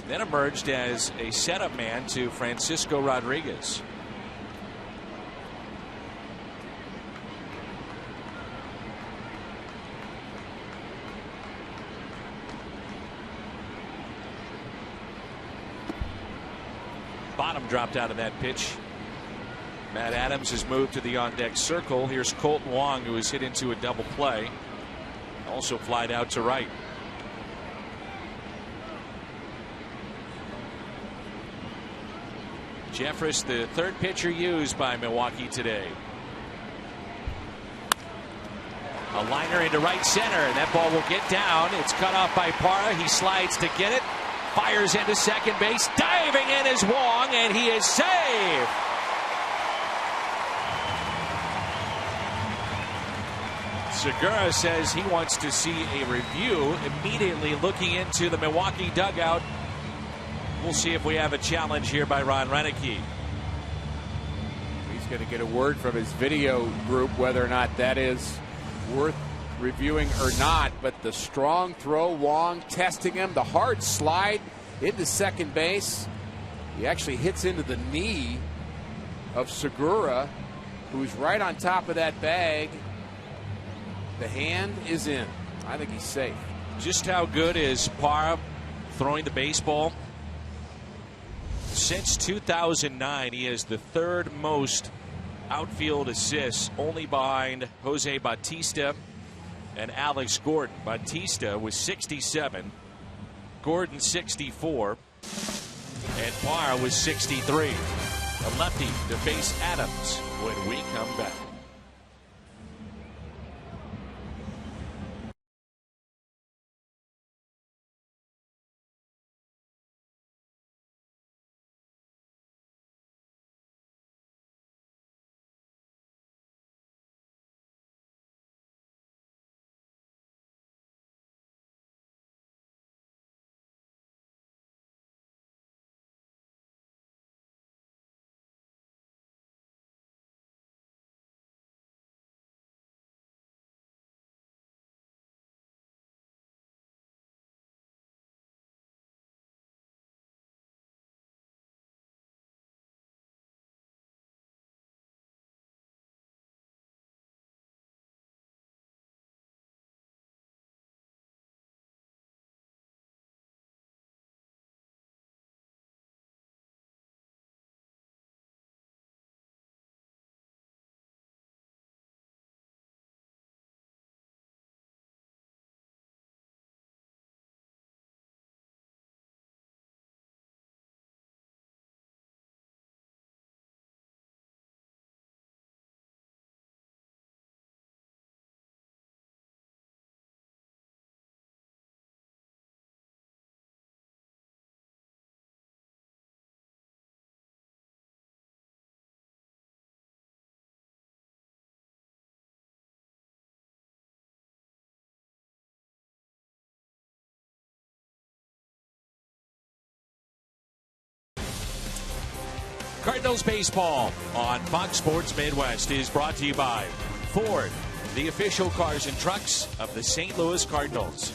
Then emerged as a setup man to Francisco Rodriguez. Bottom dropped out of that pitch. Matt Adams has moved to the on-deck circle. Here's Colt Wong, who is hit into a double play. Also flied out to right. Jeffress, the 3rd pitcher used by Milwaukee today. A liner into right center, and that ball will get down. It's cut off by Parra. He slides to get it. Fires into second base. Diving in is Wong, and he is saved. Segura says he wants to see a review, immediately looking into the Milwaukee dugout. We'll see if we have a challenge here by Ron Renneke. He's going to get a word from his video group whether or not that is worth reviewing or not. But the strong throw, Wong testing him, the hard slide into second base. He actually hits into the knee of Segura, who's right on top of that bag. The hand is in. I think he's safe. Just how good is Parra throwing the baseball? Since 2009, he has the 3rd most outfield assists, only behind Jose Bautista and Alex Gordon. Bautista was 67, Gordon 64, and Parra was 63. A lefty to face Adams when we come back. Cardinals baseball on Fox Sports Midwest is brought to you by Ford, the official cars and trucks of the St. Louis Cardinals.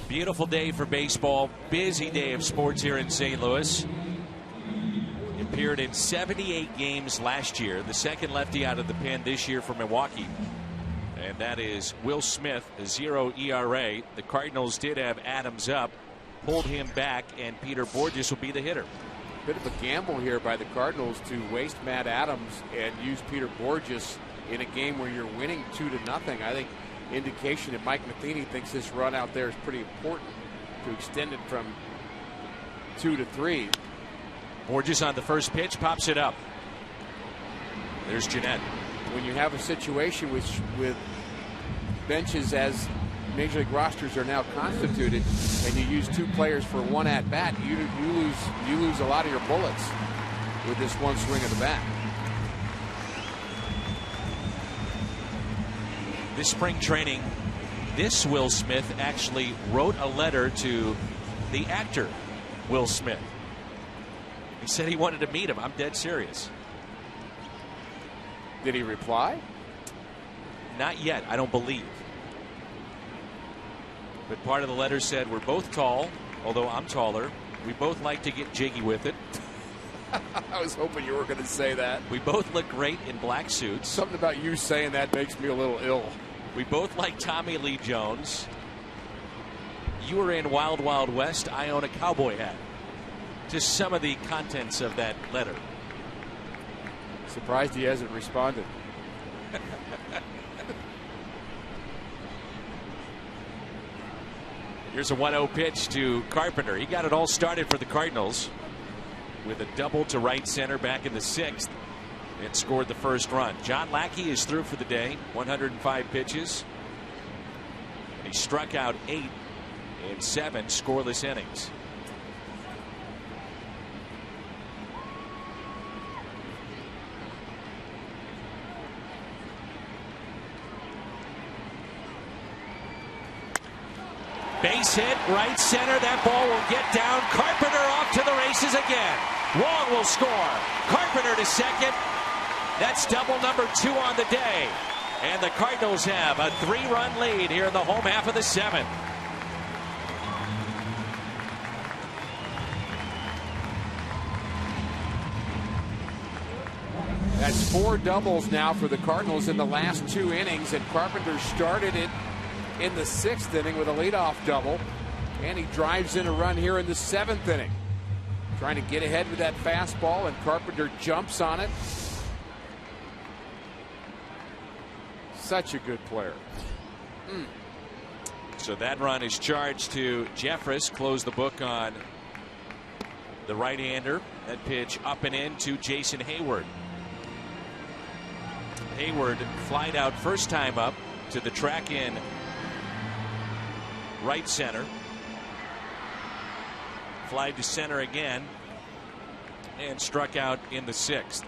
Beautiful day for baseball. Busy day of sports here in St. Louis. Appeared in 78 games last year. The second lefty out of the pen this year for Milwaukee. And that is Will Smith, a 0 ERA. The Cardinals did have Adams up, pulled him back, and Peter Bourjos will be the hitter. Bit of a gamble here by the Cardinals to waste Matt Adams and use Peter Bourjos in a game where you're winning 2-0. I think indication that Mike Matheny thinks this run out there is pretty important to extend it from 2-3. Bourjos on the first pitch, pops it up. There's Jeanette. When you have a situation with benches as Major League rosters are now constituted, and you use 2 players for 1 at bat, you lose a lot of your bullets with this one swing of the bat. This spring training, this Will Smith actually wrote a letter to the actor Will Smith. He said he wanted to meet him. I'm dead serious. Did he reply? Not yet, I don't believe. But part of the letter said, we're both tall, although I'm taller. We both like to get jiggy with it. I was hoping you were going to say that. We both look great in black suits. Something about you saying that makes me a little ill. We both like Tommy Lee Jones. You were in Wild Wild West. I own a cowboy hat. Just some of the contents of that letter. Surprised he hasn't responded. Here's a 1-0 pitch to Carpenter. He got it all started for the Cardinals with a double to right center back in the 6th and scored the first run. John Lackey is through for the day. 105 pitches. He struck out 8 in 7 scoreless innings. Base hit, right center. That ball will get down. Carpenter off to the races again. Wong will score. Carpenter to second. That's double number 2 on the day. And the Cardinals have a 3-run lead here in the home half of the 7th. That's 4 doubles now for the Cardinals in the last 2 innings, and Carpenter started it in the 6th inning with a leadoff double, and he drives in a run here in the 7th inning. Trying to get ahead with that fastball, and Carpenter jumps on it. Such a good player. So that run is charged to Jeffress. Close the book on the right-hander. That pitch up and in to Jason Hayward. Hayward flied out first time up to the track in right center. Flied to center again and struck out in the 6th.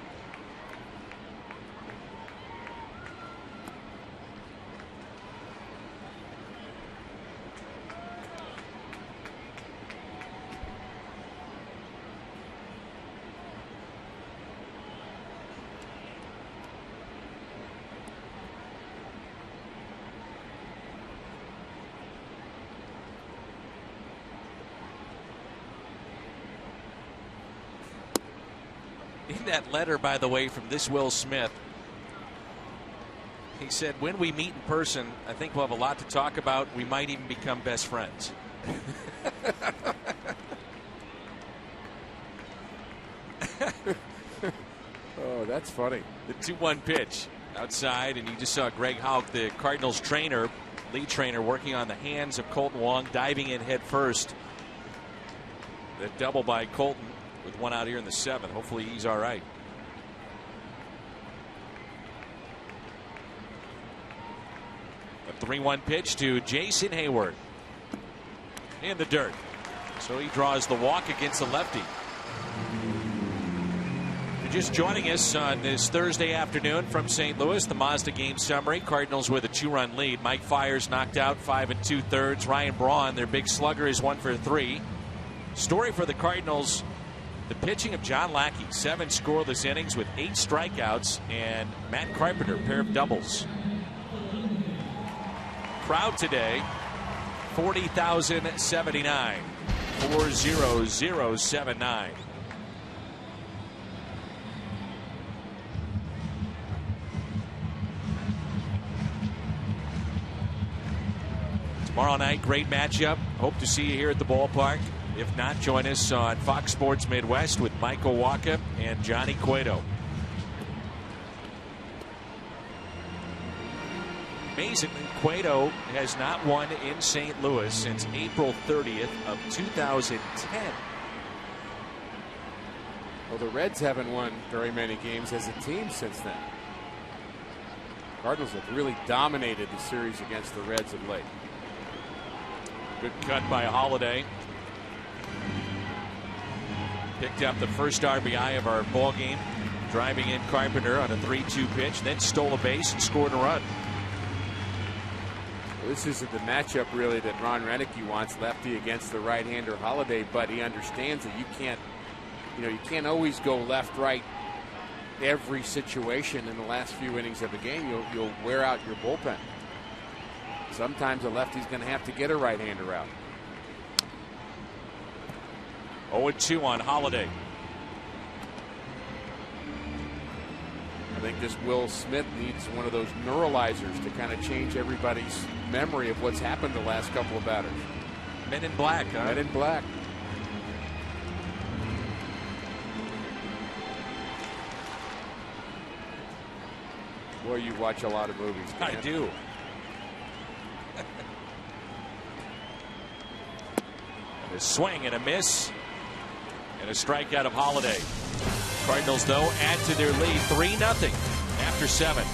In that letter, by the way, from this Will Smith, he said, when we meet in person, I think we'll have a lot to talk about. We might even become best friends. Oh, that's funny. The 2-1 pitch outside, and you just saw Greg Houck, the Cardinals trainer, lead trainer, working on the hands of Colton Wong, diving in head first. The double by Colton with 1 out here in the 7th. Hopefully he's all right. A 3-1 pitch to Jason Hayward in the dirt. So he draws the walk against the lefty. You're just joining us on this Thursday afternoon from St. Louis, the Mazda game summary. Cardinals with a 2-run lead. Mike Fiers knocked out 5 2/3. Ryan Braun, their big slugger, is 1 for 3. Story for the Cardinals, the pitching of John Lackey. 7 scoreless innings with 8 strikeouts, and Matt Carpenter, pair of doubles. Crowd today, 40,079. 40079. Tomorrow night, great matchup. Hope to see you here at the ballpark. If not, join us on Fox Sports Midwest with Michael Wacha and Johnny Cueto. Amazingly, Cueto has not won in St. Louis since April 30th of 2010. Well, the Reds haven't won very many games as a team since then. Cardinals have really dominated the series against the Reds of late. Good cut by Holiday. Picked up the first RBI of our ball game, driving in Carpenter on a 3-2 pitch, then stole a base and scored a run. Well, this isn't the matchup really that Ron Renicky wants, lefty against the right-hander Holiday, but he understands that you can't always go left-right every situation in the last few innings of a game. You'll wear out your bullpen. Sometimes a lefty's going to have to get a right-hander out. 0-2 on Holiday. I think this Will Smith needs one of those neuralizers to kind of change everybody's memory of what's happened the last couple of batters. Men in Black, huh? Men in Black. Boy, you watch a lot of movies. I do. A swing and a miss, and a strikeout of Holiday. Cardinals, though, add to their lead 3-0 after 7.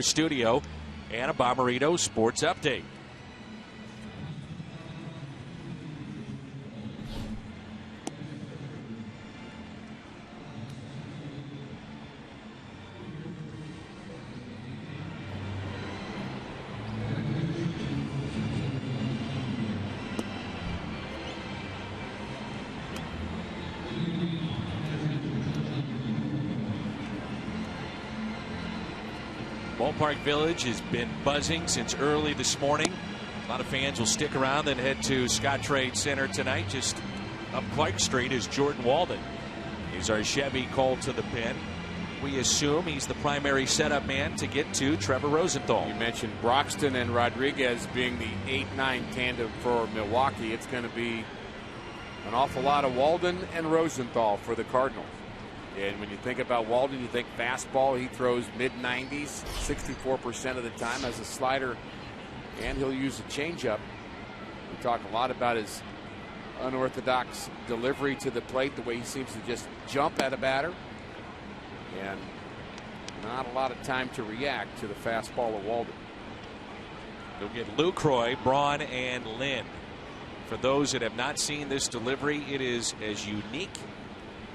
Studio and a Bomberito Sports Update. Ballpark Village has been buzzing since early this morning. A lot of fans will stick around and head to Scottrade Center tonight. Just up Clark Street is Jordan Walden. He's our Chevy called to the pin. We assume he's the primary setup man to get to Trevor Rosenthal. You mentioned Broxton and Rodriguez being the 8-9 tandem for Milwaukee. It's going to be an awful lot of Walden and Rosenthal for the Cardinals. And when you think about Walden, you think fastball. He throws mid-90s 64% of the time, has a slider and he'll use a changeup. We talk a lot about his unorthodox delivery to the plate, the way he seems to just jump at a batter, and not a lot of time to react to the fastball of Walden. You'll get Lucroy, Braun, and Lynn. For those that have not seen this delivery, it is as unique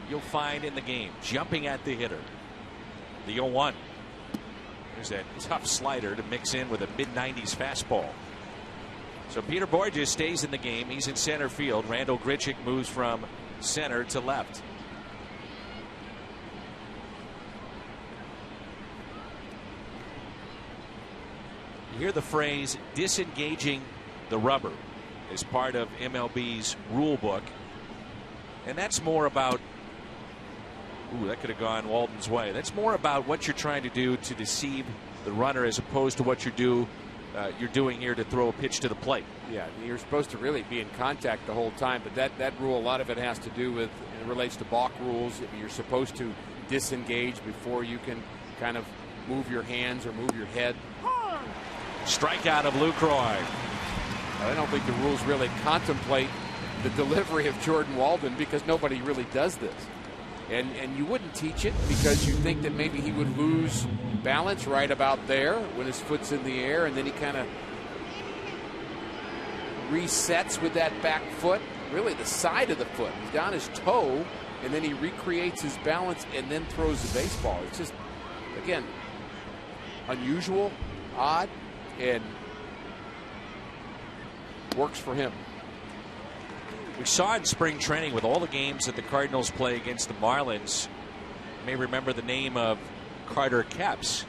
you'll find in the game. Jumping at the hitter. The 0-1. There's that tough slider to mix in with a mid-90s fastball. So Peter Borges stays in the game. He's in center field. Randall Grichuk moves from center to left. You hear the phrase disengaging the rubber as part of MLB's rule book. And that's more about, ooh, that could have gone Walden's way. That's more about what you're trying to do to deceive the runner as opposed to what you're doing here to throw a pitch to the plate. Yeah, you're supposed to really be in contact the whole time, but that rule, a lot of it has to do with, it relates to balk rules. You're supposed to disengage before you can kind of move your hands or move your head. Strikeout of Lucroy. I don't think the rules really contemplate the delivery of Jordan Walden because nobody really does this. And you wouldn't teach it because you think that maybe he would lose balance right about there when his foot's in the air, and then he kind of resets with that back foot, really the side of the foot. He's down his toe, and then he recreates his balance and then throws the baseball. It's just, again, unusual, odd, and works for him. We saw in spring training with all the games that the Cardinals play against the Marlins. You may remember the name of Carter Kepps,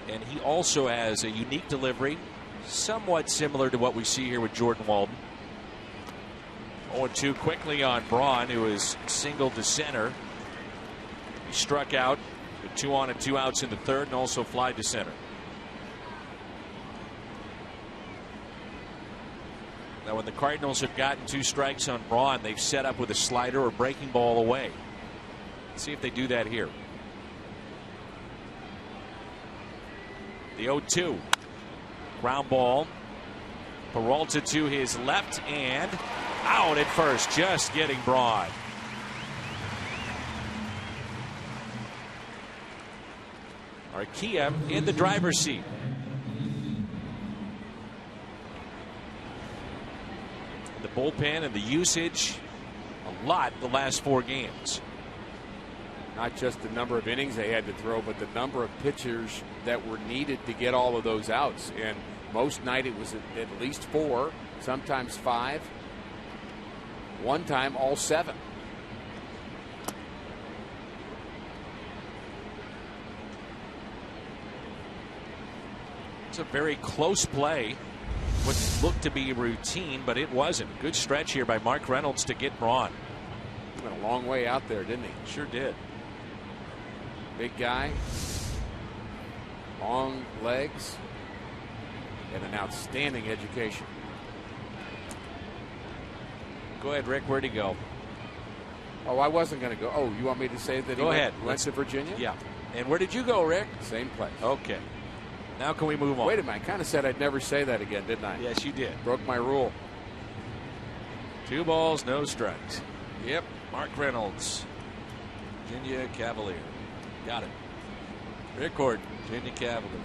and he also has a unique delivery, somewhat similar to what we see here with Jordan Walden. 0-2 quickly on Braun, who is singled to center. He struck out with 2 on and 2 outs in the third, and also flied to center. Now, when the Cardinals have gotten 2 strikes on Braun, they've set up with a slider or breaking ball away. Let's see if they do that here. The 0-2. Ground ball. Peralta to his left and out at first, just getting Braun. Arcia in the driver's seat. The bullpen and the usage a lot the last 4 games. Not just the number of innings they had to throw, but the number of pitchers that were needed to get all of those outs. And most night it was at least 4, sometimes 5. One time all 7. It's a very close play. What looked to be routine, but it wasn't. Good stretch here by Mark Reynolds to get Braun. He went a long way out there, didn't he? Sure did. Big guy, long legs, and an outstanding education. Go ahead, Rick. Where'd he go? Oh, I wasn't going to go. Oh, you want me to say that go he ahead. went to Virginia? Yeah. And where did you go, Rick? Same place. Okay. Now can we move on? Wait a minute. I kind of said I'd never say that again, didn't I? Yes, you did. Broke my rule. 2 balls, no strikes. Yep. Mark Reynolds, Virginia Cavalier. Got it. Rick Horton, Virginia Cavalier.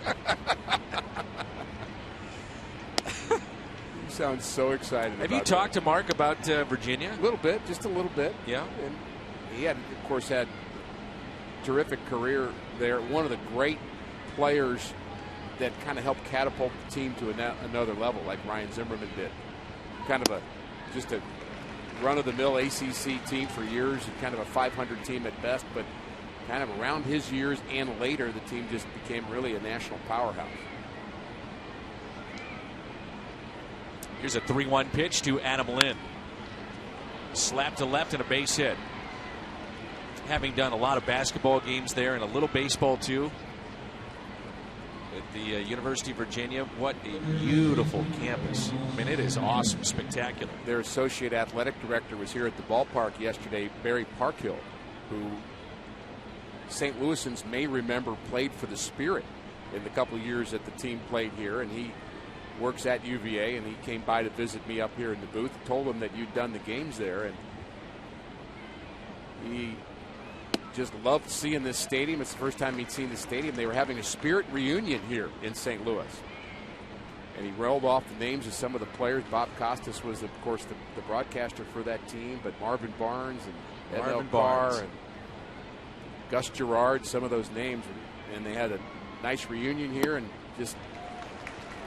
Yeah. You sound so excited. Have you talked to Mark about Virginia? A little bit, just a little bit. Yeah. And he had, of course, had terrific career there. One of the great players that kind of helped catapult the team to another level, like Ryan Zimmerman did. Kind of just a run-of-the-mill ACC team for years, and kind of a 500 team at best, but kind of around his years and later, the team just became really a national powerhouse. Here's a 3-1 pitch to Adam Lynn. Slap to left and a base hit. Having done a lot of basketball games there and a little baseball too at the University of Virginia, what a beautiful campus. I mean, it is awesome, spectacular. Their associate athletic director was here at the ballpark yesterday, Barry Parkhill, who St. Louisans may remember played for the Spirit in the couple of years that the team played here, and he works at UVA, and he came by to visit me up here in the booth. Told him that you'd done the games there, and he just loved seeing this stadium. It's the first time he'd seen the stadium. They were having a Spirit reunion here in St. Louis. And he rolled off the names of some of the players. Bob Costas was, of course, the broadcaster for that team, but Marvin Barnes and Ed Elcar and Gus Gerard, some of those names. And they had a nice reunion here. And just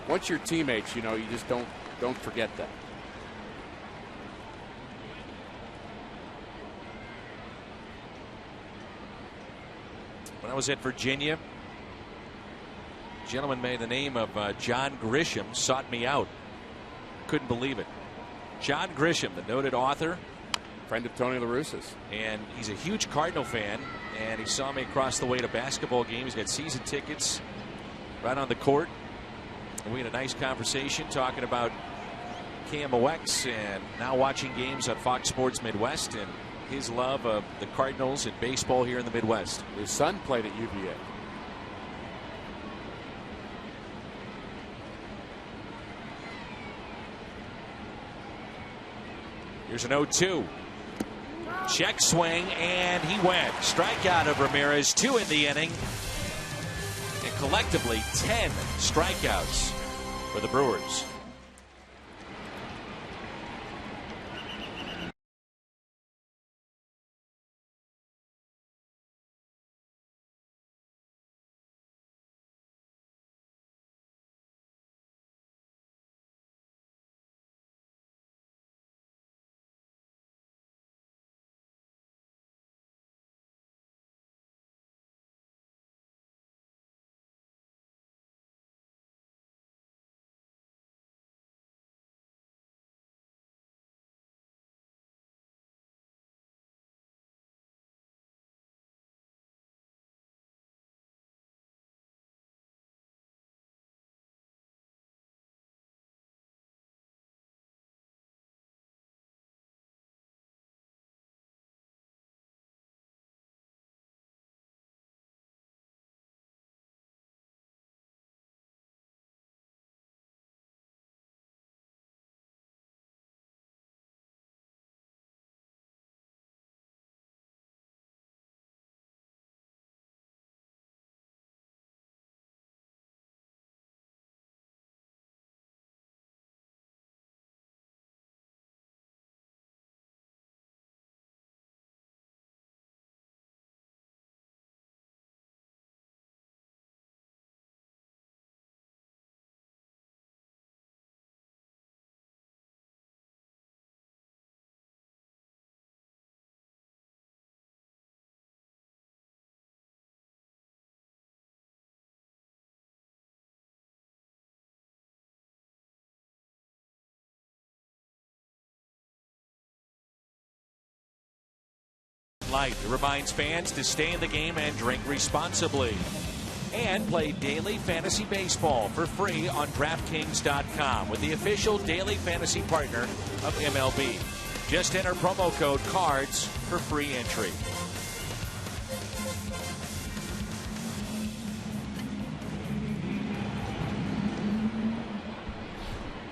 once you're teammates, you know, you just don't forget that. When I was at Virginia, a gentleman by the name of John Grisham sought me out. Couldn't believe it. John Grisham, the noted author, friend of Tony La Russa's, and he's a huge Cardinal fan. And he saw me across the way at a basketball game. He's got season tickets right on the court. And we had a nice conversation talking about KMOX and now watching games on Fox Sports Midwest and his love of the Cardinals and baseball here in the Midwest. His son played at UVA. Here's an 0-2. Check swing, and he went. Strikeout of Ramirez, 2 in the inning. And collectively, 10 strikeouts for the Brewers. Light. It reminds fans to stay in the game and drink responsibly. And play daily fantasy baseball for free on DraftKings.com with the official daily fantasy partner of MLB. Just enter promo code CARDS for free entry.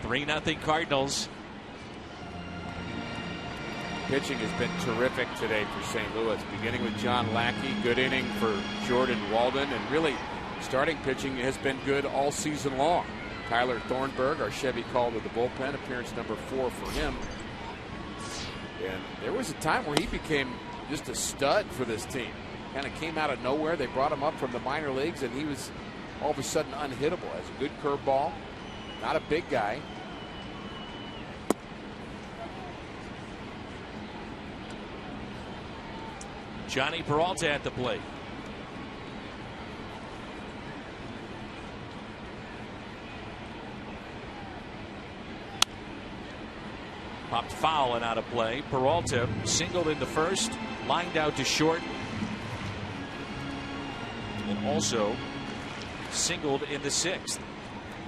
$3-0 Cardinals. Pitching has been terrific today for St. Louis, beginning with John Lackey. Good inning for Jordan Walden, and really starting pitching has been good all season long. Tyler Thornburg, our Chevy call to the bullpen, appearance number 4 for him. And there was a time where he became just a stud for this team. Kind of came out of nowhere. They brought him up from the minor leagues, and he was all of a sudden unhittable. Has a good curveball, not a big guy. Johnny Peralta at the plate. Popped foul and out of play. Peralta singled in the first, lined out to short, and also singled in the 6th.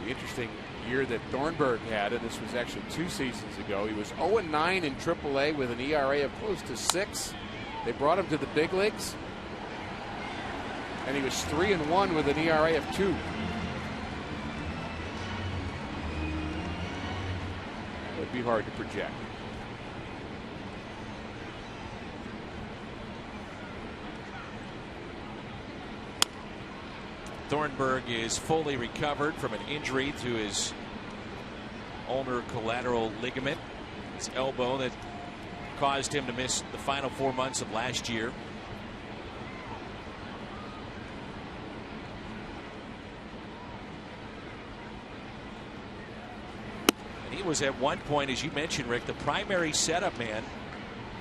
The interesting year that Thornburg had, and this was actually 2 seasons ago. He was 0-9 in AAA with an ERA of close to 6. They brought him to the big leagues, And he was 3-1 with an ERA of 2. That would be hard to project. Thornburg is fully recovered from an injury to his ulnar collateral ligament, his elbow that caused him to miss the final 4 months of last year. And he was at one point, as you mentioned, Rick, the primary setup man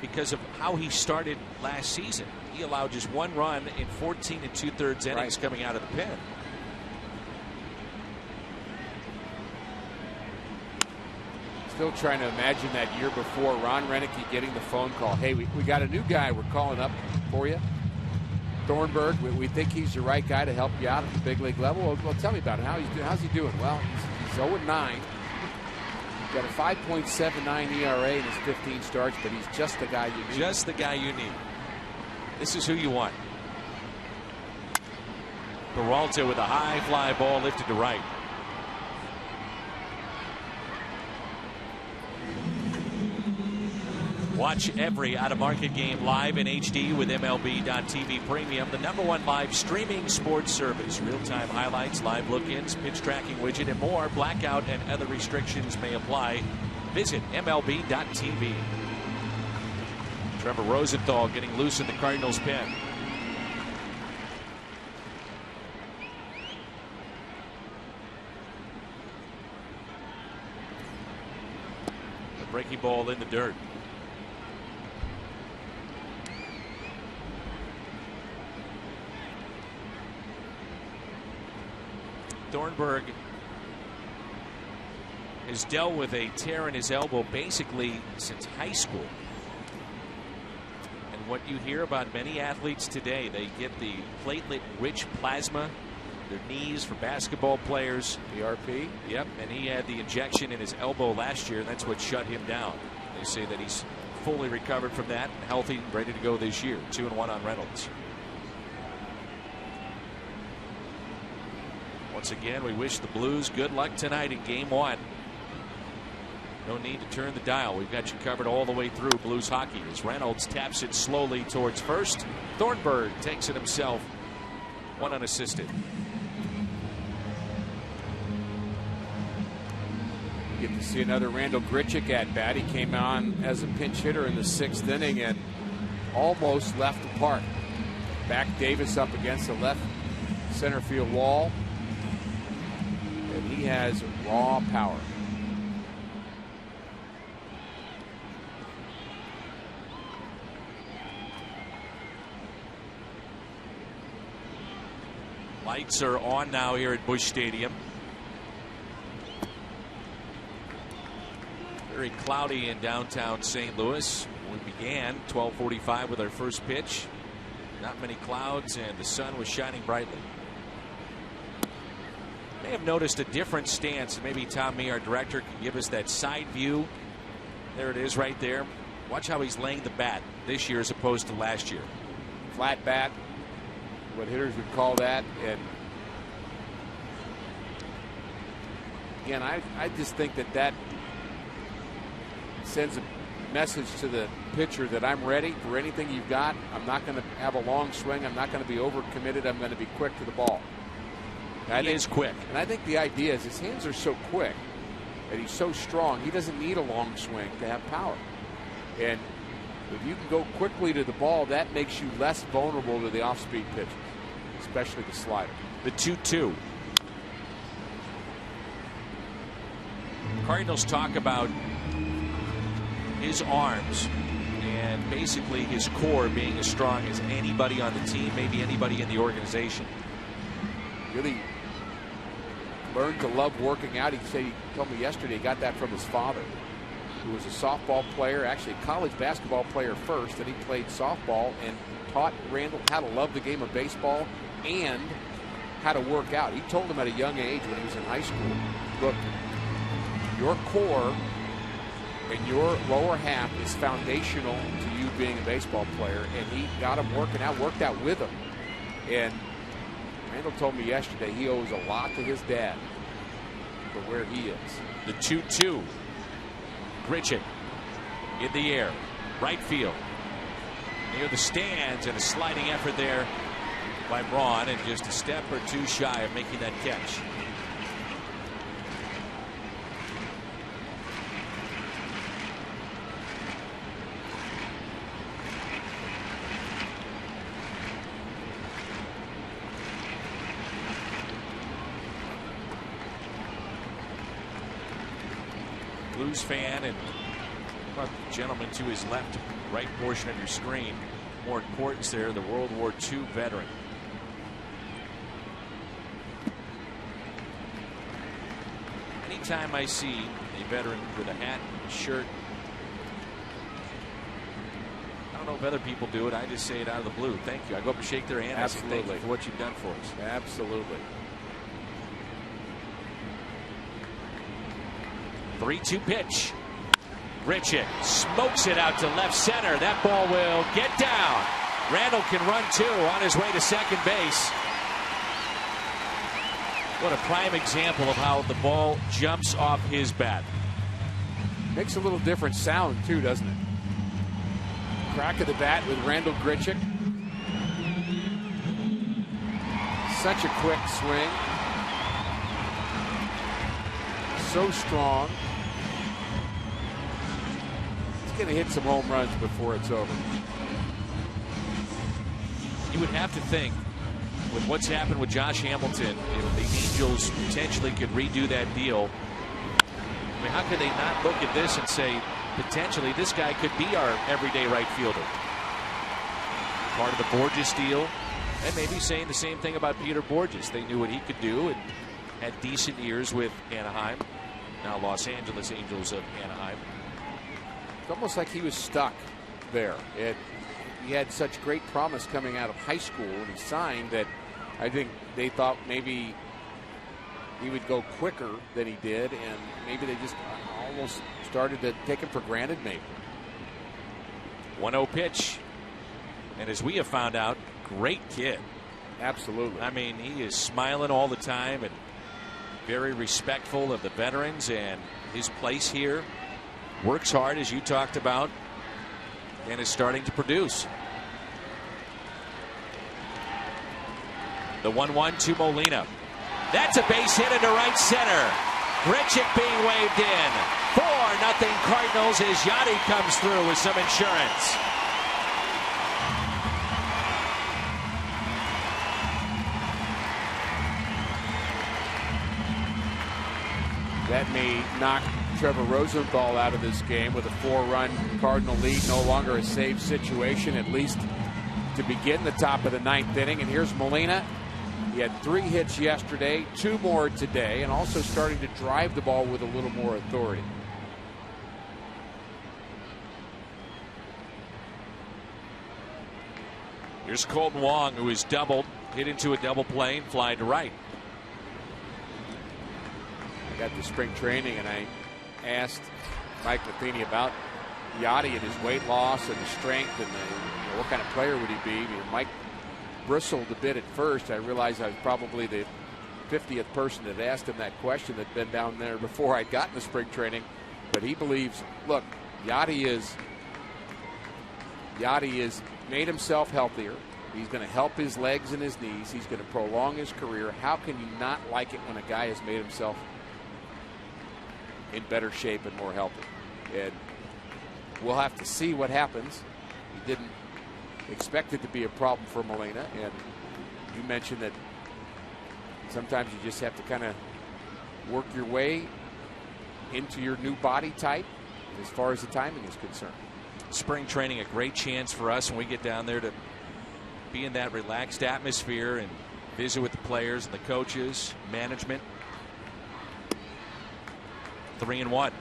because of how he started last season. He allowed just 1 run in 14 2/3 innings coming out of the pen. Still trying to imagine that year before, Ron Renicky getting the phone call. Hey, we got a new guy we're calling up for you. Thornburg, we think he's the right guy to help you out at the big league level. Well, tell me about it. How's he doing? Well, he's 0-9. He's got a 5.79 ERA in his 15 starts, but he's just the guy you need. Just the guy you need. This is who you want. Peralta with a high fly ball lifted to right. Watch every out-of-market game live in HD with MLB.TV Premium, the #1 live streaming sports service. Real-time highlights, live look-ins, pitch tracking widget, and more. Blackout and other restrictions may apply. Visit MLB.TV. Trevor Rosenthal getting loose in the Cardinals pen. The breaking ball in the dirt. Thornburg has dealt with a tear in his elbow basically since high school. And what you hear about many athletes today, they get the platelet-rich plasma, their knees for basketball players. PRP? Yep, and he had the injection in his elbow last year, and that's what shut him down. They say that he's fully recovered from that and healthy and ready to go this year. 2-1 on Reynolds. Once again, we wish the Blues good luck tonight in Game 1. No need to turn the dial. We've got you covered all the way through Blues hockey as Reynolds taps it slowly towards first. Thornburg takes it himself. 1 unassisted. Get to see another Randall Grichuk at bat. He came on as a pinch hitter in the 6th inning and almost left the park. Back Davis up against the left center field wall. And he has raw power. Lights are on now here at Busch Stadium. Very cloudy in downtown St. Louis. We began 12:45 with our first pitch. Not many clouds and the sun was shining brightly. May have noticed a different stance. Maybe Tom Mee, our director, can give us that side view. There it is right there. Watch how he's laying the bat this year as opposed to last year. Flat bat, what hitters would call that. And again, I just think that sends a message to the pitcher that I'm ready for anything you've got. I'm not going to have a long swing. I'm not going to be overcommitted. I'm going to be quick to the ball. He is quick. And I think the idea is his hands are so quick and he's so strong, he doesn't need a long swing to have power. And if you can go quickly to the ball, that makes you less vulnerable to the off-speed pitches, especially the slider. The 2-2. Cardinals talk about his arms and basically his core being as strong as anybody on the team, maybe anybody in the organization. Really learned to love working out. He told me yesterday he got that from his father, who was a softball player, actually a college basketball player first, and he played softball and taught Randall how to love the game of baseball and how to work out. He told him at a young age when he was in high school, look, your core and your lower half is foundational to you being a baseball player. And he got him working out, worked out with him. And Randall told me yesterday he owes a lot to his dad for where he is. The 2-2. Grichuk in the air. Right field. Near the stands, and a sliding effort there by Braun, and just a step or two shy of making that catch. Blues fan, and about the gentleman to his left, right portion of your screen. More importance there, the World War II veteran. Anytime I see a veteran with a hat, shirt, I don't know if other people do it, I just say it out of the blue. Thank you. I go up and shake their hand. Absolutely. And say thank you for what you've done for us. Absolutely. 3-2 pitch. Grichuk smokes it out to left center. That ball will get down. Randall can run two on his way to second base. What a prime example of how the ball jumps off his bat. Makes a little different sound too, doesn't it? Crack of the bat with Randall Grichuk. Such a quick swing. So strong. He's going to hit some home runs before it's over. You would have to think, with what's happened with Josh Hamilton, if the Angels potentially could redo that deal, I mean, how could they not look at this and say, potentially, this guy could be our everyday right fielder? Part of the Borges deal, and maybe saying the same thing about Peter Borges. They knew what he could do and had decent years with Anaheim, now Los Angeles Angels of Anaheim. It's almost like he was stuck there. He had such great promise coming out of high school when he signed that I think they thought maybe he would go quicker than he did, and maybe they just almost started to take him for granted maybe. 1-0 pitch. And as we have found out, great kid. Absolutely. I mean, he is smiling all the time and very respectful of the veterans and his place here. Works hard, as you talked about, and is starting to produce. The 1-1 to Molina. That's a base hit into right center. Grichuk being waved in. 4-0 Cardinals as Yachty comes through with some insurance. That may knock Trevor Rosenthal out of this game with a 4-run Cardinal lead. No longer a save situation, at least to begin the top of the ninth inning. And here's Molina. He had 3 hits yesterday, 2 more today, and also starting to drive the ball with a little more authority. Here's Colton Wong, who is doubled, hit into a double play and fly to right. I got to spring training and I asked Mike Matheny about Yachty and his weight loss and his strength and what kind of player would he be. Mike bristled a bit at first. I realized I was probably the 50th person that asked him that question that'd been down there before I'd gotten to spring training. But he believes, look, Yachty is made himself healthier. He's going to help his legs and his knees. He's going to prolong his career. How can you not like it when a guy has made himself in better shape and more healthy? And we'll have to see what happens. He didn't expect it to be a problem for Molina, and you mentioned that sometimes you just have to kind of work your way into your new body type as far as the timing is concerned. Spring training, a great chance for us when we get down there to be in that relaxed atmosphere and visit with the players and the coaches, management. 3-1.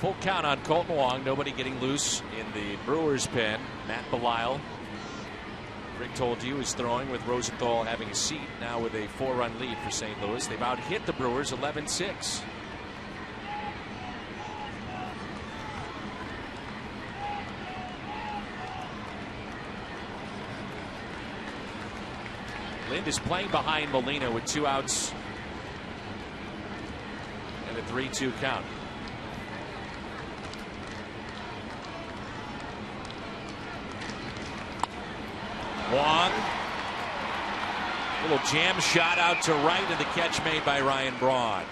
Full count on Colton Wong. Nobody getting loose in the Brewers pen. Matt Belisle, Rick told you, is throwing with Rosenthal having a seat now with a 4-run lead for St. Louis. They've out hit the Brewers 11-6. Lind is playing behind Molina with 2 outs and a 3-2 count. Wong, little jam shot out to right, and the catch made by Ryan Braun.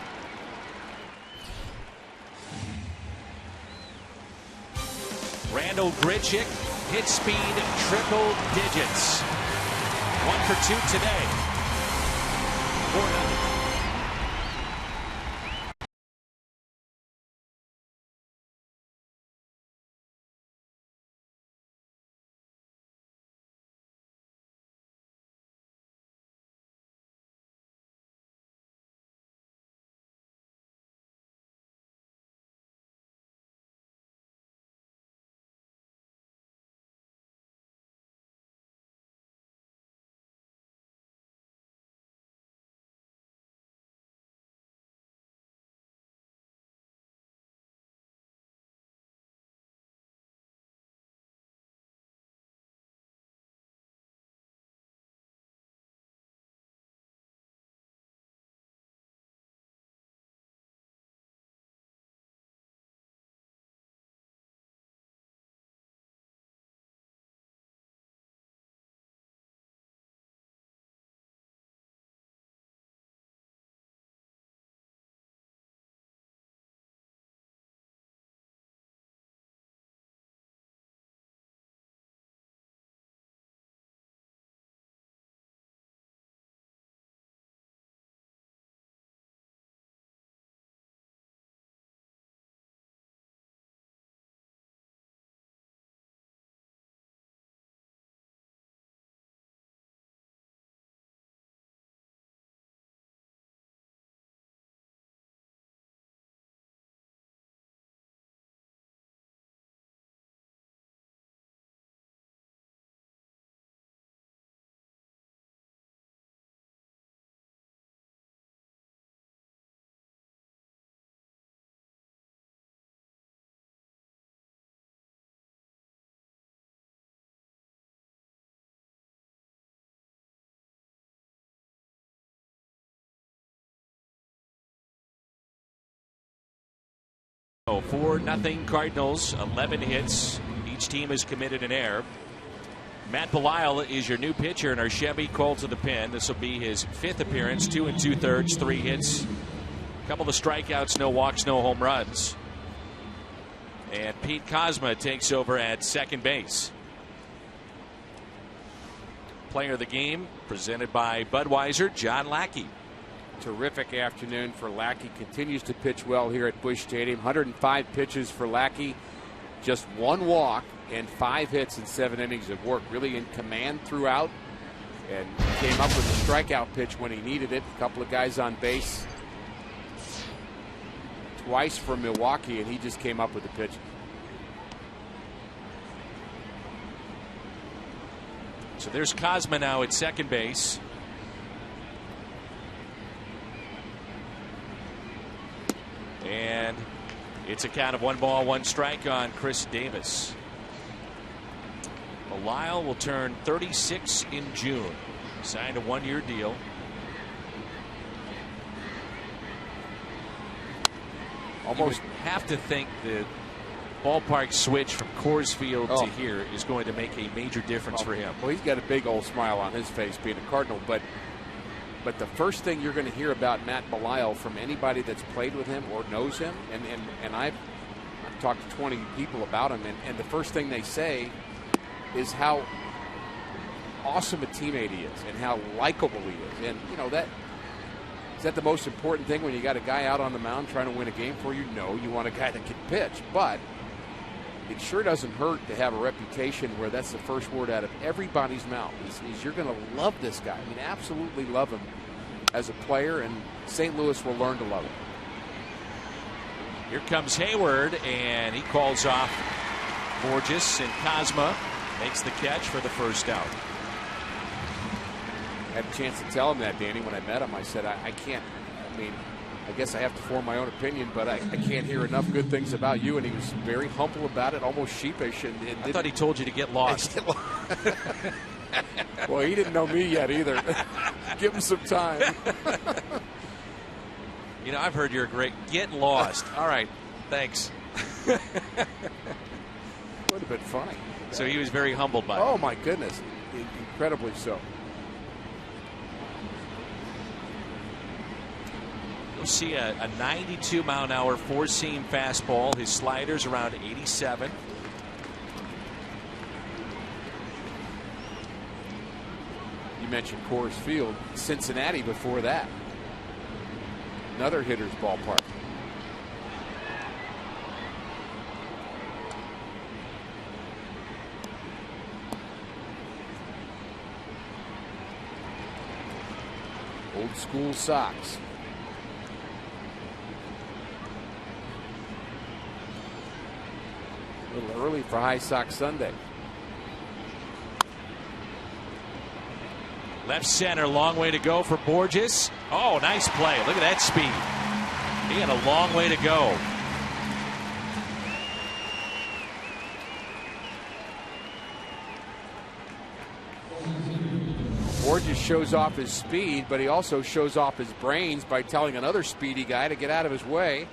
Randall Grichuk, hit speed triple digits. 1 for 2 today. 4-0. Oh, 4-0 Cardinals, 11 hits. Each team has committed an error. Matt Belisle is your new pitcher in our Chevy called to the pen. This will be his 5th appearance, 2 2/3, 3 hits. A couple of strikeouts, no walks, no home runs. And Pete Kozma takes over at second base. Player of the game presented by Budweiser, John Lackey. Terrific afternoon for Lackey. Continues to pitch well here at Busch Stadium. 105 pitches for Lackey. Just 1 walk and 5 hits in 7 innings of work. Really in command throughout. And came up with a strikeout pitch when he needed it. A couple of guys on base. Twice for Milwaukee, and he just came up with the pitch. So there's Kozma now at second base. And it's a count of 1 ball, 1 strike on Chris Davis. Belisle will turn 36 in June. Signed a 1-year deal. Almost have to think the ballpark switch from Coors Field to here is going to make a major difference for him. Well, he's got a big old smile on his face being a Cardinal, but the first thing you're going to hear about Matt Belisle from anybody that's played with him or knows him, and I've talked to 20 people about him, and the first thing they say is how awesome a teammate he is and how likable he is. And, you know, is that the most important thing when you got a guy out on the mound trying to win a game for you? No, you want a guy that can pitch, but it sure doesn't hurt to have a reputation where that's the first word out of everybody's mouth is you're going to love this guy. I mean, absolutely love him as a player, and St. Louis will learn to love him. Here comes Hayward, and he calls off Borges, and Cosma makes the catch for the first out. I had a chance to tell him that, Danny, when I met him. I said, I can't, I mean, I guess I have to form my own opinion, but I can't hear enough good things about you. And he was very humble about it, almost sheepish. And I thought he told you to get lost. Well, he didn't know me yet either. Give him some time. You know, I've heard you're great. Get lost. All right. Thanks. Would have been funny. So he was very humbled by it. Oh, my goodness. Incredibly so. You'll see a 92-mile-an-hour four-seam fastball. His slider's around 87. You mentioned Coors Field. Cincinnati before that. Another hitter's ballpark. Old school Sox. A little early for High Sox Sunday. Left center, long way to go for Borges. Oh, nice play. Look at that speed. He had a long way to go. Borges shows off his speed, but he also shows off his brains by telling another speedy guy to get out of his way,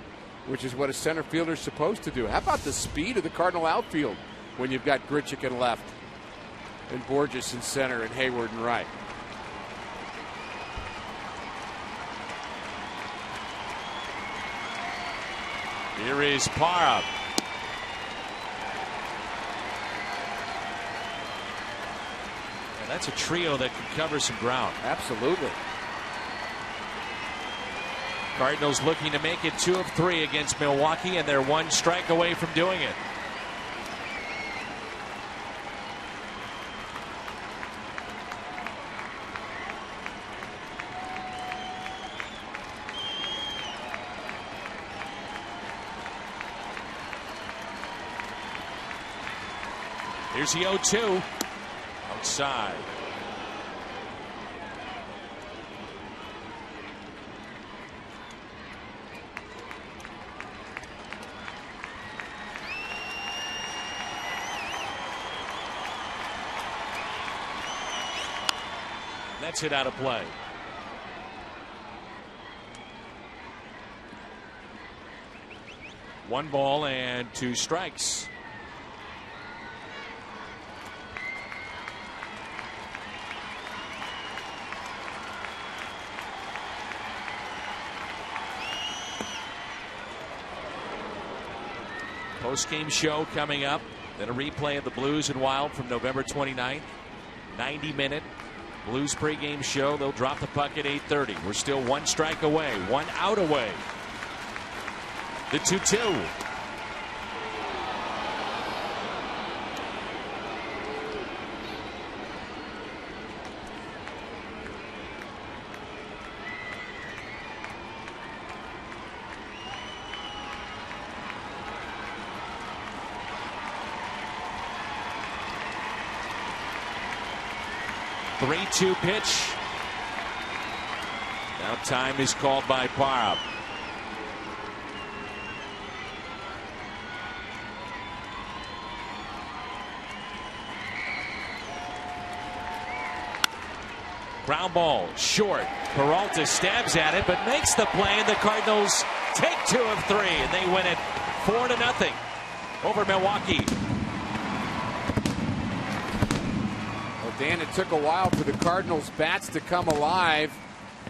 which is what a center fielder is supposed to do. How about the speed of the Cardinal outfield when you've got Grichuk in left and Borges in center and Hayward in right? Here is Parra. And that's a trio that can cover some ground. Absolutely. Cardinals looking to make it 2 of 3 against Milwaukee, and they're 1 strike away from doing it. Here's the 0-2. Outside. That's hit out of play. One ball and 2 strikes. Post-game show coming up. Then a replay of the Blues and Wild from November 29th. 90-minute Blues pregame show. They'll drop the puck at 8:30. We're still 1 strike away, 1 out away. The 2-2. The 3-2 pitch. Now time is called by Parra. Ground ball short. Peralta stabs at it but makes the play, and the Cardinals take 2 of 3 and they win it 4-0 over Milwaukee. Dan, it took a while for the Cardinals bats to come alive.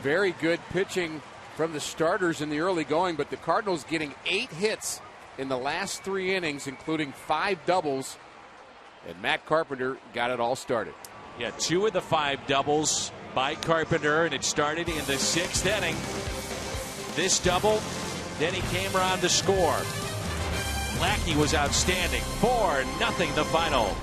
Very good pitching from the starters in the early going, but the Cardinals getting 8 hits in the last 3 innings, including 5 doubles, and Matt Carpenter got it all started. Yeah, 2 of the 5 doubles by Carpenter, and it started in the 6th inning. This double, then he came around to score. Lackey was outstanding. 4-0 the final.